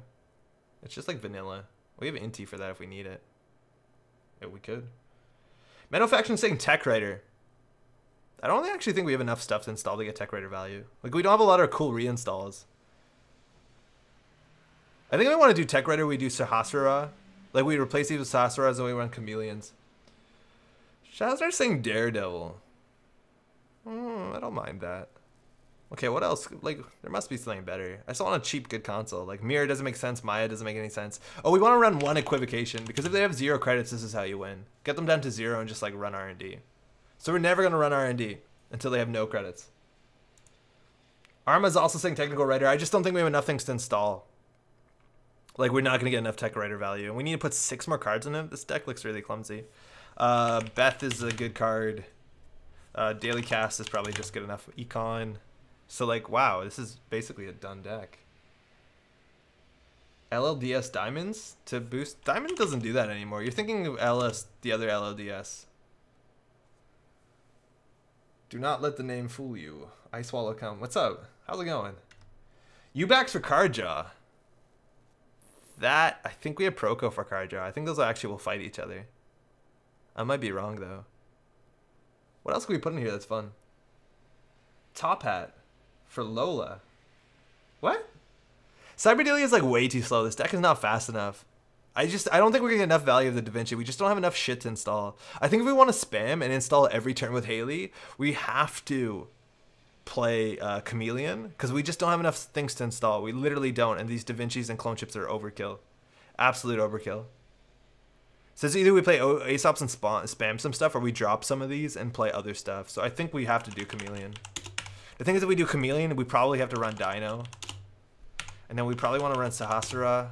It's just like vanilla. We have Inti for that if we need it. Yeah, we could. Menofaction saying Tech Writer. I don't actually think we have enough stuff to install to get Tech Writer value. Like, we don't have a lot of cool reinstalls. I think we want to do Tech Writer, we do Sahasrara. Like, we replace these with Sahasraras and we run Chameleons. Shazar's saying Daredevil. I don't mind that. Okay, what else? Like, there must be something better. I just want a cheap, good console. Like, Mirror doesn't make sense. Maya doesn't make any sense. Oh, we want to run 1 Equivocation, because if they have 0 credits, this is how you win. Get them down to 0 and just, like, run R&D. So we're never going to run R&D until they have no credits. Arma's also saying Technical Writer. I just don't think we have enough things to install. Like, we're not going to get enough Tech Writer value. And we need to put 6 more cards in it. This deck looks really clumsy. Beth is a good card. Daily Cast is probably just good enough. Econ. So, like, wow, this is basically a done deck. LLDS Diamonds to boost. Diamond doesn't do that anymore. You're thinking of LS, the other LLDS. Do not let the name fool you. Ice Wallow come. What's up? How's it going? U-backs for Cardjaw. That, I think we have Proco for Cardjaw. I think those actually will fight each other. I might be wrong, though. What else can we put in here that's fun? Top hat for Lola. What? Cyberdelia is like way too slow. This deck is not fast enough. I don't think we're gonna get enough value of the Da Vinci. We just don't have enough shit to install. I think if we want to spam and install every turn with Haley, we have to play Chameleon, because we just don't have enough things to install. We literally don't, and these Da Vincis and clone chips are overkill. Absolute overkill. So it's either we play Aesops and spam some stuff, or we drop some of these and play other stuff. So I think we have to do Chameleon. The thing is, if we do Chameleon, we probably have to run Dino. And then we probably want to run Sahasrara.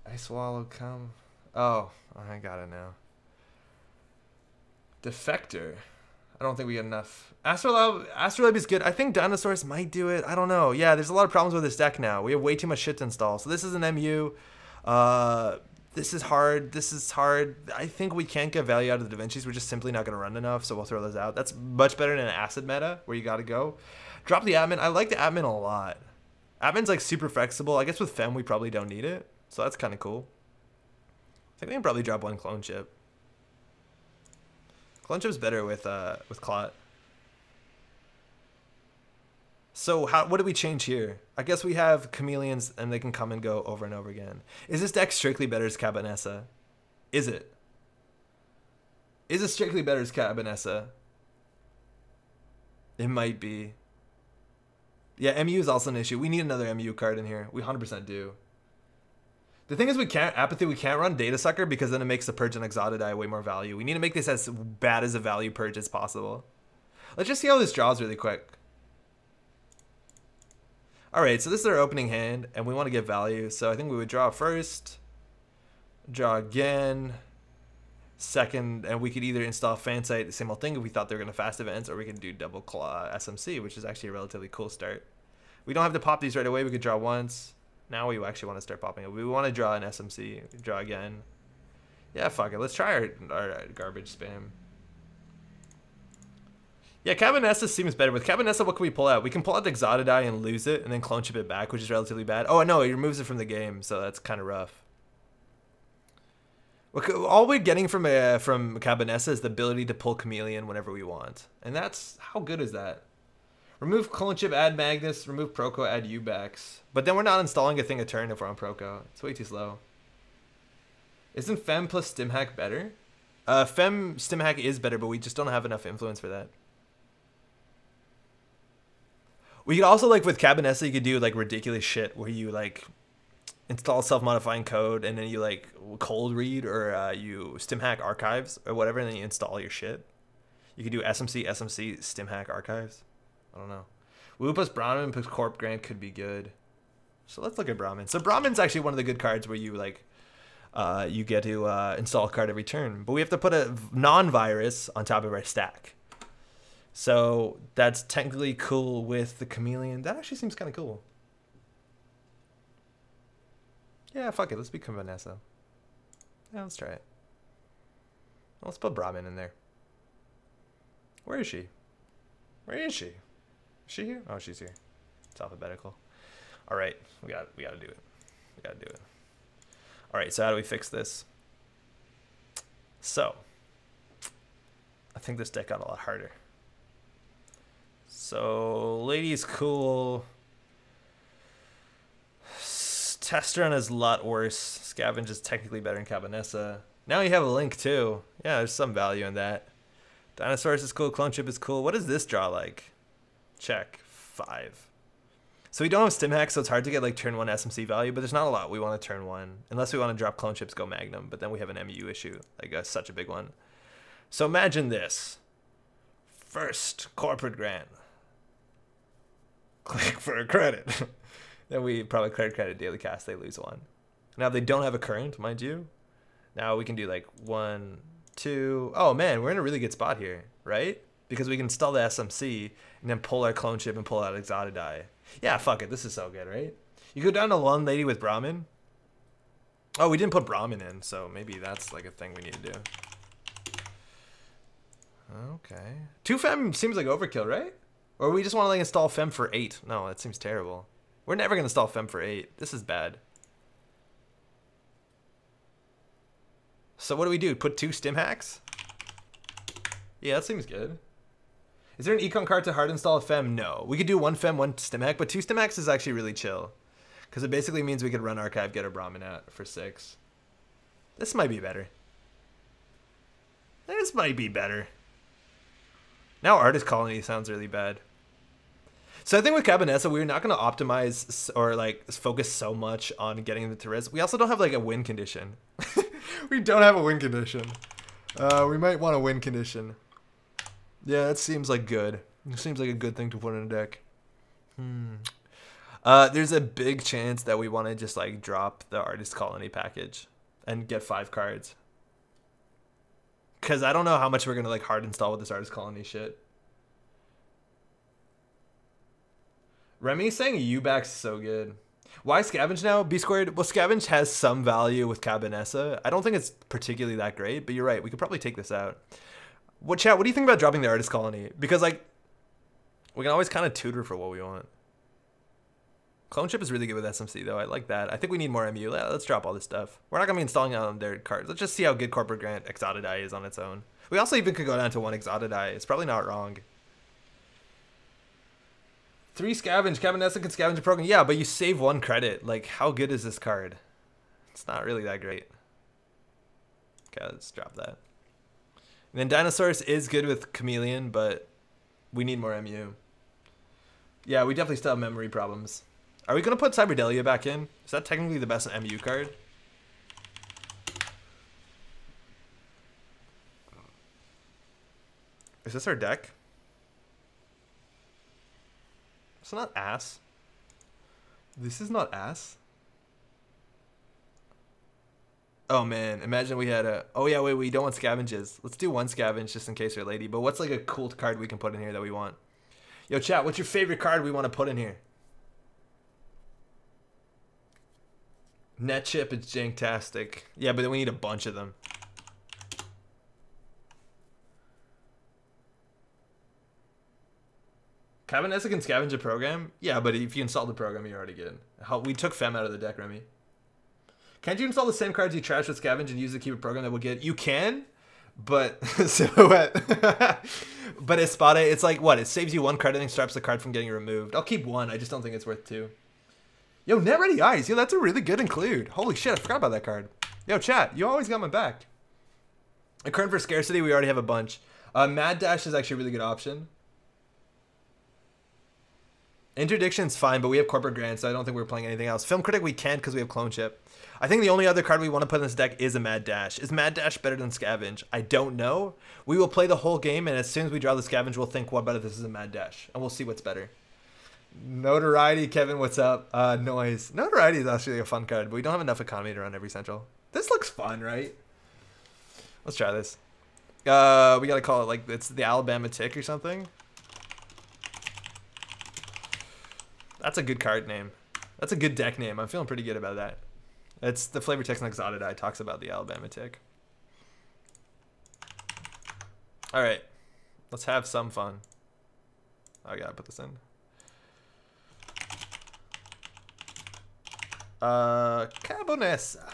I swallow come. Oh, I got it now. Defector. I don't think we get enough. Astrolabe is good. I think Dinosaurs might do it. I don't know. Yeah, there's a lot of problems with this deck now. We have way too much shit to install. So this is an MU. This is hard. This is hard. I think we can't get value out of the Da Vinci's. We're just simply not going to run enough, so we'll throw those out. That's much better than an acid meta where you got to go. Drop the admin. I like the admin a lot. Admin's like super flexible. I guess with Fem we probably don't need it, so that's kind of cool. I think we can probably drop one clone chip. Clone chip's better with Clot. So what did we change here? I guess we have Chameleons and they can come and go over and over again. Is this deck strictly better as Cabanessa? Is it? Is it strictly better as Cabanessa? It might be. Yeah, MU is also an issue. We need another MU card in here. We 100% do. The thing is, we can't run Data Sucker because then it makes the Purge and Exodidai way more value. We need to make this as bad as a value Purge as possible. Let's just see how this draws really quick. Alright, so this is our opening hand, and we want to get value. So I think we would draw first, draw again, second, and we could either install Fansight, the same old thing if we thought they were going to fast events, or we could do double claw SMC, which is actually a relatively cool start. We don't have to pop these right away. We could draw once. Now we actually want to start popping it. We want to draw an SMC. Draw again. Yeah, fuck it. Let's try our garbage spam. Yeah, Cabanessa seems better. With Cabanessa, what can we pull out? We can pull out the Exodidai and lose it, and then clone chip it back, which is relatively bad. Oh, no, it removes it from the game, so that's kind of rough. All we're getting from Cabanessa is the ability to pull Chameleon whenever we want. And that's... how good is that? Remove clone chip, add Magnus, remove Proco, add U-Backs. But then we're not installing a thing a turn if we're on Proco. It's way too slow. Isn't Fem plus Stimhack better? Fem Stimhack is better, but we just don't have enough influence for that. We could also, like with Cabanessa, you could do like ridiculous shit where you like install self-modifying code and then you like cold read or you Stimhack archives or whatever, and then you install your shit. You could do SMC, Stimhack archives. I don't know. Wu plus Brahmin plus Corp Grant could be good. So let's look at Brahmin. So Brahmin's actually one of the good cards where you like you get to install a card every turn, but we have to put a non-virus on top of our stack. So that's technically cool with the Chameleon. That actually seems kind of cool. Yeah, fuck it. Let's become Vanessa. Yeah, let's try it. Let's put Brahmin in there. Where is she? Where is she? Is she here? Oh, she's here. It's alphabetical. All right, we gotta do it. We gotta do it. All right, so how do we fix this? So I think this deck got a lot harder. So Lady's cool. Testron is a lot worse. Scavenge is technically better than Cabanessa. Now you have a Link too. Yeah, there's some value in that. Dinosaurs is cool. Clone Chip is cool. What does this draw like? Check. 5. So we don't have Stimhack, so it's hard to get like turn 1 SMC value, but there's not a lot we want to turn 1. Unless we want to drop Clone Chips, go Magnum, but then we have an MU issue. Like such a big one. So imagine this. First, Corporate Grant. Click for a credit. Then we probably credit daily cast, they lose 1. Now they don't have a current, mind you. Now we can do like 1, 2. Oh man, we're in a really good spot here, right? Because we can install the SMC and then pull our Clone Chip and pull out Exodidai. Yeah, fuck it. This is so good, right? You go down to one lady with Brahmin. Oh, we didn't put Brahmin in, so maybe that's like a thing we need to do. Okay. 2 Fem seems like overkill, right? Or we just want to like install Fem for 8. No, that seems terrible. We're never going to install Fem for 8. This is bad. So what do? Put 2 Stim Hacks? Yeah, that seems good. Is there an econ card to hard install a fem? No. We could do 1 fem, 1 stim hack, but 2 stim hacks is actually really chill. Because it basically means we could run archive, get a Brahmin out for 6. This might be better. This might be better. Now Artist Colony sounds really bad. So I think with Cabinessa, we're not going to optimize or like focus so much on getting the Therese. We also don't have like a win condition. We don't have a win condition. We might want a win condition. Yeah, that seems like good. It seems like a good thing to put in a deck. There's a big chance that we want to just like drop the Artist Colony package and get 5 cards. Because I don't know how much we're going to like hard install with this Artist Colony shit. Remy's saying U-Back's so good. Why Scavenge now? B squared? Well, Scavenge has some value with Cabinessa. I don't think it's particularly that great, but you're right. We could probably take this out. Chat, what do you think about dropping the Artist Colony? Because, like, we can always kind of tutor for what we want. Clone Chip is really good with SMC, though. I like that. I think we need more MU. Let's drop all this stuff. We're not going to be installing it on their cards. Let's just see how good Corporate Grant Exotidai is on its own. We also even could go down to 1 Exotidai. It's probably not wrong. 3 Scavenge. Cabinessa can scavenge a program. Yeah, but you save 1 credit. Like, how good is this card? It's not really that great. Okay, let's drop that. And then Dinosaurus is good with Chameleon, but we need more MU. Yeah, we definitely still have memory problems. Are we going to put Cyberdelia back in? Is that technically the best MU card? Is this our deck? It's not ass. This is not ass. Oh man, imagine we had a... Oh yeah, wait, we don't want scavenges. Let's do 1 scavenge just in case you're lady. But what's like a cool card we can put in here that we want? Yo, chat, what's your favorite card we want to put in here? Net chip is janktastic. Yeah, but then we need a bunch of them. Cabinessa can scavenge a program? Yeah, but if you install the program, you're already good. We took Fem out of the deck, Remy. Can't you install the same cards you trash with scavenge and use the keep a program that will get... You can, but... Silhouette. But Espada, it's like, what? It saves you 1 credit and stops the card from getting removed. I'll keep 1. I just don't think it's worth 2. Yo, Net Ready Eyes. Yo, that's a really good include. Holy shit, I forgot about that card. Yo, chat, you always got my back. A current for scarcity, we already have a bunch. Mad Dash is actually a really good option. Interdiction's fine, but we have Corporate Grant, so I don't think we're playing anything else. Film Critic we can't because we have Clone Chip. I think the only other card we want to put in this deck is a Mad Dash. Is Mad Dash better than Scavenge? I don't know. We will play the whole game, and as soon as we draw the Scavenge, we'll think, what better this is a Mad Dash? And we'll see what's better. Notoriety, Kevin, what's up? Noise. Notoriety is actually a fun card, but we don't have enough economy to run every central. This looks fun, right? Let's try this. We got to call it, like, it's the Alabama Tick or something. That's a good card name. That's a good deck name. I'm feeling pretty good about that. It's the flavor text in Exotidai talks about the Alabama Tick. All right, let's have some fun. I gotta put this in. Cabinessa.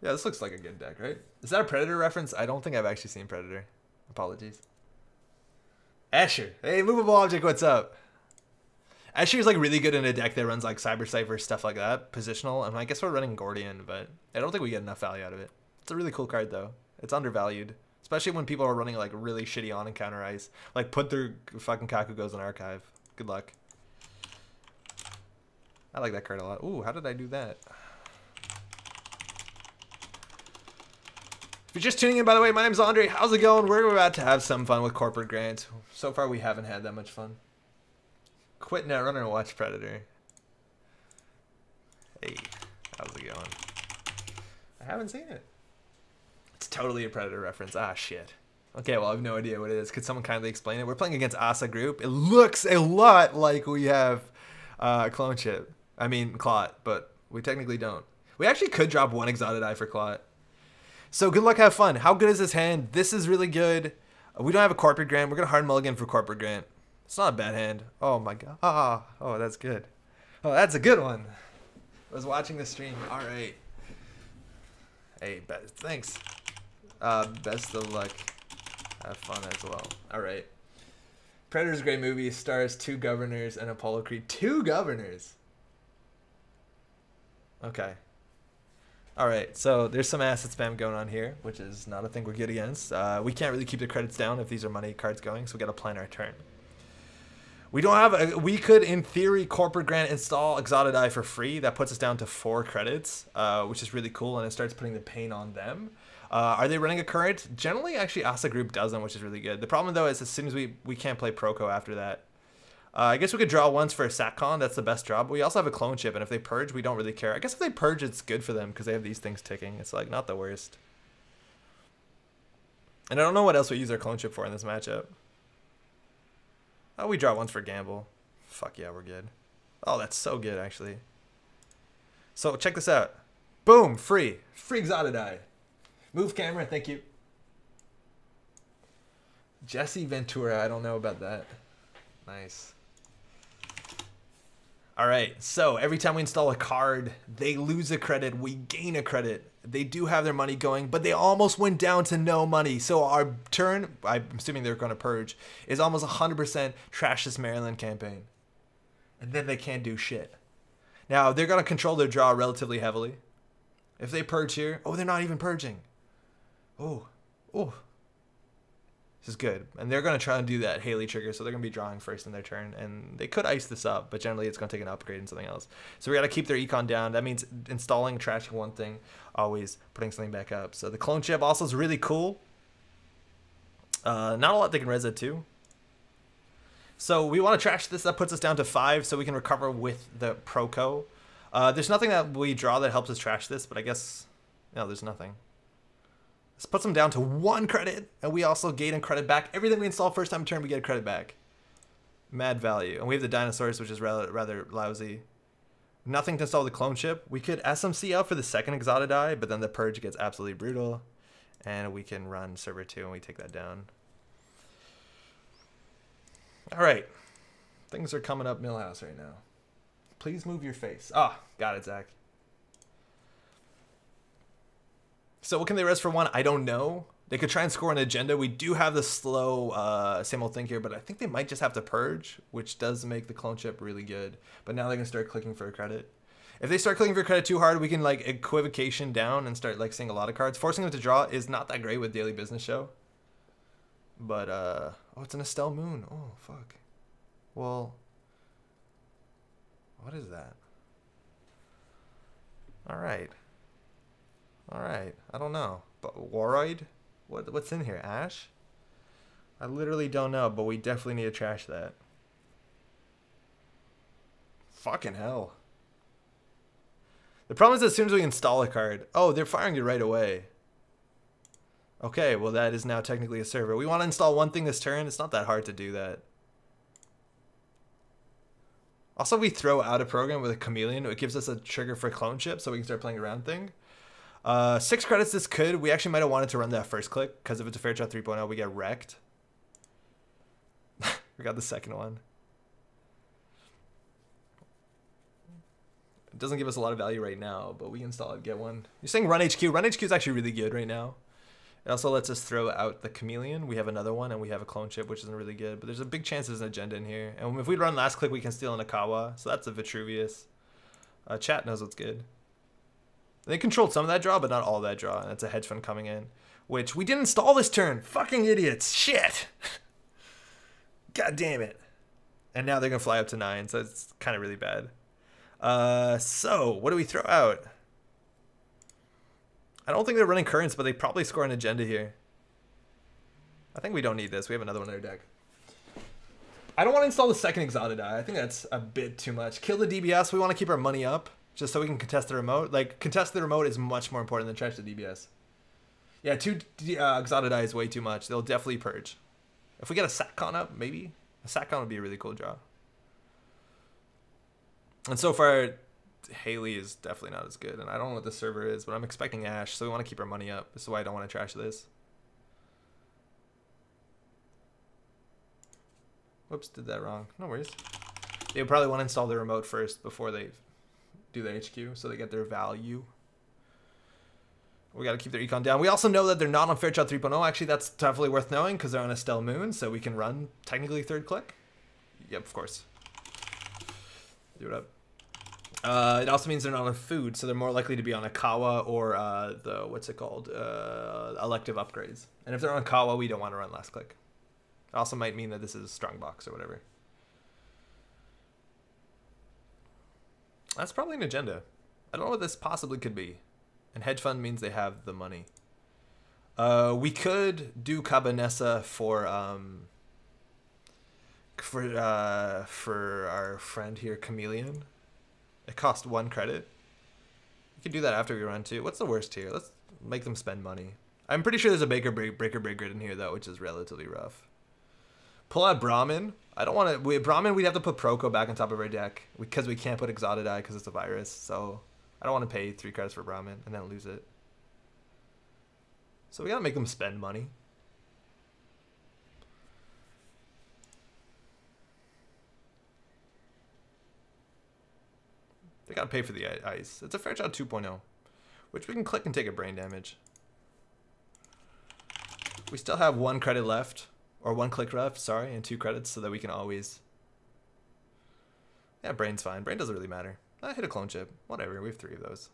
Yeah, this looks like a good deck, right? Is that a Predator reference? I don't think I've actually seen Predator. Apologies. Asher. Hey, movable object, what's up? Asher is like really good in a deck that runs like Cyber Cypher, stuff like that, positional. And I guess we're running Gordian, but I don't think we get enough value out of it. It's a really cool card though. It's undervalued, especially when people are running like really shitty on and counter ice. Like put their fucking Kakugos in archive. Good luck. I like that card a lot. Ooh, how did I do that? If you're just tuning in, by the way, my name's Andre. How's it going? We're about to have some fun with Corporate Grant. So far, we haven't had that much fun. Quit Netrunner and watch Predator. Hey, how's it going? I haven't seen it. It's totally a Predator reference. Ah, shit. Okay, well, I have no idea what it is. Could someone kindly explain it? We're playing against Asa Group. It looks a lot like we have Clone Chip. I mean, Clot, but we technically don't. We actually could drop 1 Exotidai for Clot. So good luck, have fun. How good is this hand? This is really good. We don't have a Corporate Grant. We're going to hard mulligan for Corporate Grant. It's not a bad hand. Oh my god. Oh, that's good. Oh, that's a good one. I was watching the stream. All right. Hey, thanks. Best of luck. have fun as well. All right. Predator's a great movie. Stars 2 governors and Apollo Creed. 2 governors. Okay. All right. So there's some asset spam going on here, which is not a thing we're good against. We can't really keep the credits down if these are money cards going, so we got to plan our turn. We don't have we could, in theory, corporate grant install Exotidai for free. That puts us down to 4 credits, which is really cool, and it starts putting the pain on them. Are they running a current? Generally, actually, Asa Group doesn't, which is really good. The problem, though, is as soon as we can't play Proco after that. I guess we could draw once for a SatCon. That's the best draw. But we also have a clone chip, and if they purge, we don't really care. I guess if they purge, it's good for them because they have these things ticking. It's, like, not the worst. And I don't know what else we use our clone chip for in this matchup. Oh, we draw once for gamble. Fuck yeah, we're good. Oh, that's so good, actually. So, check this out. Boom, free. Free Exotidai. Move camera, thank you. Jesse Ventura, I don't know about that. Nice. Alright, so every time we install a card, they lose a credit, we gain a credit. They do have their money going, but they almost went down to no money. So our turn, I'm assuming they're going to purge, is almost 100% trash this Maryland campaign. And then they can't do shit. Now, they're going to control their draw relatively heavily. If they purge here, oh, they're not even purging. Oh, oh. This is good. And they're going to try and do that Haley trigger, so they're going to be drawing first in their turn. And they could ice this up, but generally it's going to take an upgrade and something else. So we got to keep their econ down. That means installing, trashing one thing, always putting something back up. So the clone chip also is really cool. Not a lot they can res it too. So we want to trash this. That puts us down to 5, so we can recover with the Proco. There's nothing that we draw that helps us trash this, but I guess... No, there's nothing. This puts them down to 1 credit, and we also gain a credit back. Everything we install first time turn, we get a credit back. Mad value. And we have the dinosaurs, which is rather lousy. Nothing to install the clone chip. We could SMC out for the second Exotidai, but then the purge gets absolutely brutal. And we can run server 2 and we take that down. Alright. Things are coming up Millhouse right now. Please move your face. Ah, got it, Zach. So what can they res for 1? I don't know. They could try and score an agenda. We do have the slow same old thing here, but I think they might just have to purge, which does make the clone chip really good. But now they're going to start clicking for a credit. If they start clicking for credit too hard, we can like equivocation down and start like seeing a lot of cards. Forcing them to draw is not that great with Daily Business Show. But, oh, it's an Estelle Moon. Oh, fuck. Well, what is that? All right. All right. I don't know. But Waroid? What's in here? Ash? I literally don't know, but we definitely need to trash that. Fucking hell. The problem is as soon as we install a card... Oh, they're firing it right away. Okay, well that is now technically a server. We want to install one thing this turn. It's not that hard to do that. Also, we throw out a program with a chameleon. It gives us a trigger for clone chip, so we can start playing around thing. 6 credits this could. We actually might have wanted to run that first click, because if it's a fair shot 3.0, we get wrecked. We got the second one. It doesn't give us a lot of value right now, but we can install it, get one. You're saying run HQ. Run HQ is actually really good right now. It also lets us throw out the chameleon. We have another one, and we have a clone chip, which isn't really good. But there's a big chance there's an agenda in here. And if we run last click, we can steal an Akawa. So that's a Vitruvius. Chat knows what's good. They controlled some of that draw, but not all of that draw. And it's a hedge fund coming in, which we didn't install this turn. Fucking idiots. Shit. God damn it. And now they're going to fly up to 9, so it's kind of really bad. So, what do we throw out? I don't think they're running currents, but they probably score an agenda here. I think we don't need this. We have another one in our deck. I don't want to install the second Exotidai. I think that's a bit too much. Kill the DBS. We want to keep our money up just so we can contest the remote. Like, contest the remote is much more important than trash the DBS. Yeah, 2 Exotidai is way too much. They'll definitely purge. If we get a SatCon up, maybe. A SatCon would be a really cool draw. And so far, Haley is definitely not as good. And I don't know what the server is, but I'm expecting Ash, so we want to keep our money up. This is why I don't want to trash this. Whoops, did that wrong. No worries. They probably want to install the remote first before they do the HQ, so they get their value. We got to keep their econ down. We also know that they're not on Fairchild 3.0. Actually, that's definitely worth knowing because they're on a Stell Moon, so we can run technically third click. Yep, of course. Do it up. It also means they're not on food, so they're more likely to be on a Kawa or the, what's it called, elective upgrades. And if they're on Kawa, we don't want to run last click. It also might mean that this is a strong box or whatever. That's probably an agenda. I don't know what this possibly could be. And hedge fund means they have the money. We could do Cabanessa for our friend here, Chameleon. It cost 1 credit. We can do that after we run too. What's the worst here? Let's make them spend money. I'm pretty sure there's a breaker break grid in here though, which is relatively rough. Pull out Brahmin. I don't want to. Brahmin, we'd have to put Proco back on top of our deck because we can't put Exotidai because it's a virus. So I don't want to pay 3 cards for Brahmin and then lose it. So we gotta make them spend money. They gotta pay for the ice. It's a Fairchild 2.0, which we can click and take a brain damage. We still have 1 credit left, or 1 click left, sorry, and 2 credits so that we can always... Yeah, brain's fine. Brain doesn't really matter. I hit a clone chip. Whatever, we have 3 of those.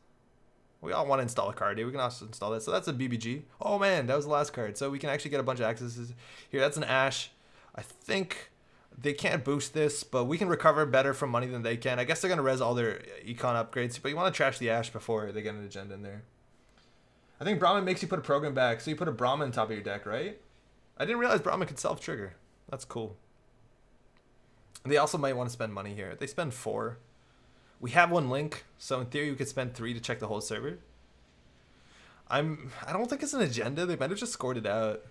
We all want to install a card here. We can also install that. So that's a BBG. Oh man, that was the last card. So we can actually get a bunch of accesses. Here, that's an Ash. I think they can't boost this, but we can recover better from money than they can. I guess they're going to res all their econ upgrades, but you want to trash the Ash before they get an agenda in there. I think Brahmin makes you put a program back, so you put a Brahmin on top of your deck, right? I didn't realize Brahmin could self-trigger. That's cool. And they also might want to spend money here. They spend 4. We have 1 link, so in theory we could spend 3 to check the whole server. I don't think it's an agenda. They might have just scored it out.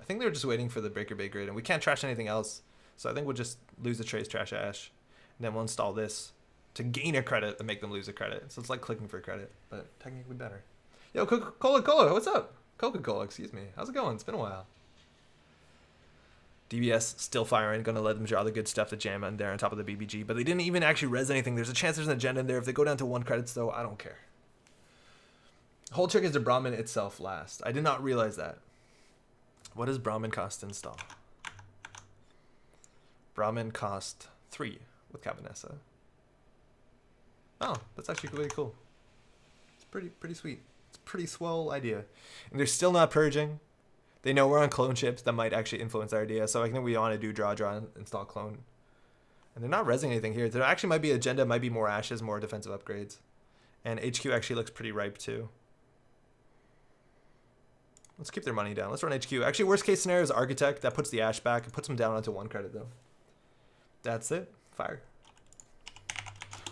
I think they were just waiting for the breaker bait grid, and we can't trash anything else. So I think we'll just lose the trace, trash Ash, and then we'll install this to gain a credit and make them lose a credit. So it's like clicking for a credit, but technically better. Yo, Coca-Cola, what's up? Coca-Cola, excuse me. How's it going? It's been a while. DBS still firing, gonna let them draw the good stuff to jam in there on top of the BBG, but they didn't even actually res anything. There's a chance there's an agenda in there. If they go down to 1 credits though, I don't care. Whole trick is the Brahmin itself last. I did not realize that. What does Brahmin cost to install? Brahmin cost 3 with Cabanessa. Oh, that's actually really cool. It's pretty sweet. It's a pretty swell idea. And they're still not purging. They know we're on clone chips that might actually influence our idea. So I think we want to do draw, and install clone. And they're not resing anything here. There actually might be agenda, might be more ashes, more defensive upgrades. And HQ actually looks pretty ripe too. Let's keep their money down. Let's run HQ. Actually, worst case scenario is Architect. That puts the Ash back. It puts them down onto 1 credit though. That's it. Fire.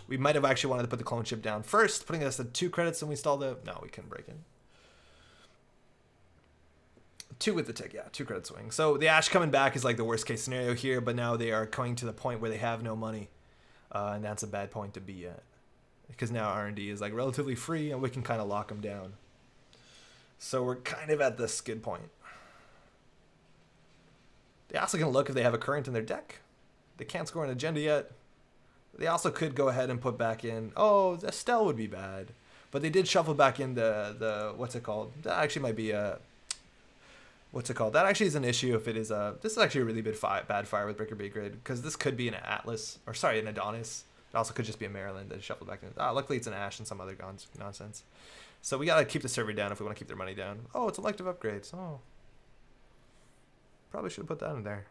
We might have actually wanted to put the clone chip down first, putting us at 2 credits and we install the... No, we couldn't break in. 2 with the tick, yeah, 2 credit swing. So the Ash coming back is like the worst case scenario here, but now they are coming to the point where they have no money. And that's a bad point to be at. Because now R&D is like relatively free and we can kind of lock them down. So we're kind of at the skid point. They also can look if they have a current in their deck. They can't score an agenda yet. They also could go ahead and put back in... Oh, Estelle would be bad. But they did shuffle back in the what's it called? That actually might be a... What's it called? That actually is an issue if it is a... This is actually a really bad fire with Breaker Bait Grid. Because this could be an Atlas. Or sorry, an Adonis. It also could just be a Maryland that shuffled back in. Luckily it's an Ash and some other nonsense. So we gotta keep the server down if we want to keep their money down. Oh, it's elective upgrades. Oh. Probably should have put that in there.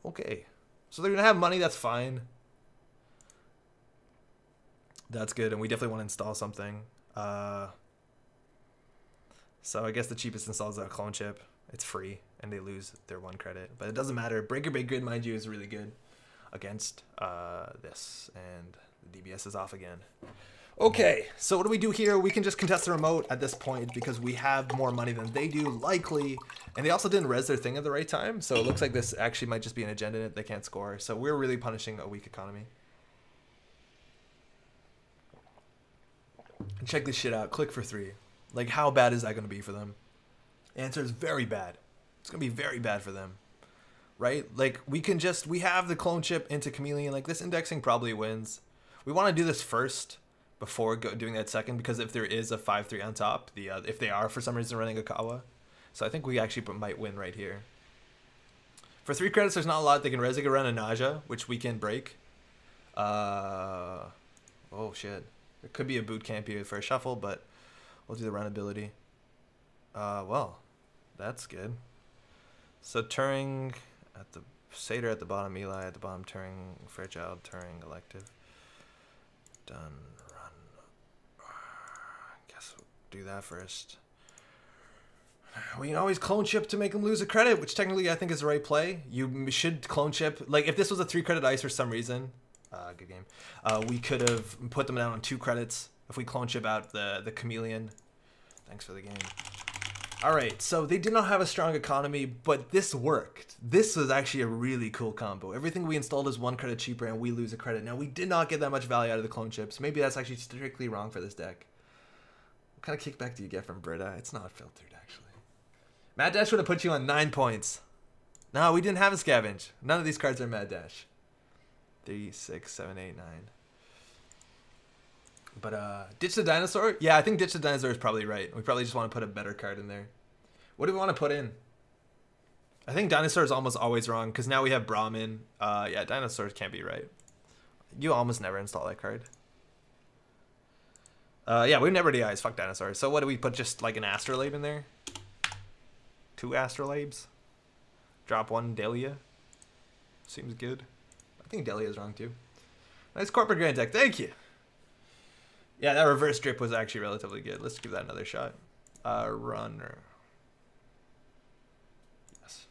Okay. So they're gonna have money, that's fine. That's good, and we definitely want to install something. So I guess the cheapest install is a clone chip. It's free, and they lose their 1 credit. But it doesn't matter. Breaker Bait Grid, mind you, is really good against this. And the DBS is off again. Okay, so what do we do here? We can just contest the remote at this point because we have more money than they do, likely. And they also didn't res their thing at the right time. So it looks like this actually might just be an agenda in it. They can't score. So we're really punishing a weak economy. And check this shit out. Click for 3. Like, how bad is that going to be for them? Answer is very bad. It's going to be very bad for them. Right? Like, we have the clone chip into Chameleon. Like, this indexing probably wins. We want to do this first before doing that second, because if there is a 5-3 on top, if they are for some reason running a Kawa, so I think we actually might win right here. For 3 credits, there's not a lot. They can res, they can run a Naja, which we can break. Oh shit, it could be a boot camp here for a shuffle, but we'll do the run ability. Well, that's good. So Turing at the Satyr at the bottom, Eli at the bottom, Turing, Fairchild, Turing, Elective. Done, run. Guess we'll do that first. We can always clone chip to make them lose a credit, which technically I think is the right play. You should clone chip. Like, if this was a 3 credit ice for some reason, good game, we could have put them down on 2 credits if we clone chip out the Chameleon. Thanks for the game. Alright, so they did not have a strong economy, but this worked. This was actually a really cool combo. Everything we installed is 1 credit cheaper, and we lose a credit. Now, we did not get that much value out of the clone chips. Maybe that's actually strictly wrong for this deck. What kind of kickback do you get from Britta? It's not filtered, actually. Mad Dash would have put you on 9 points. No, we didn't have a scavenge. None of these cards are Mad Dash. 3, 6, 7, 8, 9. But Ditch the Dinosaur? Yeah, I think Ditch the Dinosaur is probably right. We probably just want to put a better card in there. What do we want to put in? I think Dinosaur is almost always wrong, because now we have Brahmin. Yeah, Dinosaurs can't be right. You almost never install that card. Yeah, we've never DIs. Fuck Dinosaurs. So what do we put? Just like an Astrolabe in there? 2 Astrolabes? Drop 1 Delia? Seems good. I think Delia is wrong too. Nice corporate grand deck. Thank you. Yeah, that reverse drip was actually relatively good. Let's give that another shot. Runner. Yes.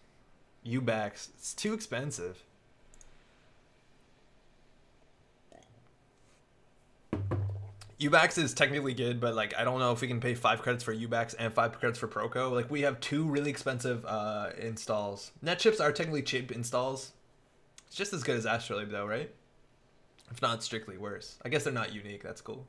U-backs. It's too expensive. U-backs is technically good, but like I don't know if we can pay 5 credits for U-backs and 5 credits for Proco. Like we have 2 really expensive installs. Net chips are technically cheap installs. It's just as good as Astrolabe though, right? If not strictly worse. I guess they're not unique. That's cool.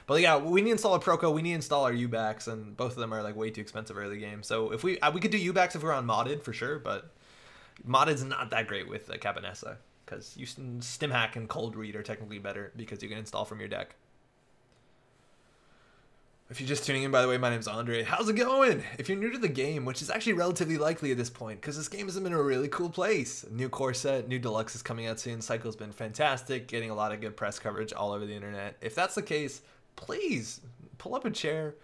But yeah, we need to install a Proco, we need to install our U-backs, and both of them are like way too expensive early game. So if we could do U-backs if we're on modded for sure, but modded's not that great with Cabanessa, because you stim hack and cold read are technically better because you can install from your deck. If you're just tuning in, by the way, my name's Andre. How's it going? If you're new to the game, which is actually relatively likely at this point, because this game has been in a really cool place. New core set, new deluxe is coming out soon. Cycle's been fantastic, getting a lot of good press coverage all over the internet. If that's the case, please pull up a chair,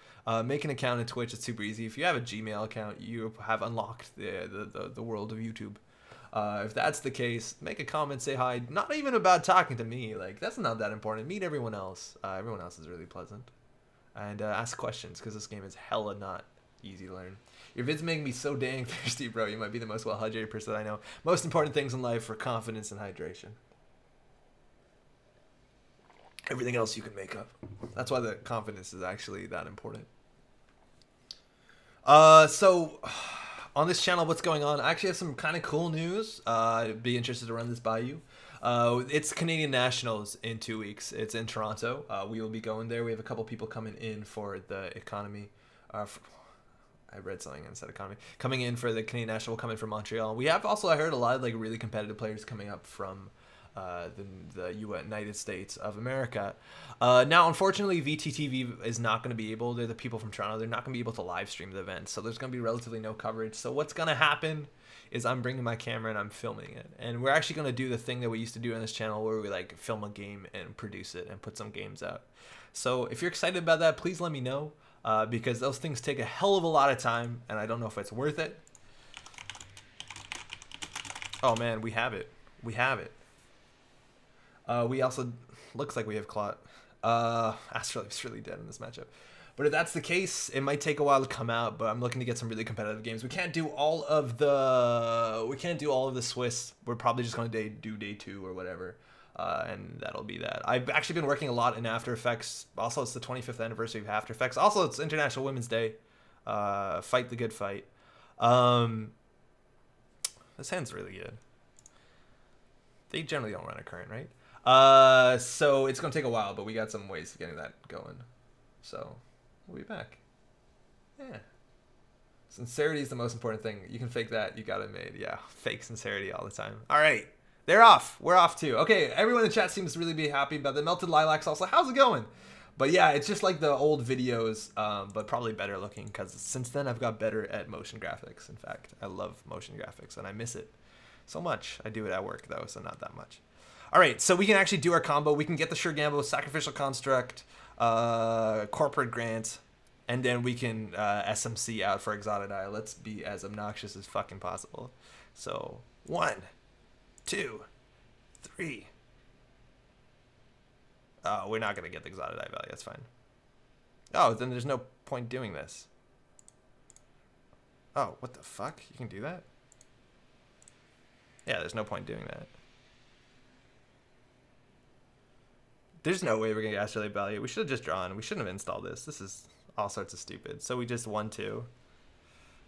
make an account in Twitch. It's super easy. If you have a Gmail account, you have unlocked the world of YouTube. If that's the case, make a comment, say hi. Not even about talking to me. Like, that's not that important. Meet everyone else. Everyone else is really pleasant. And ask questions, because this game is hella not easy to learn. Your vids make me so dang thirsty, bro. You might be the most well-hydrated person I know. Most important things in life are confidence and hydration. Everything else you can make up. That's why the confidence is actually that important. So, on this channel, what's going on? I actually have some kind of cool news. I'd be interested to run this by you. It's Canadian Nationals in 2 weeks. It's in Toronto. We will be going there. We have a couple people coming in for the economy. I read something and said economy. Coming in for the Canadian National will come in from Montreal. We have also, I heard, a lot of like really competitive players coming up from the United States of America. Now, unfortunately, VTTV is not going to be able, they're the people from Toronto, they're not going to be able to live stream the event. So there's going to be relatively no coverage. So what's going to happen is I'm bringing my camera and I'm filming it. And we're actually going to do the thing that we used to do on this channel where we like film a game and produce it and put some games out. So if you're excited about that, please let me know, because those things take a hell of a lot of time and I don't know if it's worth it. Oh man, we have it. We have it. We also, looks like we have Clot. Astrolabe's really dead in this matchup. But if that's the case, it might take a while to come out, but I'm looking to get some really competitive games. We can't do all of the Swiss. We're probably just going to do day 2 or whatever. And that'll be that. I've actually been working a lot in After Effects. Also, it's the 25th anniversary of After Effects. Also, it's International Women's Day. Fight the good fight. This hand's really good. They generally don't run a current, right? So it's going to take a while, but we got some ways of getting that going. So we'll be back. Yeah. Sincerity is the most important thing. You can fake that. You got it made. Yeah. Fake sincerity all the time. All right. They're off. We're off too. Okay. Everyone in the chat seems to really be happy about the Melted Lilacs also. How's it going? But yeah, it's just like the old videos, but probably better looking, because since then I've got better at motion graphics. In fact, I love motion graphics and I miss it so much. I do it at work though, so not that much. All right, so we can actually do our combo. We can get the Sure Gamble, Sacrificial Construct, Corporate Grant, and then we can SMC out for Exotidai. Let's be as obnoxious as fucking possible. So 1, 2, 3. Oh, we're not going to get the Exotidai value. That's fine. Oh, then there's no point doing this. Oh, what the fuck? You can do that? Yeah, there's no point doing that. There's no way we're going to get Astrolabe value. We should have just drawn. We shouldn't have installed this. This is all sorts of stupid. So we just 1, 2.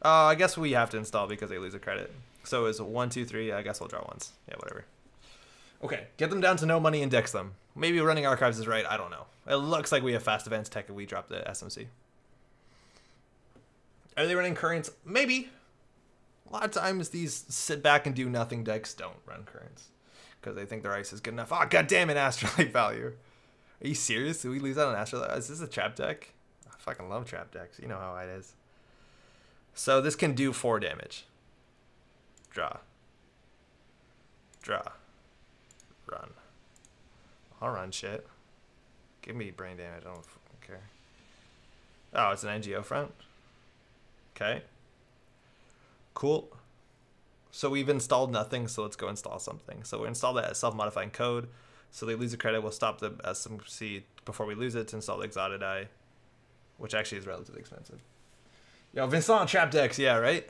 I guess we have to install because they lose a credit. So it's 1, 2, 3. I guess we'll draw once. Yeah, whatever. Okay, get them down to no money and dex them. Maybe running archives is right. I don't know. It looks like we have fast advance tech if we drop the SMC. Are they running currents? Maybe. A lot of times these sit back and do nothing decks don't run currents because they think their ice is good enough. Oh, god damn it, Astrolabe value. Are you serious? Did we lose out on Astrolabe? Is this a trap deck? I fucking love trap decks. You know how it is. So this can do 4 damage. Draw. Draw. Run. I'll run shit. Give me brain damage. I don't fucking care. Oh, it's an NGO front. Okay. Cool. So we've installed nothing, so let's go install something. So we install that self-modifying code. So they lose a credit. We'll stop the SMC before we lose it to install the Exotidai, which actually is relatively expensive. Yo, I've installed trap decks, yeah, right?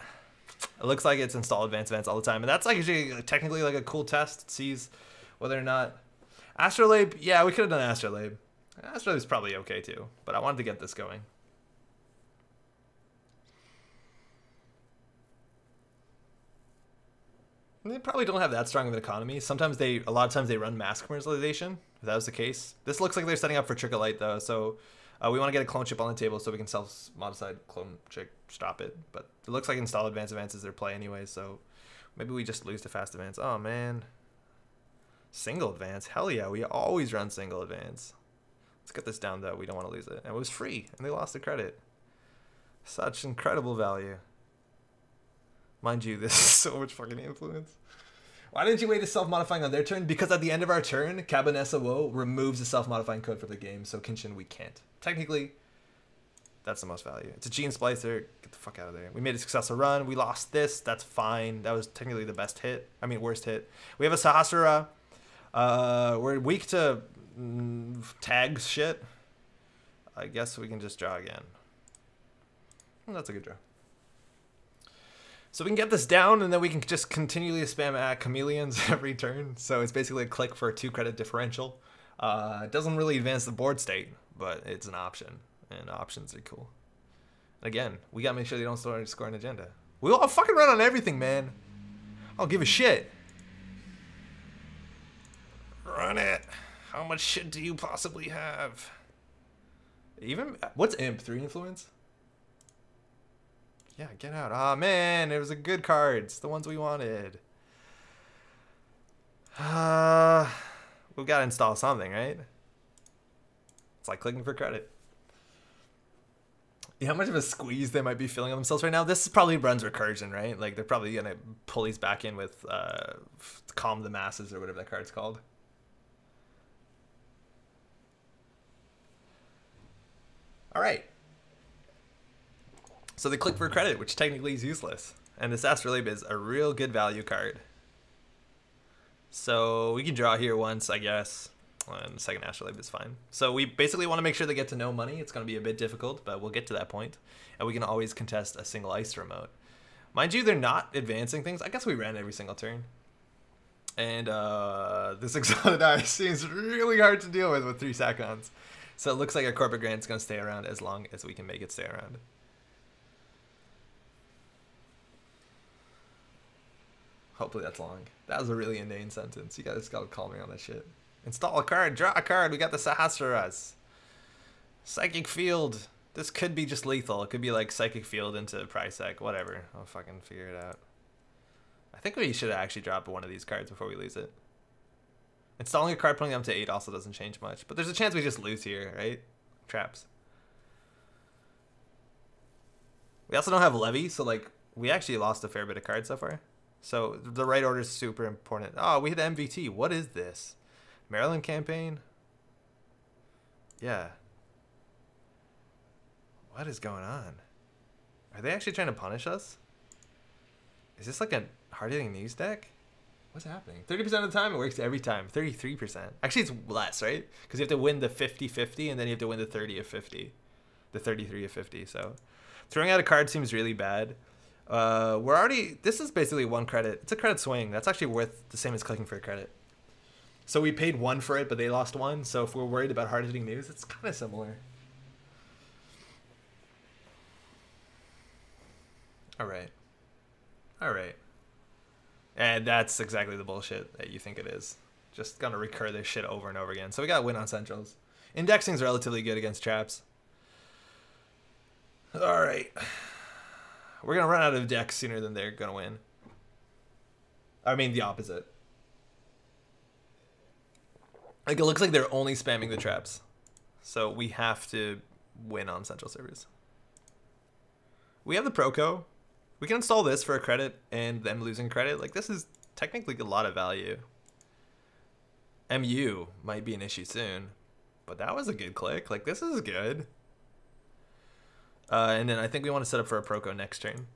It looks like it's installed advanced events all the time, and that's like actually technically like a cool test. It sees whether or not Astrolabe. Yeah, we could have done Astrolabe. Astrolabe's probably okay too, but I wanted to get this going. They probably don't have that strong of an economy. Sometimes a lot of times they run mass commercialization. If that was the case, this looks like they're setting up for Trick or Light though, so we want to get a clone chip on the table so we can self-modified clone chip stop it. But it looks like install advanced advances their play anyway, so maybe we just lose to fast advance. Oh man, single advance. Hell yeah, we always run single advance. Let's get this down though. We don't want to lose it. And it was free, and they lost the credit. Such incredible value. Mind you, this is so much fucking influence. Why didn't you wait to self-modifying on their turn? Because at the end of our turn, Cabanessa Woe removes the self-modifying code for the game, so Kinshin, we can't. Technically, that's the most value. It's a Gene Splicer. Get the fuck out of there. We made a successful run. We lost this. That's fine. That was technically the best hit. I mean, worst hit. We have a Sahasrara. We're weak to tags shit. I guess we can just draw again. That's a good draw. So we can get this down, and then we can just continually spam at chameleons every turn. So it's basically a click for a 2 credit differential. It doesn't really advance the board state, but it's an option, and options are cool. And again, we gotta make sure they don't start scoring agenda. We'll fucking run on everything, man. I don't give a shit. Run it. How much shit do you possibly have? Even what's Imp 3 influence? Yeah, get out. Ah, man, it was a good cards. The ones we wanted. We've got to install something, right? It's like clicking for credit. Yeah, how much of a squeeze they might be feeling on themselves right now? This probably runs recursion, right? Like, they're probably going to pull these back in with Calm the Masses or whatever that card's called. All right. So they click for credit, which technically is useless. And this Astrolabe is a real good value card. So we can draw here once, I guess. And the second Astrolabe is fine. So we basically want to make sure they get to no money. It's going to be a bit difficult, but we'll get to that point. And we can always contest a single ice remote. Mind you, they're not advancing things. I guess we ran every single turn. And this Exotidai seems really hard to deal with 3 Sakons. So it looks like our Corporate Grant is going to stay around as long as we can make it stay around. Hopefully that's long. That was a really inane sentence. You guys gotta call me on that shit. Install a card, draw a card. We got the Sahasraras. Psychic Field. This could be just lethal. It could be like Psychic Field into Prysac, whatever. I'll fucking figure it out. I think we should actually drop one of these cards before we lose it. Installing a card putting them to 8 also doesn't change much, but there's a chance we just lose here, right? traps. We also don't have Levy, so like we actually lost a fair bit of cards so far. So the right order is super important. Oh, we hit MVT. What is this? Maryland campaign? Yeah. What is going on? Are they actually trying to punish us? Is this like a hard-hitting news deck? What's happening? 30% of the time, it works every time. 33%. Actually, it's less, right? Because you have to win the 50-50, and then you have to win the 30 of 50. The 33 of 50, so... Throwing out a card seems really bad. We're already... This is basically 1 credit. It's a credit swing. That's actually worth the same as clicking for a credit. So we paid 1 for it, but they lost 1. So if we're worried about hard-hitting news, it's kind of similar. Alright. Alright. And that's exactly the bullshit that you think it is. Just gonna recur this shit over and over again. So we gotta win on centrals. Indexing's relatively good against traps. Alright. We're gonna run out of decks sooner than they're gonna win. I mean the opposite. Like it looks like they're only spamming the traps. So we have to win on central servers. We have the Proco. We can install this for a credit and them losing credit. Like this is technically a lot of value. MU might be an issue soon. But that was a good click. Like this is good. And then I think we want to set up for a Proco next turn.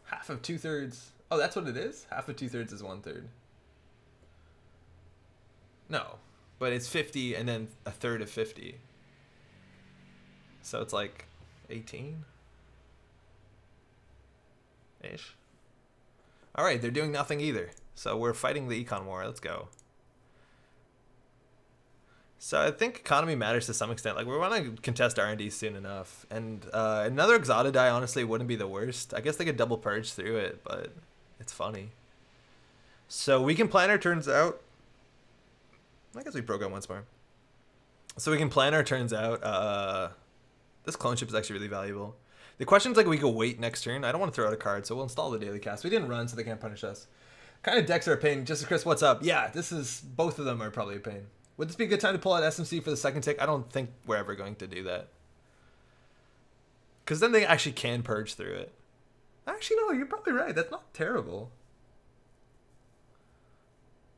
Half of 2/3. Oh, that's what it is? Half of 2/3 is 1/3. No. But it's 50 and then a third of 50. So it's like 18-ish. Alright, they're doing nothing either. So we're fighting the econ war. Let's go. So I think economy matters to some extent. Like we want to contest R&D soon enough. And another Exotic die honestly wouldn't be the worst. I guess they could double purge through it, but it's funny. So we can plan our turns out. I guess we program once more. So we can plan our turns out. This clone ship is actually really valuable. The question's like we could wait next turn. I don't want to throw out a card, so we'll install the daily cast. We didn't run, so they can't punish us. Kind of decks are a pain. Just Chris, what's up? Yeah, this is both of them are probably a pain. Would this be a good time to pull out SMC for the second tick? I don't think we're ever going to do that. Because then they actually can purge through it. Actually, no, you're probably right. That's not terrible.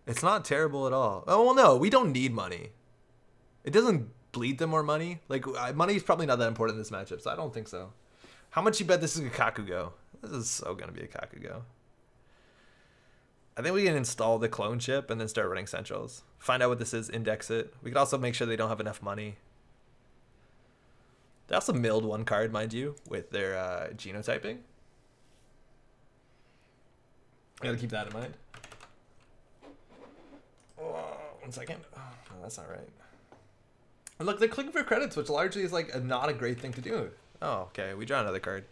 It's not terrible at all. Oh, well, no, we don't need money. It doesn't bleed them more money. Like, money is probably not that important in this matchup, so I don't think so. How much you bet this is a Kakugo? This is so going to be a Kakugo. I think we can install the clone chip and then start running centrals. Find out what this is, index it. We could also make sure they don't have enough money. They also milled 1 card, mind you, with their genotyping. I gotta keep that in mind. Oh, 1 second. Oh, no, that's not right. And look, they're clicking for credits, which largely is like not a great thing to do. Oh, okay. We draw another card.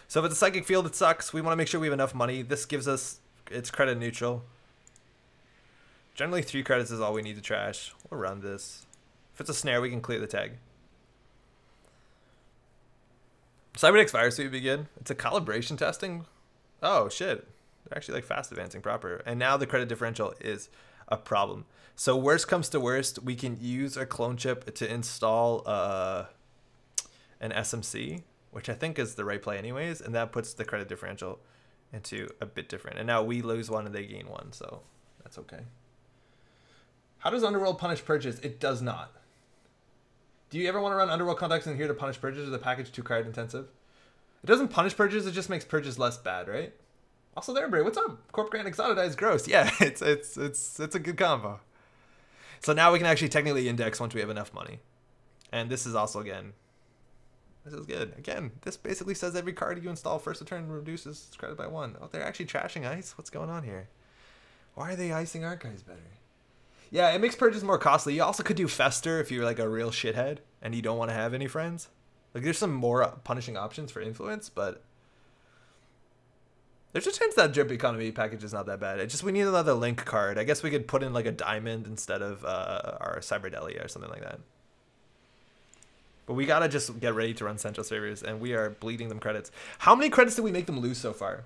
So if it's a psychic field, it sucks. We want to make sure we have enough money. This gives us... It's credit neutral. Generally 3 credits is all we need to trash. We'll run this. If it's a snare, we can clear the tag. Cyberdeck's Fire Sweep begin. It's a calibration testing. Oh, shit. They're actually like fast advancing proper. And now the credit differential is a problem. So worst comes to worst, we can use a clone chip to install an SMC, which I think is the right play anyways. And that puts the credit differential into a bit different. And now we lose 1 and they gain 1, so that's okay. How does Underworld punish purges? It does not. Do you ever want to run Underworld Contacts in here to punish purges, or the package 2 card intensive? It doesn't punish purges, it just makes purges less bad, right? Also there, Bray, what's up? Corp Grant Exotic is gross. Yeah, it's a good combo. So now we can actually technically index once we have enough money. And this is also, again, this is good. Again, this basically says every card you install first of turn reduces credit by 1. Oh, they're actually trashing ice? What's going on here? Why are they icing archives better? Yeah, it makes purges more costly. You also could do Fester if you're like a real shithead and you don't want to have any friends. Like there's some more punishing options for influence, but there's a chance that Drip Economy package is not that bad. It's just we need another Link card. I guess we could put in like a Diamond instead of our Cyberdelia or something like that. But we gotta just get ready to run Central servers, and we are bleeding them credits. How many credits did we make them lose so far?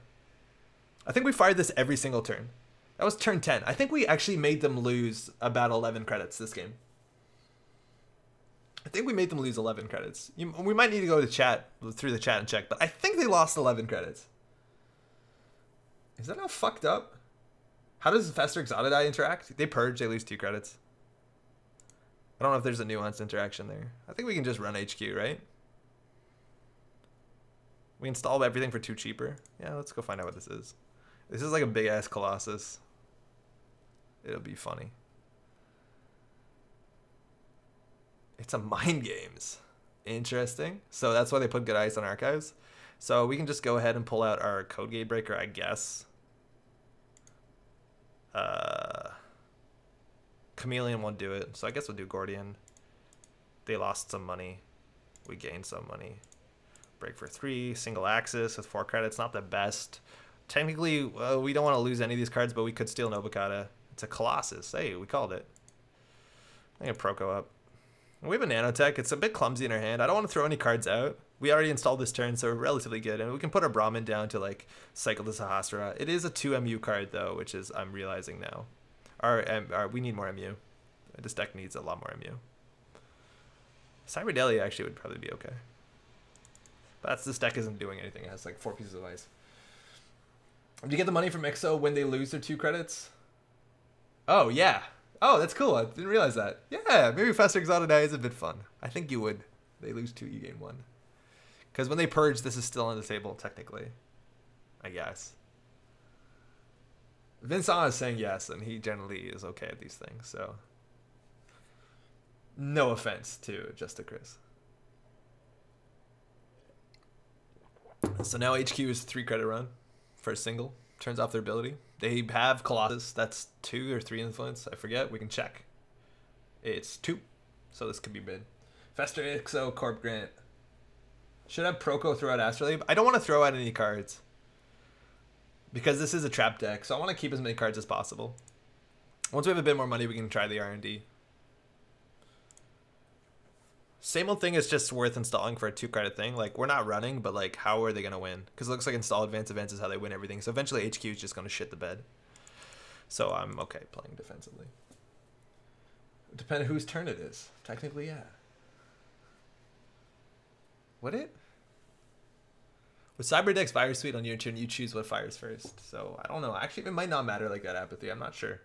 I think we fired this every single turn. That was turn 10. I think we actually made them lose about 11 credits this game. I think we made them lose 11 credits. We might need to go to chat, through the chat and check, but I think they lost 11 credits. Is that how fucked up? How does Fester Exotidai interact? They purge, they lose 2 credits. I don't know if there's a nuanced interaction there. I think we can just run HQ, right? We installed everything for 2 cheaper. Yeah, let's go find out what this is. This is like a big ass Colossus. It'll be funny. It's a Mind Games. Interesting. So that's why they put Good Ice on Archives. So we can just go ahead and pull out our Code Gate Breaker, I guess. Chameleon won't do it, so I guess we'll do Gordian. They lost some money. We gained some money. Break for 3, single axis with 4 credits, not the best. Technically, we don't want to lose any of these cards, but we could steal Nobukata. It's a Colossus. Hey, we called it. I'm going to Proco up. We have a Nanotech. It's a bit clumsy in our hand. I don't want to throw any cards out. We already installed this turn, so we're relatively good. And we can put our Brahmin down to, like, cycle the Sahasrara. It is a 2 MU card, though, which is, I'm realizing now. We need more MU. This deck needs a lot more MU. Cyberdelia actually would probably be okay. But this deck isn't doing anything. It has, like, 4 pieces of ice. Do you get the money from Ixo when they lose their 2 credits? Oh, yeah. Oh, that's cool. I didn't realize that. Yeah, maybe Fester Exotidai is a bit fun. I think you would. They lose 2, you gain 1. Because when they purge, this is still on the table, technically. I guess. Vincent is saying yes, and he generally is okay at these things, so. No offense to Just a Chris. So now HQ is 3 credit run for a single. Turns off their ability. They have Colossus. That's 2 or 3 influence. I forget. We can check. It's 2. So this could be mid. Fester Ixo, Corp Grant. Should have Proco throw out Astrolabe. I don't want to throw out any cards. Because this is a trap deck. So I want to keep as many cards as possible. Once we have a bit more money, we can try the R&D. Same old thing is just worth installing for a 2 credit thing. Like, we're not running, but, like, how are they going to win? Because it looks like install advance is how they win everything. So eventually HQ is just going to shit the bed. So I'm okay playing defensively. Depending whose turn it is. Technically, yeah. Would it? With Cyberdeck's Fire Suite on your turn, you choose what fires first. So I don't know. Actually, it might not matter like that, Apathy. I'm not sure.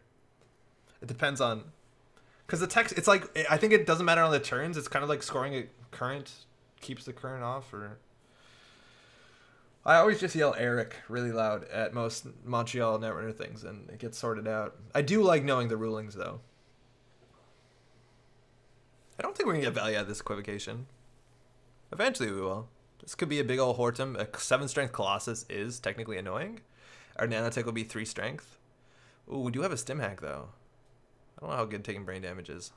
It depends on... Because the text, it's like, I think it doesn't matter on the turns. It's kind of like scoring a current keeps the current off. Or I always just yell Eric really loud at most Montreal Netrunner things, and it gets sorted out. I do like knowing the rulings, though. I don't think we're going to get value out of this equivocation. Eventually we will. This could be a big old Hortum. A 7 strength Colossus is technically annoying. Our Nanotech will be 3 strength. Ooh, we do have a Stim Hack, though. I don't know how good taking brain damage is.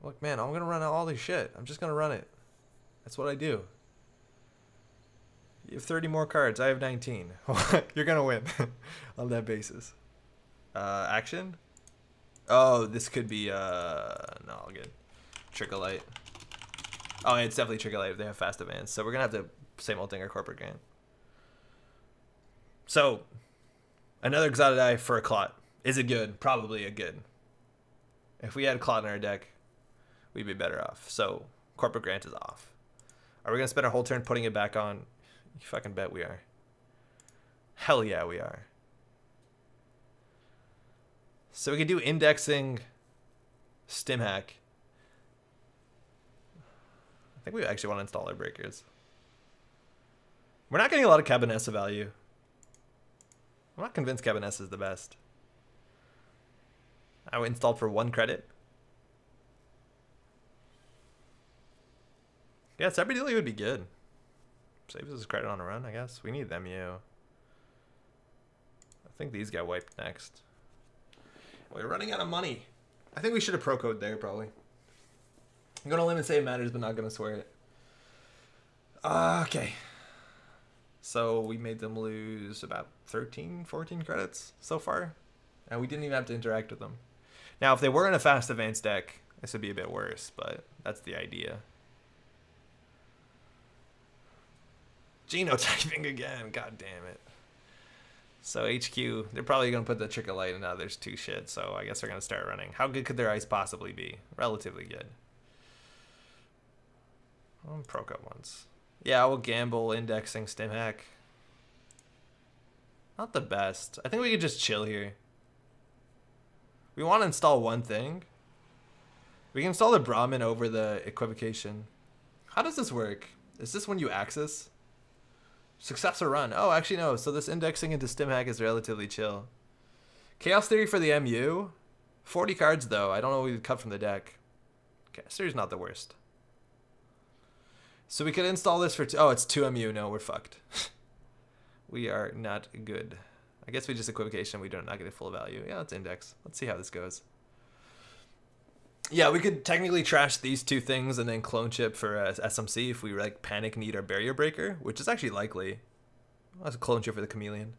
Look, man, I'm going to run all this shit. I'm just going to run it. That's what I do. You have 30 more cards. I have 19. You're going to win on that basis. Action? Oh, this could be, no, all good. Trickle Light. Oh, it's definitely Trickle Light if they have fast advance. So we're going to have to same old thing, our corporate gain. So, another Exotidai for a Clot. Is it good? Probably a good. If we had Clot in our deck, we'd be better off. So, Corporate Grant is off. Are we going to spend our whole turn putting it back on? You fucking bet we are. Hell yeah, we are. So we could do indexing Stim Hack. I think we actually want to install our breakers. We're not getting a lot of Cabinessa value. I'm not convinced Cabinessa is the best. I would install for 1 credit. Yeah, Cyberdelia would be good. Saves us credit on a run, I guess. We need them, you. I think these get wiped next. We're running out of money. I think we should have pro-code there, probably. I'm going to limit save matters, but not going to swear it. Okay. So we made them lose about 13, 14 credits so far. And we didn't even have to interact with them. Now, if they were in a fast advance deck, this would be a bit worse, but that's the idea. Genotyping again. God damn it. So HQ, they're probably going to put the Trick-o-Light, and now there's 2 shit, so I guess they're going to start running. How good could their ice possibly be? Relatively good. Pro Cup once. Yeah, we'll gamble indexing stim hack. Not the best. I think we could just chill here. We want to install one thing. We can install the Brahmin over the equivocation. How does this work? Is this when you access? Success or run? Oh, actually no. So this indexing into stim hack is relatively chill. Chaos Theory for the MU. 40 cards though. I don't know what we'd cut from the deck. Chaos Theory's not the worst. So we could install this for oh, it's 2 MU. No, we're fucked. We are not good. I guess we just equivocation. We don't not get a full value. Yeah, let's index. Let's see how this goes. Yeah, we could technically trash these two things and then clone chip for SMC if we like panic need our barrier breaker, which is actually likely. Let's clone chip for the chameleon.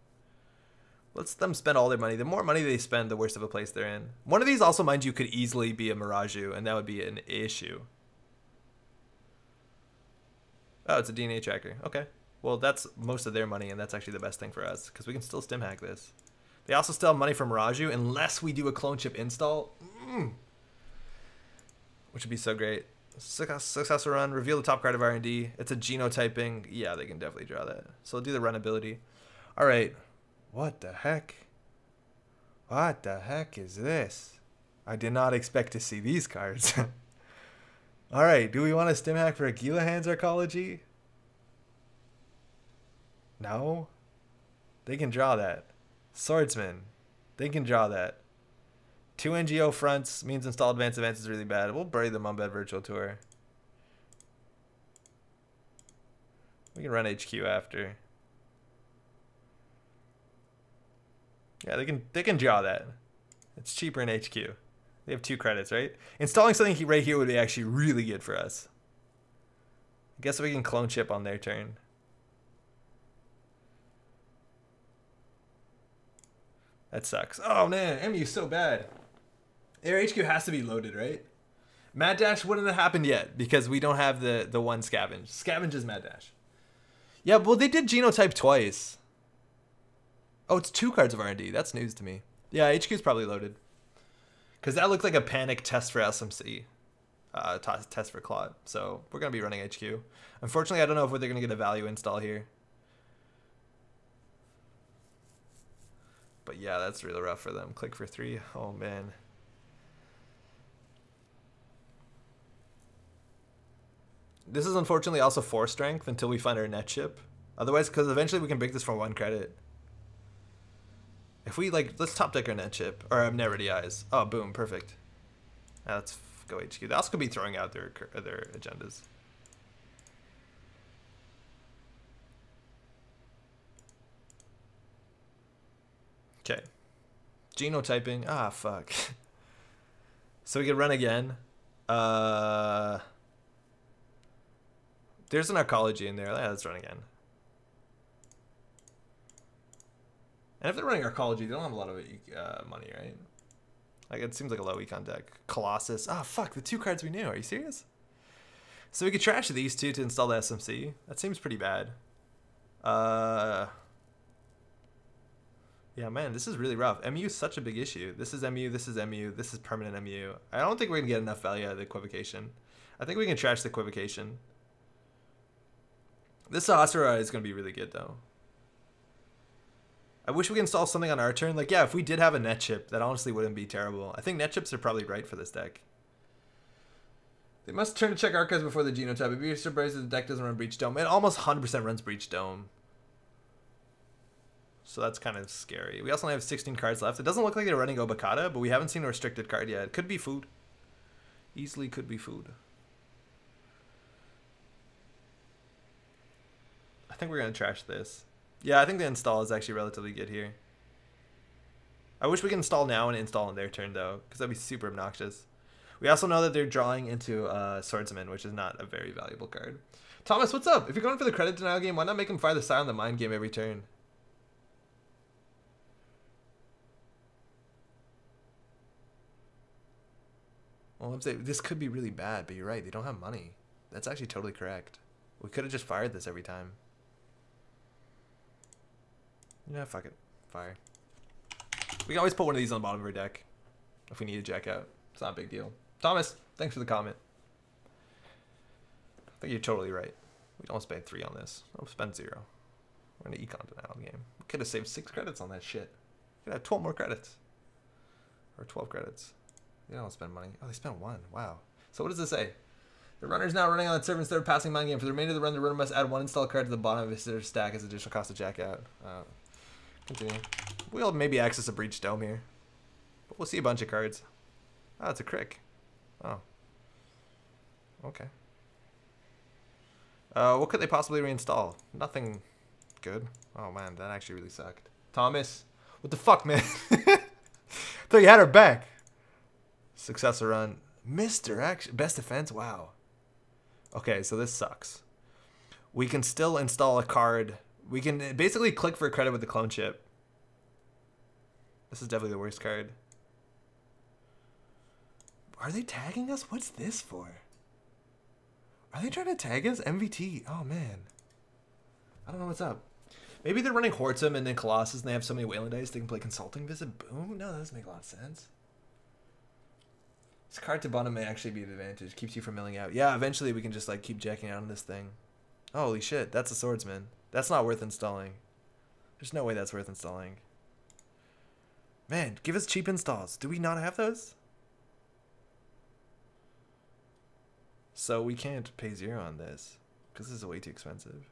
Let's them spend all their money. The more money they spend, the worse of a place they're in. One of these also, mind you, could easily be a Miraju, and that would be an issue. Oh, it's a DNA tracker. Okay. Well, that's most of their money, and that's actually the best thing for us, because we can still stim hack this. They also still have money from Miraju, unless we do a clone chip install. Which would be so great. Successful run, reveal the top card of R&D. It's a genotyping. Yeah, they can definitely draw that. So we'll do the run ability. All right. What the heck? What the heck is this? I did not expect to see these cards. All right. Do we want to stim hack for a Gilahan's Arcology? No. They can draw that. Swordsman. They can draw that. 2 NGO fronts means install advance is really bad. We'll bury the Mumbed Virtual Tour. We can run HQ after. Yeah, they can draw that. It's cheaper in HQ. They have 2 credits, right? Installing something right here would be actually really good for us. I guess we can clone chip on their turn. That sucks. Oh man, MU's so bad. Their HQ has to be loaded, right? Mad Dash wouldn't have happened yet because we don't have the one scavenge. Scavenge is Mad Dash. Yeah, well they did genotype twice. Oh, it's 2 cards of R&D. That's news to me. Yeah, HQ is probably loaded. Because that looked like a panic test for SMC. Test for Claude. So we're going to be running HQ. Unfortunately, I don't know if they're going to get a value install here. But yeah, that's really rough for them. Click for 3. Oh, man. This is unfortunately also 4 strength until we find our net chip. Otherwise, because eventually we can break this for 1 credit. If we, like, let's top deck our net chip. Or net ready eyes. Oh, boom. Perfect. Now let's go HQ. They also could be throwing out their agendas. Okay. Genotyping. Ah, fuck. So we could run again. There's an Arcology in there. Yeah, let's run again. And if they're running Arcology, they don't have a lot of money, right? Like, it seems like a low econ deck. Colossus. Ah, fuck, the 2 cards we knew. Are you serious? So we could trash these 2 to install the SMC. That seems pretty bad. Yeah, man, this is really rough. MU is such a big issue. This is MU, this is MU, this is permanent MU. I don't think we're going to get enough value out of the equivocation. I think we can trash the equivocation. This Asura is going to be really good, though. I wish we could install something on our turn. Like, yeah, if we did have a net chip, that honestly wouldn't be terrible. I think net chips are probably right for this deck. They must turn to check archives before the genotype. If you're surprised that the deck doesn't run Breach Dome, it almost 100% runs Breach Dome. So that's kind of scary. We also only have 16 cards left. It doesn't look like they're running Obakata, but we haven't seen a restricted card yet. It could be food. Easily could be food. I think we're going to trash this. Yeah, I think the install is actually relatively good here. I wish we could install now and install on their turn, though, because that'd be super obnoxious. We also know that they're drawing into Swordsman, which is not a very valuable card. Thomas, what's up? If you're going for the credit denial game, why not make him fire the Silent Mind game every turn? Well, this could be really bad, but you're right. They don't have money. That's actually totally correct. We could have just fired this every time. Yeah, fuck it. Fire. We can always put one of these on the bottom of our deck if we need to jack out. It's not a big deal. Thomas, thanks for the comment. think you're totally right. We don't spend 3 on this. I'll spend 0. We're gonna econ now the game. We could have saved 6 credits on that shit. We could have 12 more credits. Or 12 credits. They don't spend money. Oh, they spent 1. Wow. So what does this say? The runner is now running on that server instead of passing mind game. For the remainder of the run, the runner must add 1 install card to the bottom of his stack as additional cost to jack out. Continue. We'll maybe access a breach dome here. But we'll see a bunch of cards. Oh, it's a crick. Oh. Okay. What could they possibly reinstall? Nothing good. Oh man, that actually really sucked. Thomas, what the fuck, man? Thought you had her back. Successor run. Mr. Action. Best defense? Wow. Okay, so this sucks. We can still install a card. We can basically click for a credit with the clone chip. This is definitely the worst card. Are they tagging us? What's this for? Are they trying to tag us? MVT. Oh, man. I don't know what's up. Maybe they're running Hortum and then Colossus and they have so many Wayland dice they can play Consulting Visit. Boom. No, that doesn't make a lot of sense. This card to bottom may actually be an advantage. Keeps you from milling out. Yeah, eventually we can just like keep jacking out on this thing. Holy shit, that's a swordsman. That's not worth installing. There's no way that's worth installing. Man, give us cheap installs. Do we not have those? So we can't pay 0 on this because this is way too expensive.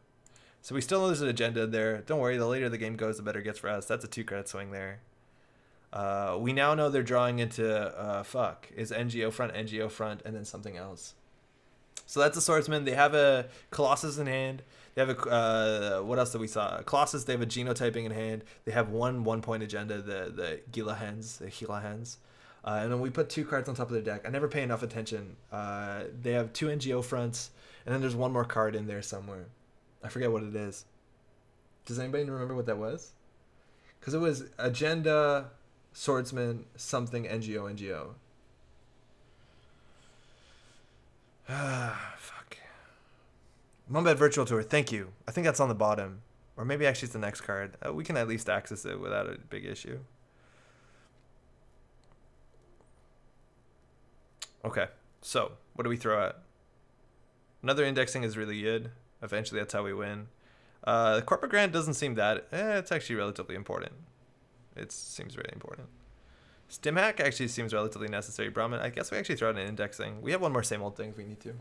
So we still know there's an agenda there. Don't worry, the later the game goes, the better it gets for us. That's a 2 credit swing there. We now know they're drawing into is NGO front, and then something else. So that's a swordsman. They have a Colossus in hand. They have a what else did we saw? Colossus. They have a genotyping in hand. They have 1 point agenda. The Gila hens. And then we put 2 cards on top of their deck. I never pay enough attention. They have 2 NGO fronts, and then there's 1 more card in there somewhere. I forget what it is. Does anybody remember what that was? Because it was agenda, swordsman, something, NGO. Fuck. Mumbad Virtual Tour, thank you. I think that's on the bottom. Or maybe actually it's the next card. We can at least access it without a big issue. Okay, so what do we throw at? Another indexing is really good. Eventually that's how we win. The corporate grant doesn't seem that... it's actually relatively important. It seems really important. Stim hack actually seems relatively necessary. Brahmin, I guess we actually throw out an indexing. We have 1 more same old thing if we need to.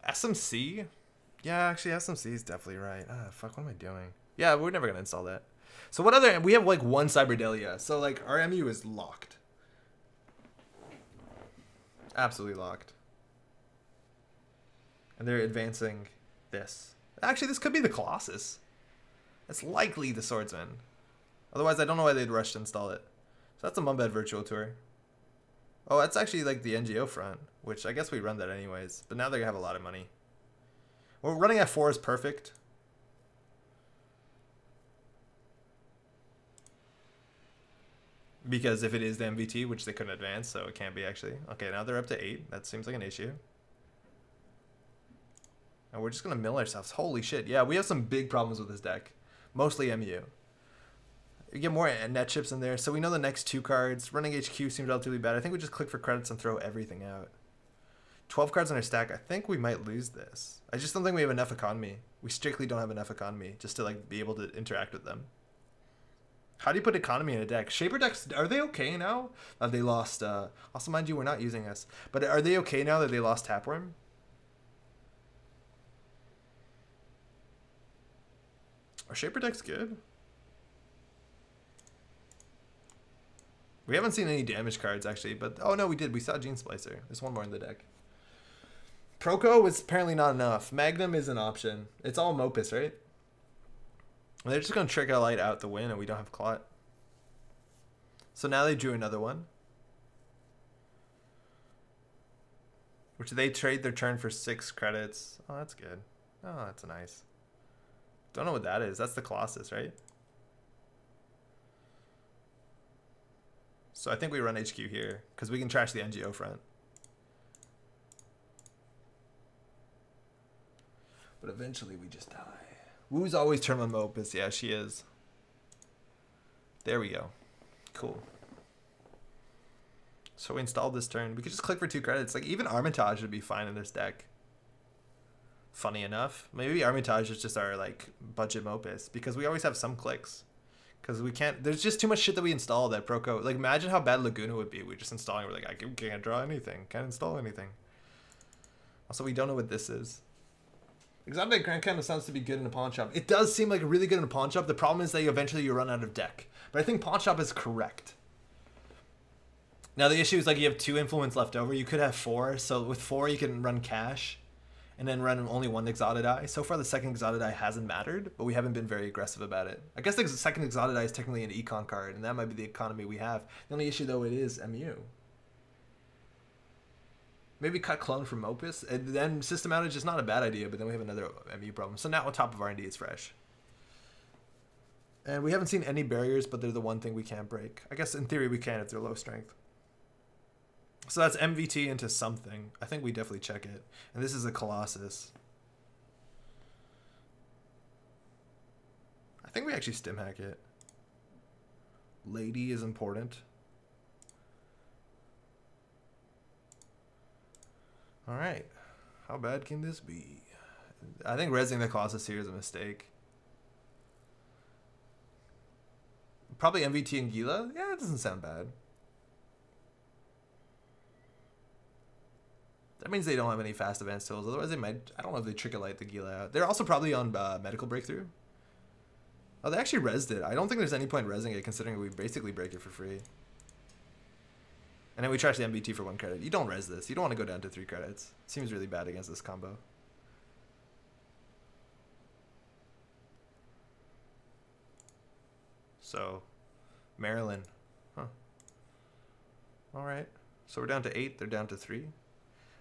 SMC? Yeah, actually SMC is definitely right. Fuck, what am I doing? Yeah, we're never going to install that. So what other... We have like 1 Cyberdelia. So like our MU is locked. Absolutely locked. And they're advancing this. Actually, this could be the Colossus. It's likely the Swordsman. Otherwise, I don't know why they'd rush to install it. So that's a Mumbad Virtual Tour. Oh, that's actually like the NGO front, which I guess we run that anyways. But now they're going to have a lot of money. We're running at 4 is perfect. Because if it is the MVT, which they couldn't advance, so it can't be actually. Okay, now they're up to 8. That seems like an issue. And we're just going to mill ourselves. Holy shit. Yeah, we have some big problems with this deck. Mostly MU. You get more net chips in there. So we know the next 2 cards. Running HQ seems relatively bad. I think we just click for credits and throw everything out. 12 cards on our stack. I think we might lose this. I just don't think we have enough economy. We strictly don't have enough economy just to like be able to interact with them. How do you put economy in a deck? Shaper decks, are they okay now that they lost... also, mind you, we're not using us. But are they okay now that they lost Tapworm? Are Shaper decks good? We haven't seen any damage cards, actually. But oh, no, we did. We saw Gene Splicer. There's 1 more in the deck. Proco is apparently not enough. Magnum is an option. It's all Mopus, right? They're just going to trick a light out the win, and we don't have Clot. So now they drew another one. Which they trade their turn for 6 credits. Oh, that's good. Oh, that's nice. Don't know what that is. That's the Colossus, right? So I think we run HQ here, because we can trash the NGO front. But eventually we just die. Woo's always turn on Mopus. Yeah, she is. There we go. Cool. So we installed this turn. We could just click for 2 credits. Like, even Armitage would be fine in this deck. Funny enough. Maybe Armitage is just our, like, budget Mopus. Because we always have some clicks. Because we can't... There's just too much shit that we install that Proco... Like, imagine how bad Laguna would be. We're just installing. We're like, I can't draw anything. Can't install anything. Also, we don't know what this is. Exotic Grand kind of sounds to be good in a pawn shop. It does seem like really good in a pawn shop. The problem is that eventually you run out of deck. But I think pawn shop is correct. Now the issue is like you have 2 influence left over. You could have 4. So with 4 you can run cash. And then run only 1 Exotic. So far the second Exotic hasn't mattered. But we haven't been very aggressive about it. I guess the second Exotic is technically an econ card. And that might be the economy we have. The only issue though it is MU. Maybe cut clone from Opus. And then system outage is not a bad idea, but then we have another MU problem. So now on top of R&D, it's fresh. And we haven't seen any barriers, but they're the one thing we can't break. I guess in theory we can if they're low strength. So that's MVT into something. I think we definitely check it. And this is a Colossus. I think we actually stim hack it. Lady is important. Alright, how bad can this be? I think resing the Colossus here is a mistake. Probably MVT and Gila? Yeah, it doesn't sound bad. That means they don't have any fast advanced tools, otherwise they might... I don't know if they trick light the Gila out. They're also probably on medical breakthrough. Oh, they actually resed it. I don't think there's any point resing it considering we basically break it for free. And then we trash the MBT for 1 credit. You don't res this. You don't want to go down to 3 credits. Seems really bad against this combo. So, Maryland. Huh. Alright. So we're down to 8. They're down to 3.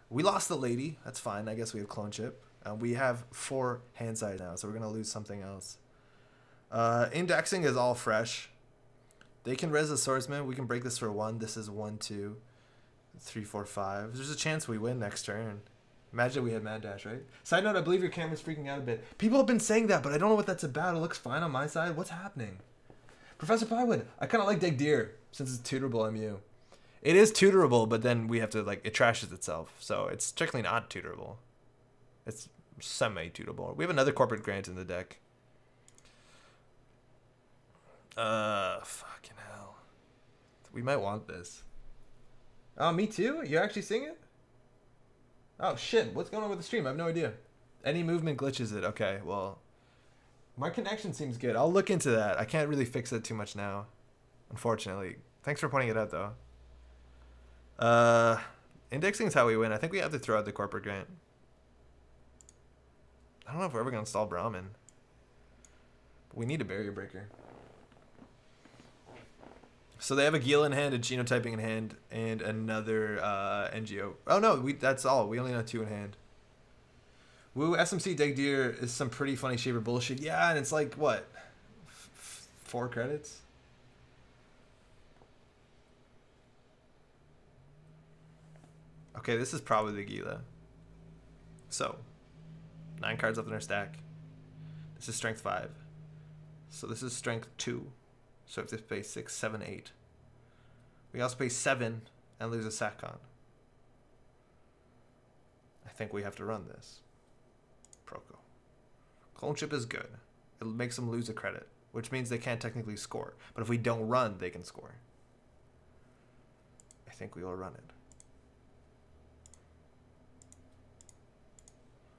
We lost the lady. That's fine. I guess we have clone chip. We have 4 hand size now, so we're going to lose something else. Indexing is all fresh. They can res the swordsman. We can break this for 1. This is 1, 2, 3, 4, 5. There's a chance we win next turn. Imagine we had mad dash, right? Side note, I believe your camera's freaking out a bit. People have been saying that, but I don't know what that's about. It looks fine on my side. What's happening? Professor Plywood, I kind of like Dig Deer since it's tutorable MU. It is tutorable, but then we have to, like, it trashes itself. So it's strictly not tutorable. It's semi-tutorable. We have another corporate grant in the deck. Fucking hell. We might want this. Oh, me too? You're actually seeing it? Oh, shit. What's going on with the stream? I have no idea. Any movement glitches it. Okay, well. My connection seems good. I'll look into that. I can't really fix it too much now. Unfortunately. Thanks for pointing it out, though. Indexing is how we win. I think we have to throw out the corporate grant. I don't know if we're ever going to install Brahmin. But we need a barrier breaker. So they have a Gila in hand, a genotyping in hand, and another NGO. Oh no, that's all. We only have 2 in hand. Woo, SMC Dig Deer is some pretty funny shaper bullshit. Yeah, and it's like, what? 4 credits? Okay, this is probably the Gila. So, 9 cards left in our stack. This is strength 5. So this is strength 2. So if this pay 6, 7, 8. We also pay 7 and lose a SACON. I think we have to run this. Proco. Clone chip is good. It makes them lose a credit, which means they can't technically score. But if we don't run, they can score. I think we will run it.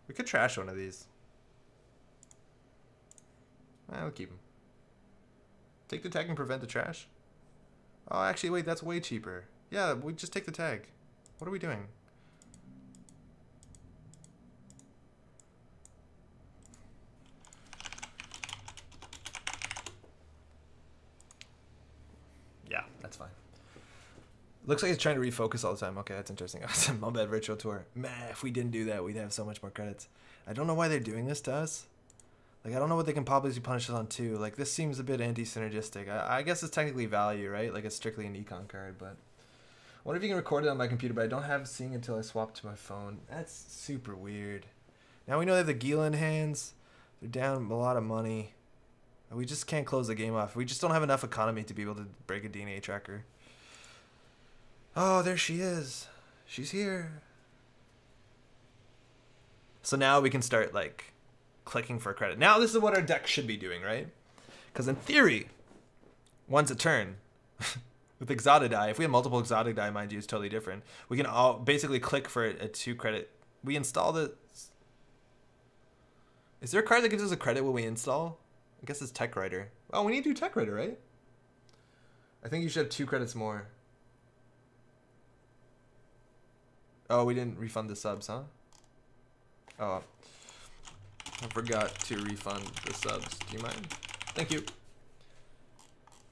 We could trash one of these. I'll keep them. Take the tag and prevent the trash? Oh, actually, wait, that's way cheaper. Yeah, we just take the tag. What are we doing? Yeah, that's fine. Looks like it's trying to refocus all the time. Okay, that's interesting. Awesome. My bad, virtual tour. Man, if we didn't do that, we'd have so much more credits. I don't know why they're doing this to us. Like, I don't know what they can possibly punish us on too. Like, this seems a bit anti-synergistic. I guess it's technically value, right? Like, it's strictly an econ card, but... I wonder if you can record it on my computer, but I don't have seeing until I swap to my phone. That's super weird. Now we know they have the Gila in hands. They're down a lot of money. And we just can't close the game off. We just don't have enough economy to be able to break a DNA tracker. Oh, there she is. She's here. So now we can start like clicking for credit. Now this is what our deck should be doing, right? Because in theory, once a turn, with exotic die, if we have multiple exotic die, mind you, it's totally different. We can all basically click for a 2 credit. We install the... Is there a card that gives us a credit when we install? I guess it's Tech Writer. Oh, we need to do Tech Writer, right? I think you should have 2 credits more. Oh, we didn't refund the subs, huh? Oh, I forgot to refund the subs. Do you mind? Thank you.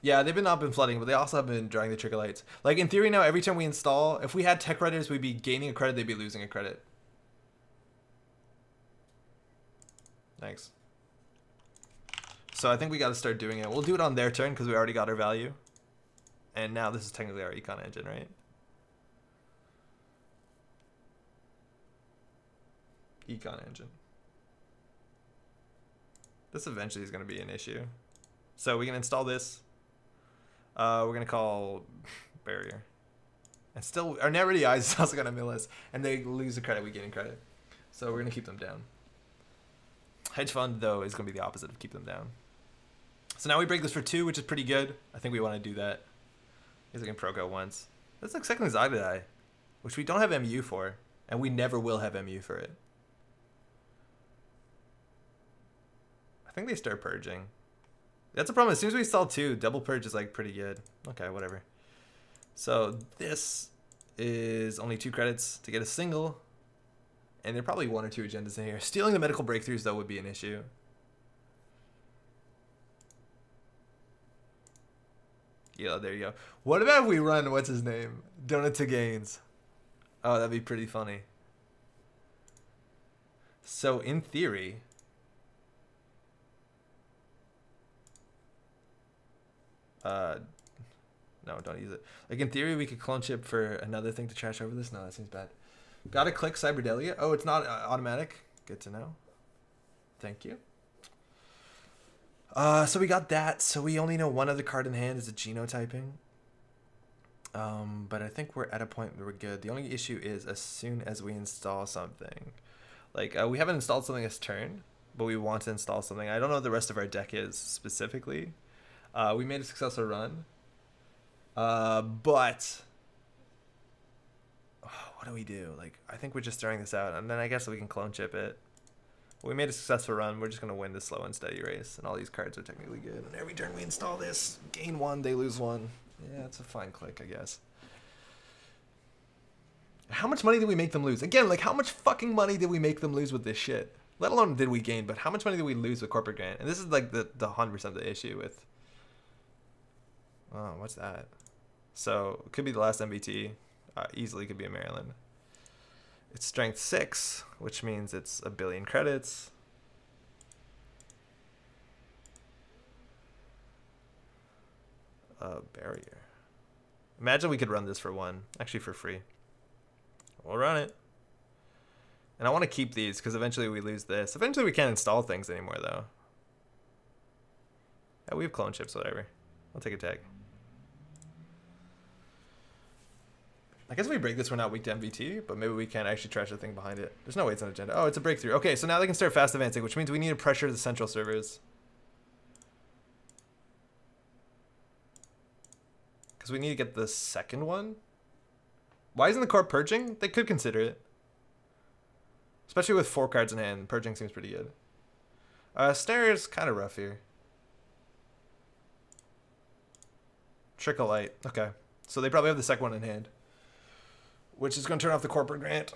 Yeah, they've not been flooding, but they also have been drawing the trigger lights. Like, in theory now, every time we install, if we had Tech Writers, we'd be gaining a credit, they'd be losing a credit. Thanks. So I think we got to start doing it. We'll do it on their turn because we already got our value. And now this is technically our econ engine, right? Econ engine. This eventually is going to be an issue. So we can install this. We're going to call barrier. And still, our net ready eyes is also going to mill us. And they lose the credit, we gain credit. So we're going to keep them down. Hedge fund, though, is going to be the opposite of keep them down. So now we break this for 2, which is pretty good. I think we want to do that. I guess I can pro-go once. That's like second exotic die, which we don't have MU for. And we never will have MU for it. I think they start purging. That's a problem. As soon as we install 2, double purge is like pretty good. Okay, whatever. So this is only 2 credits to get a single. And there are probably 1 or 2 agendas in here. Stealing the medical breakthroughs, though, would be an issue. Yeah, there you go. What about if we run, what's his name? Donut to Gains. Oh, that'd be pretty funny. So, in theory... no, don't use it. Like, in theory, we could clone chip for another thing to trash over this. No, that seems bad. Gotta click Cyberdelia. Oh, it's not automatic. Good to know. Thank you. So we got that. So we only know 1 other card in hand is a genotyping. But I think we're at a point where we're good. The only issue is as soon as we install something. Like, we haven't installed something this turn, but we want to install something. I don't know what the rest of our deck is specifically. We made a successful run. But... what do we do? Like, I think we're just throwing this out, and then I guess we can clone chip it. We made a successful run. We're just going to win this slow and steady race, and all these cards are technically good. And every turn we install this, gain 1, they lose 1. Yeah, it's a fine click, I guess. How much money did we make them lose? Again, like, how much fucking money did we make them lose with this shit? Let alone did we gain, but how much money did we lose with corporate grant? And this is, like, the 100% the issue with... Oh, what's that? So, it could be the last MBT. Easily could be a Maryland. It's strength 6, which means it's 1 billion credits. Barrier. Imagine we could run this for 1, actually for free. We'll run it. And I want to keep these because eventually we lose this. Eventually we can't install things anymore though. Yeah, we have clone chips, whatever. I'll take a tag. I guess if we break this, we're not weak to MVT, but maybe we can actually trash the thing behind it. There's no way it's an agenda. Oh, it's a breakthrough. Okay, so now they can start fast advancing, which means we need to pressure the central servers. Because we need to get the second one. Why isn't the core purging? They could consider it. Especially with 4 cards in hand. Purging seems pretty good. Snare is kind of rough here. Trickle Light. Okay. So they probably have the second one in hand. Which is going to turn off the corporate grant,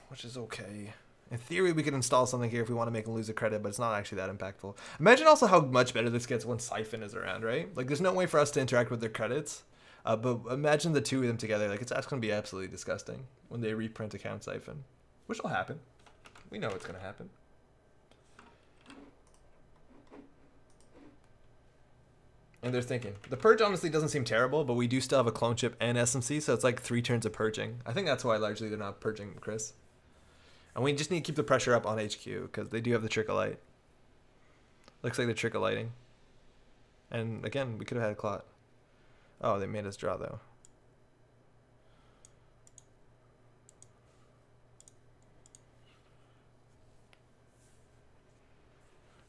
which is okay. In theory, we could install something here if we want to make them lose a credit, but it's not actually that impactful. Imagine also how much better this gets when Siphon is around, right? Like, there's no way for us to interact with their credits, but imagine the 2 of them together. Like, it's actually going to be absolutely disgusting when they reprint account Siphon, which will happen. We know it's going to happen. And they're thinking. The purge honestly doesn't seem terrible, but we do still have a clone chip and SMC, so it's like 3 turns of purging. I think that's why largely they're not purging Chris. And we just need to keep the pressure up on HQ, because they do have the trickle light. Looks like they're trickle lighting. And again, we could have had a clot. Oh, they made us draw though.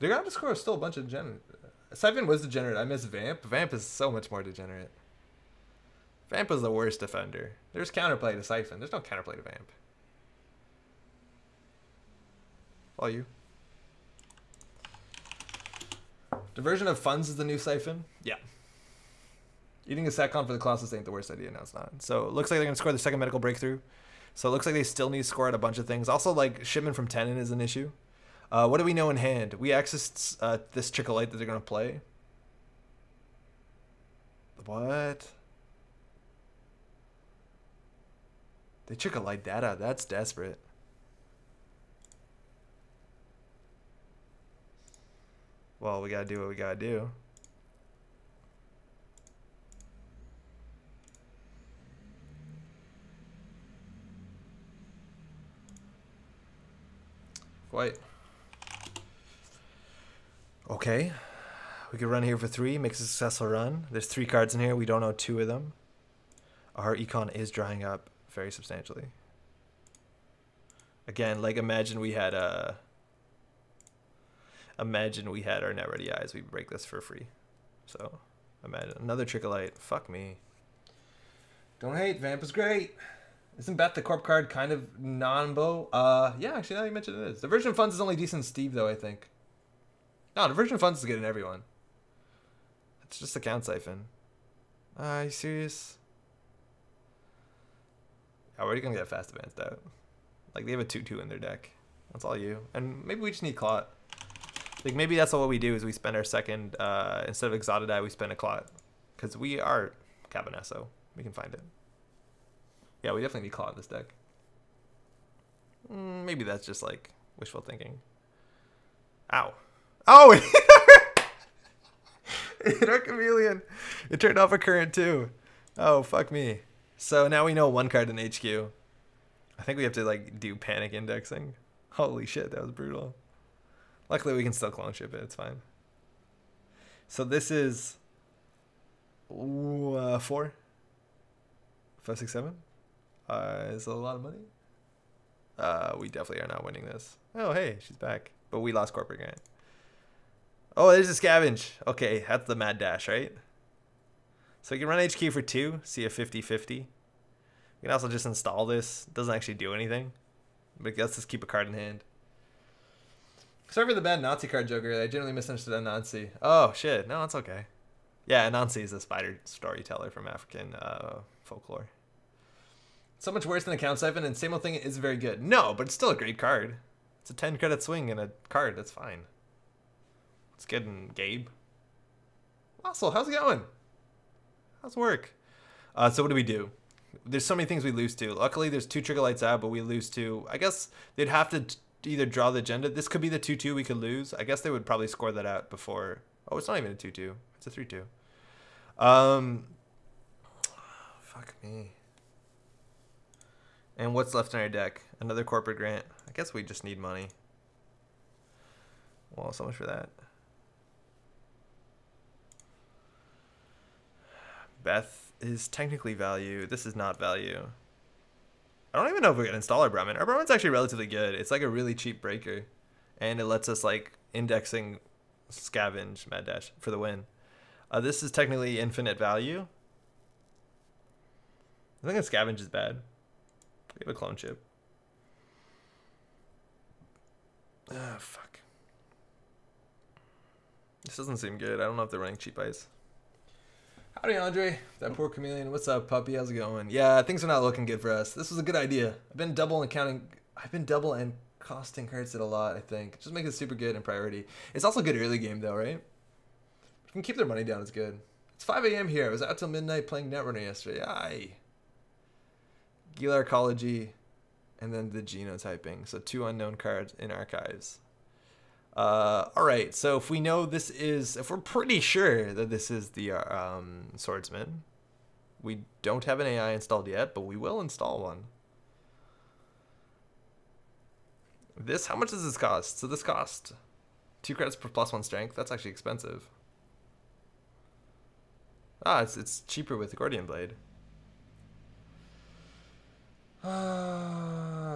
They got to score still a bunch of Siphon was degenerate. I miss Vamp. Vamp is so much more degenerate. Vamp is the worst defender. There's counterplay to Siphon. There's no counterplay to Vamp. All you. Diversion of funds is the new Siphon? Yeah. Eating a satcon for the Colossus ain't the worst idea. No, it's not. So it looks like they're going to score the second medical breakthrough. So it looks like they still need to score at a bunch of things. Also, like, shipment from Tenon is an issue. What do we know in hand? We accessed this Tricolite that they're going to play. What? They Tricolite data. That's desperate. Well, we got to do what we got to do. Quite. Okay. We could run here for 3, make a successful run. There's 3 cards in here. We don't know 2 of them. Our econ is drying up very substantially. Again, like imagine we had our net ready eyes. We break this for free. So imagine another Tricolite. Fuck me. Don't hate. Vamp is great. Isn't Beth the Corp card kind of non-bow? Yeah, actually, now you mentioned it is. Diversion of Funds is only decent in Steve, though, I think. No, Diversion of Funds is good in everyone. It's just a count siphon. Are you serious? How are you going to get fast advanced out? Like, they have a 2-2 in their deck. That's all you. And maybe we just need Clot. Like, maybe that's what we do is we spend our second, instead of Exotic we spend a Clot. Because we are Cabernesso. We can find it. Yeah, we definitely need Claw in this deck. Maybe that's just like wishful thinking. Ow. Oh, it hit our chameleon. It turned off a current too. Oh, fuck me. So now we know 1 card in HQ. I think we have to like do panic indexing. Holy shit, that was brutal. Luckily we can still clone ship it. It's fine. So this is 4, 5, 6, 7. Is a lot of money. We definitely are not winning this. Oh, hey, she's back. But we lost corporate grant. Oh, there's a scavenge. Okay, that's the mad dash, right? So you can run HQ for 2, see a 50-50. You can also just install this. It doesn't actually do anything. But let's just keep a card in hand. Sorry for the bad Nazi card, Joker. I generally misunderstood Anansi. Oh, shit. No, it's okay. Yeah, Anansi is a spider storyteller from African folklore. So much worse than a count siphon, and same old thing is very good. No, but it's still a great card. It's a 10 credit swing and a card. That's fine. It's good in Gabe. Wassel, how's it going? How's work? So what do we do? There's so many things we lose to. Luckily, there's 2 Trickle-Lights out, but we lose to... I guess they'd have to either draw the agenda. This could be the 2-2 we could lose. I guess they would probably score that out before... Oh, it's not even a 2-2. It's a 3-2. Fuck me. And what's left in our deck? Another corporate grant. I guess we just need money. Well, so much for that. Beth is technically value. This is not value. I don't even know if we can install our Brahmin. Our Brahmin's actually relatively good. It's like a really cheap breaker. And it lets us like indexing scavenge mad dash for the win. This is technically infinite value. I think a scavenge is bad. We have a clone chip. Ah, fuck. This doesn't seem good. I don't know if they're running cheap ice. Howdy, Andre. That poor chameleon. What's up, puppy? How's it going? Yeah, things are not looking good for us. This was a good idea. I've been double and costing cards it a lot, I think. Just make it super good and priority. It's also good early game, though, right? If we can keep their money down, it's good. It's 5 a.m. here. I was out till midnight playing Netrunner yesterday. Aye. Gila Arcology, and then the genotyping. So 2 unknown cards in archives. Alright, so if we know this is, if we're pretty sure that this is the swordsman, we don't have an AI installed yet, but we will install one. This, how much does this cost? So this cost 2 credits per +1 strength. That's actually expensive. Ah, it's cheaper with the Gordian Blade.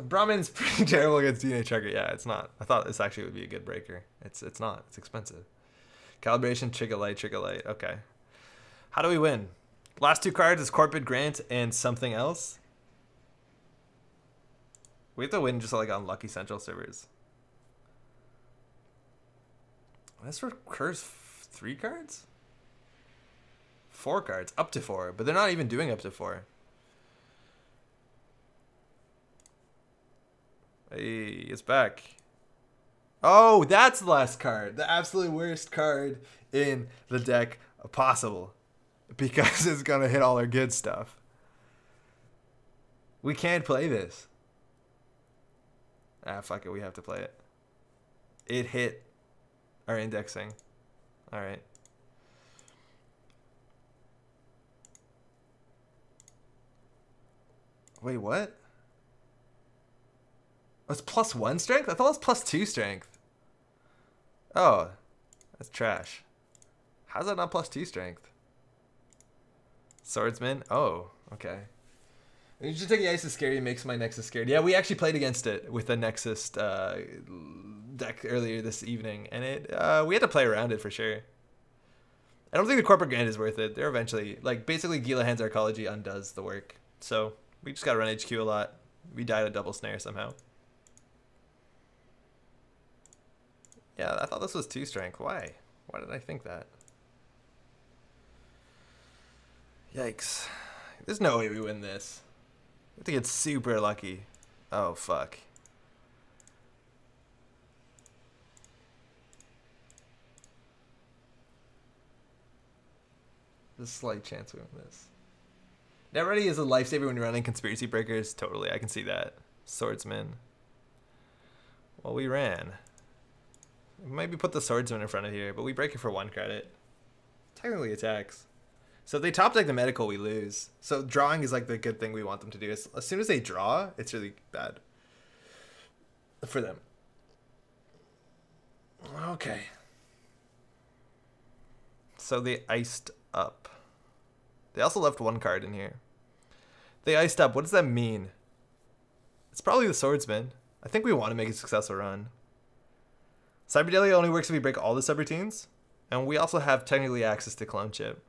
Brahmin's pretty terrible against DNA Tracker. Yeah, it's not. I thought this actually would be a good breaker. It's not. It's expensive. Calibration, Trigger Light. Okay. How do we win? Last two cards is Corporate Grant and something else. We have to win just like on Lucky Central servers. This recurs 3 cards? 4 cards. Up to 4. But they're not even doing up to 4. Hey, it's back. Oh, that's the last card. The absolute worst card in the deck possible. Because it's going to hit all our good stuff. We can't play this. Ah, fuck it. We have to play it. It hit our indexing. Alright. Wait, what? Oh, it's +1 strength? I thought it was +2 strength. Oh, that's trash. How's that not +2 strength? Swordsman? Oh, okay. You should take the Ice is Scary makes my Nexus scared. Yeah, we actually played against it with the Nexus deck earlier this evening, and we had to play around it for sure. I don't think the Corporate Grant is worth it. They're eventually, like, basically Gila Hand's Arcology undoes the work. So, we just gotta run HQ a lot. We died a double snare somehow. Yeah, I thought this was 2 strength. Why? Why did I think that? Yikes. There's no way we win this. We have to get super lucky. Oh, fuck. There's a slight chance we win this. Net Ready is a lifesaver when you're running Conspiracy Breakers. Totally, I can see that. Swordsman. Well, we ran. Maybe put the Swordsman in front of here, but we break it for 1 credit. Technically attacks. So if they top deck the medical, we lose. So drawing is like the good thing we want them to do. As soon as they draw, it's really bad for them. Okay. So they iced up. They also left 1 card in here. They iced up. What does that mean? It's probably the Swordsman. I think we want to make a successful run. Cyberdelia only works if we break all the subroutines. And we also have technically access to Clone Chip.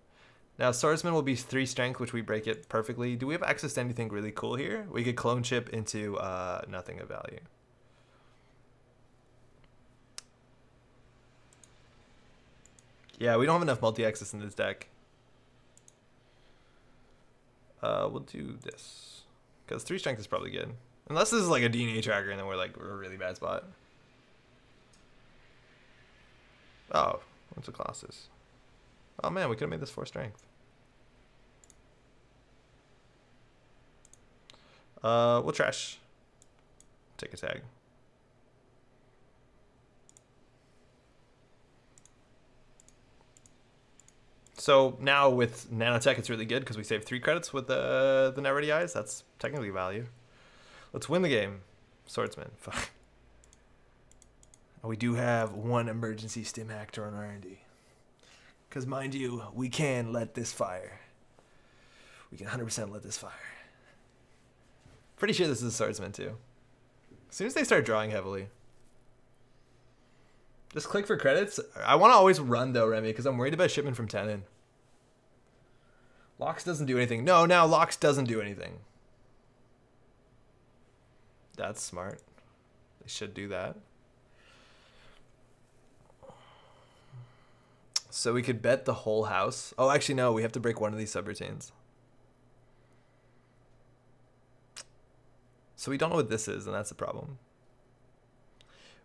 Now, Swordsman will be 3 strength, which we break it perfectly. Do we have access to anything really cool here? We could Clone Chip into nothing of value. Yeah, we don't have enough multi-access in this deck. We'll do this. Because 3 strength is probably good. Unless this is like a DNA tracker and then we're a really bad spot. Oh, what's the classes? Oh man, we could have made this 4 strength. We'll trash. Take a tag. So now with nanotech, it's really good because we save 3 credits with the Net Ready Eyes. That's technically value. Let's win the game. Swordsman. Fuck. We do have 1 emergency stim hack on R&D. Because mind you, we can let this fire. We can 100% let this fire. Pretty sure this is a Swordsman too. As soon as they start drawing heavily. Just click for credits. I want to always run though, Remy, because I'm worried about shipment from Tenon. Locks doesn't do anything. No, now Locks doesn't do anything. That's smart. They should do that. So we could bet the whole house. Oh, actually, no. We have to break one of these subroutines. So we don't know what this is, and that's the problem.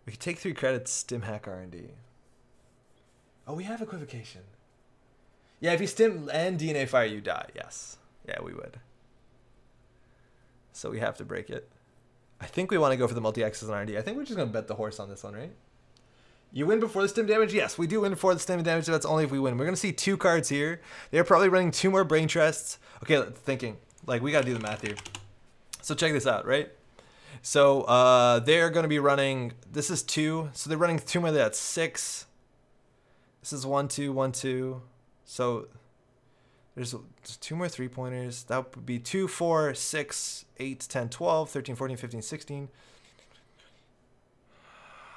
We could take 3 credits, stim hack R&D. Oh, we have equivocation. Yeah, if you stim and DNA fire, you die. Yes. Yeah, we would. So we have to break it. I think we want to go for the multi-access on R&D. I think we're just going to bet the horse on this one, right? You win before the stim damage? Yes, we do win before the stim damage. That's only if we win. We're going to see 2 cards here. They're probably running 2 more Brain Trusts. Okay, thinking. Like, we got to do the math here. So check this out, right? So they're going to be running, this is 2. So they're running 2 more, that's 6. This is 1, 2, 1, 2. So There's 2 more 3-pointers. That would be 2, 4, 6, 8, 10, 12, 13, 14, 15, 16.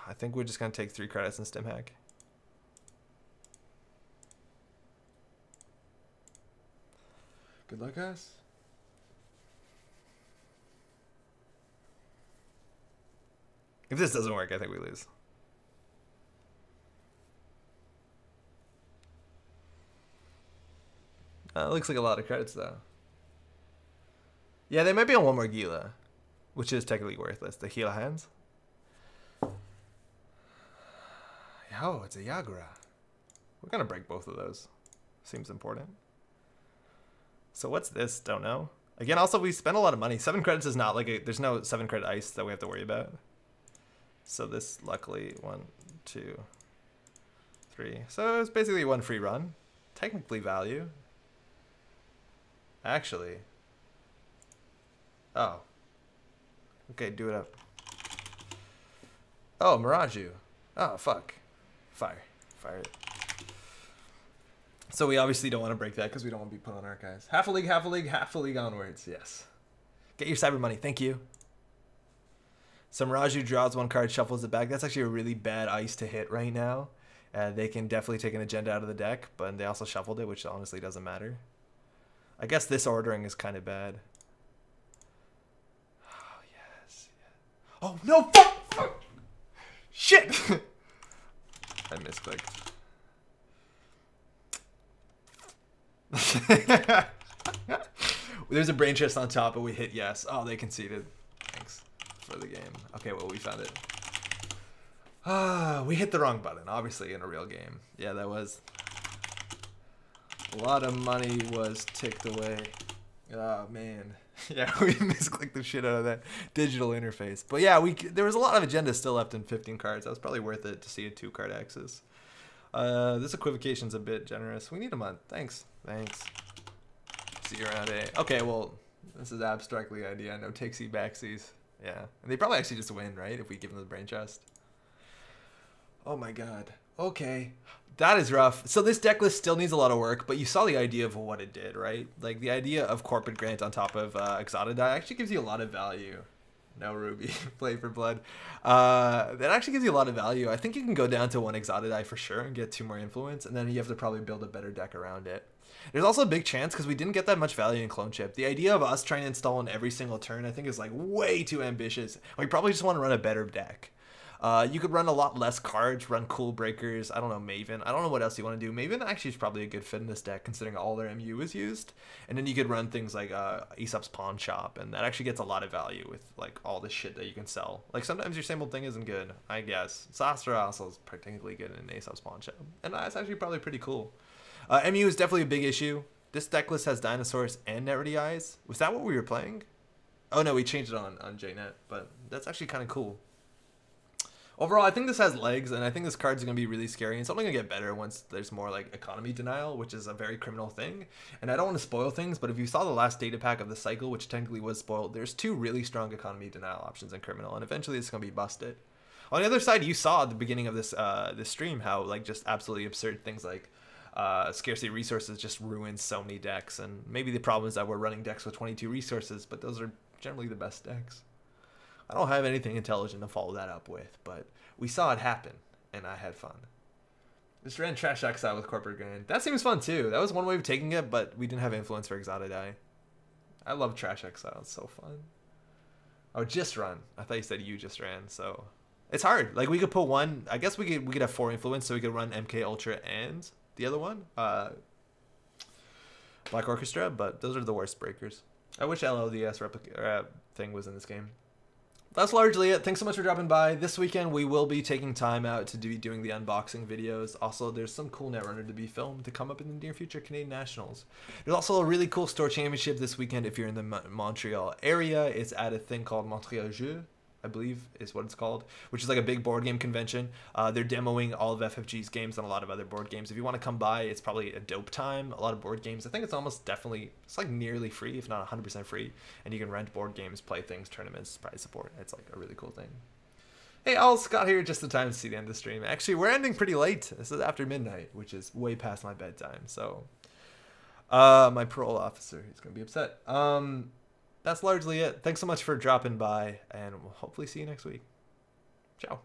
I think we're just going to take 3 credits in stim hack. Good luck, guys. If this doesn't work, I think we lose. Looks like a lot of credits, though. Yeah, they might be on one more Gila, which is technically worthless. The Gila hands. Oh, it's a Yagura. We're going to break both of those. Seems important. So what's this? Don't know. Again, also, we spent a lot of money. 7 credits is not like a... There's no 7 credit ice that we have to worry about. So this, luckily, 1, 2, 3. So it's basically 1 free run. Technically value. Actually. Oh. Okay, do it up. Oh, Miraju. Oh, fuck. Fire. Fire it. So we obviously don't want to break that because we don't want to be put on archives. Half a league, half a league, half a league onwards. Yes. Get your cyber money. Thank you. So Miraju draws 1 card, shuffles it back. That's actually a really bad ice to hit right now. They can definitely take an agenda out of the deck, but they also shuffled it, which honestly doesn't matter. I guess this ordering is kind of bad. Oh, yes. Oh, no! Fuck! Shit! I misclicked. There's a brain chest on top, but we hit yes. Oh, they conceded. Thanks for the game. Okay, well, we found it. We hit the wrong button, obviously, in a real game. Yeah, that was... A lot of money was ticked away. Oh, man. Yeah, we misclicked the shit out of that digital interface. But yeah, there was a lot of agendas still left in 15 cards. That was probably worth it to see a 2-card axis. This equivocation's a bit generous. We need a month. Thanks. Thanks. See you around 8. Okay, well, this is abstractly idea. No takesy backsies. Yeah. And they probably actually just win, right? If we give them the brain chest. Oh my god. Okay. That is rough. So this deck list still needs a lot of work, but you saw the idea of what it did, right? Like the idea of Corporate Grant on top of Exotic Die actually gives you a lot of value. No Ruby, play for blood. That actually gives you a lot of value. I think you can go down to 1 Exotic Die for sure and get 2 more influence, and then you have to probably build a better deck around it. There's also a big chance, because we didn't get that much value in Clone Chip. The idea of us trying to install in every single turn, I think is like way too ambitious. We probably just want to run a better deck. You could run a lot less cards, run Cool Breakers, I don't know, Maven. I don't know what else you want to do. Maven actually is probably a good fit in this deck, considering all their MU is used. And then you could run things like Aesop's Pawn Shop, and that actually gets a lot of value with like all the shit that you can sell. Like sometimes your same old thing isn't good, I guess. Sastra also is particularly good in Aesop's Pawn Shop, and that's actually probably pretty cool. MU is definitely a big issue. This deck list has Dinosaurs and Netrunner Eyes. Was that what we were playing? Oh no, we changed it on JNet, but that's actually kind of cool. Overall, I think this has legs, and I think this card's going to be really scary. It's only going to get better once there's more like economy denial, which is a very criminal thing. And I don't want to spoil things, but if you saw the last data pack of the cycle, which technically was spoiled, there's 2 really strong economy denial options in criminal, and eventually it's going to be busted. On the other side, you saw at the beginning of this this stream how like just absolutely absurd things like scarcity resources just ruins so many decks, and maybe the problem is that we're running decks with 22 resources, but those are generally the best decks. I don't have anything intelligent to follow that up with, but we saw it happen, and I had fun. Just ran Trash Exile with Corporate Grand. That seems fun, too. That was one way of taking it, but we didn't have influence for Exotic Die. I love Trash Exile. It's so fun. Oh, just run. I thought you said you just ran, so... It's hard. Like, we could put one... I guess we could have 4 influence, so we could run MK Ultra and the other one. Black Orchestra, but those are the worst breakers. I wish LLDS thing was in this game. That's largely it. Thanks so much for dropping by. This weekend, we will be taking time out to be doing the unboxing videos. Also, there's some cool Netrunner to be filmed to come up in the near future, Canadian Nationals. There's also a really cool store championship this weekend if you're in the Montreal area. It's at a thing called Montreal Jeux, I believe is what it's called, which is like a big board game convention. They're demoing all of FFG's games and a lot of other board games. If you want to come by, it's probably a dope time. A lot of board games. I think it's almost definitely, it's like nearly free, if not 100% free. And you can rent board games, play things, tournaments, prize support. It's like a really cool thing. Hey, all, Scott here, just in time to see the end of the stream. Actually, we're ending pretty late. This is after midnight, which is way past my bedtime. So My parole officer, he's gonna be upset. That's largely it. Thanks so much for dropping by, and we'll hopefully see you next week. Ciao.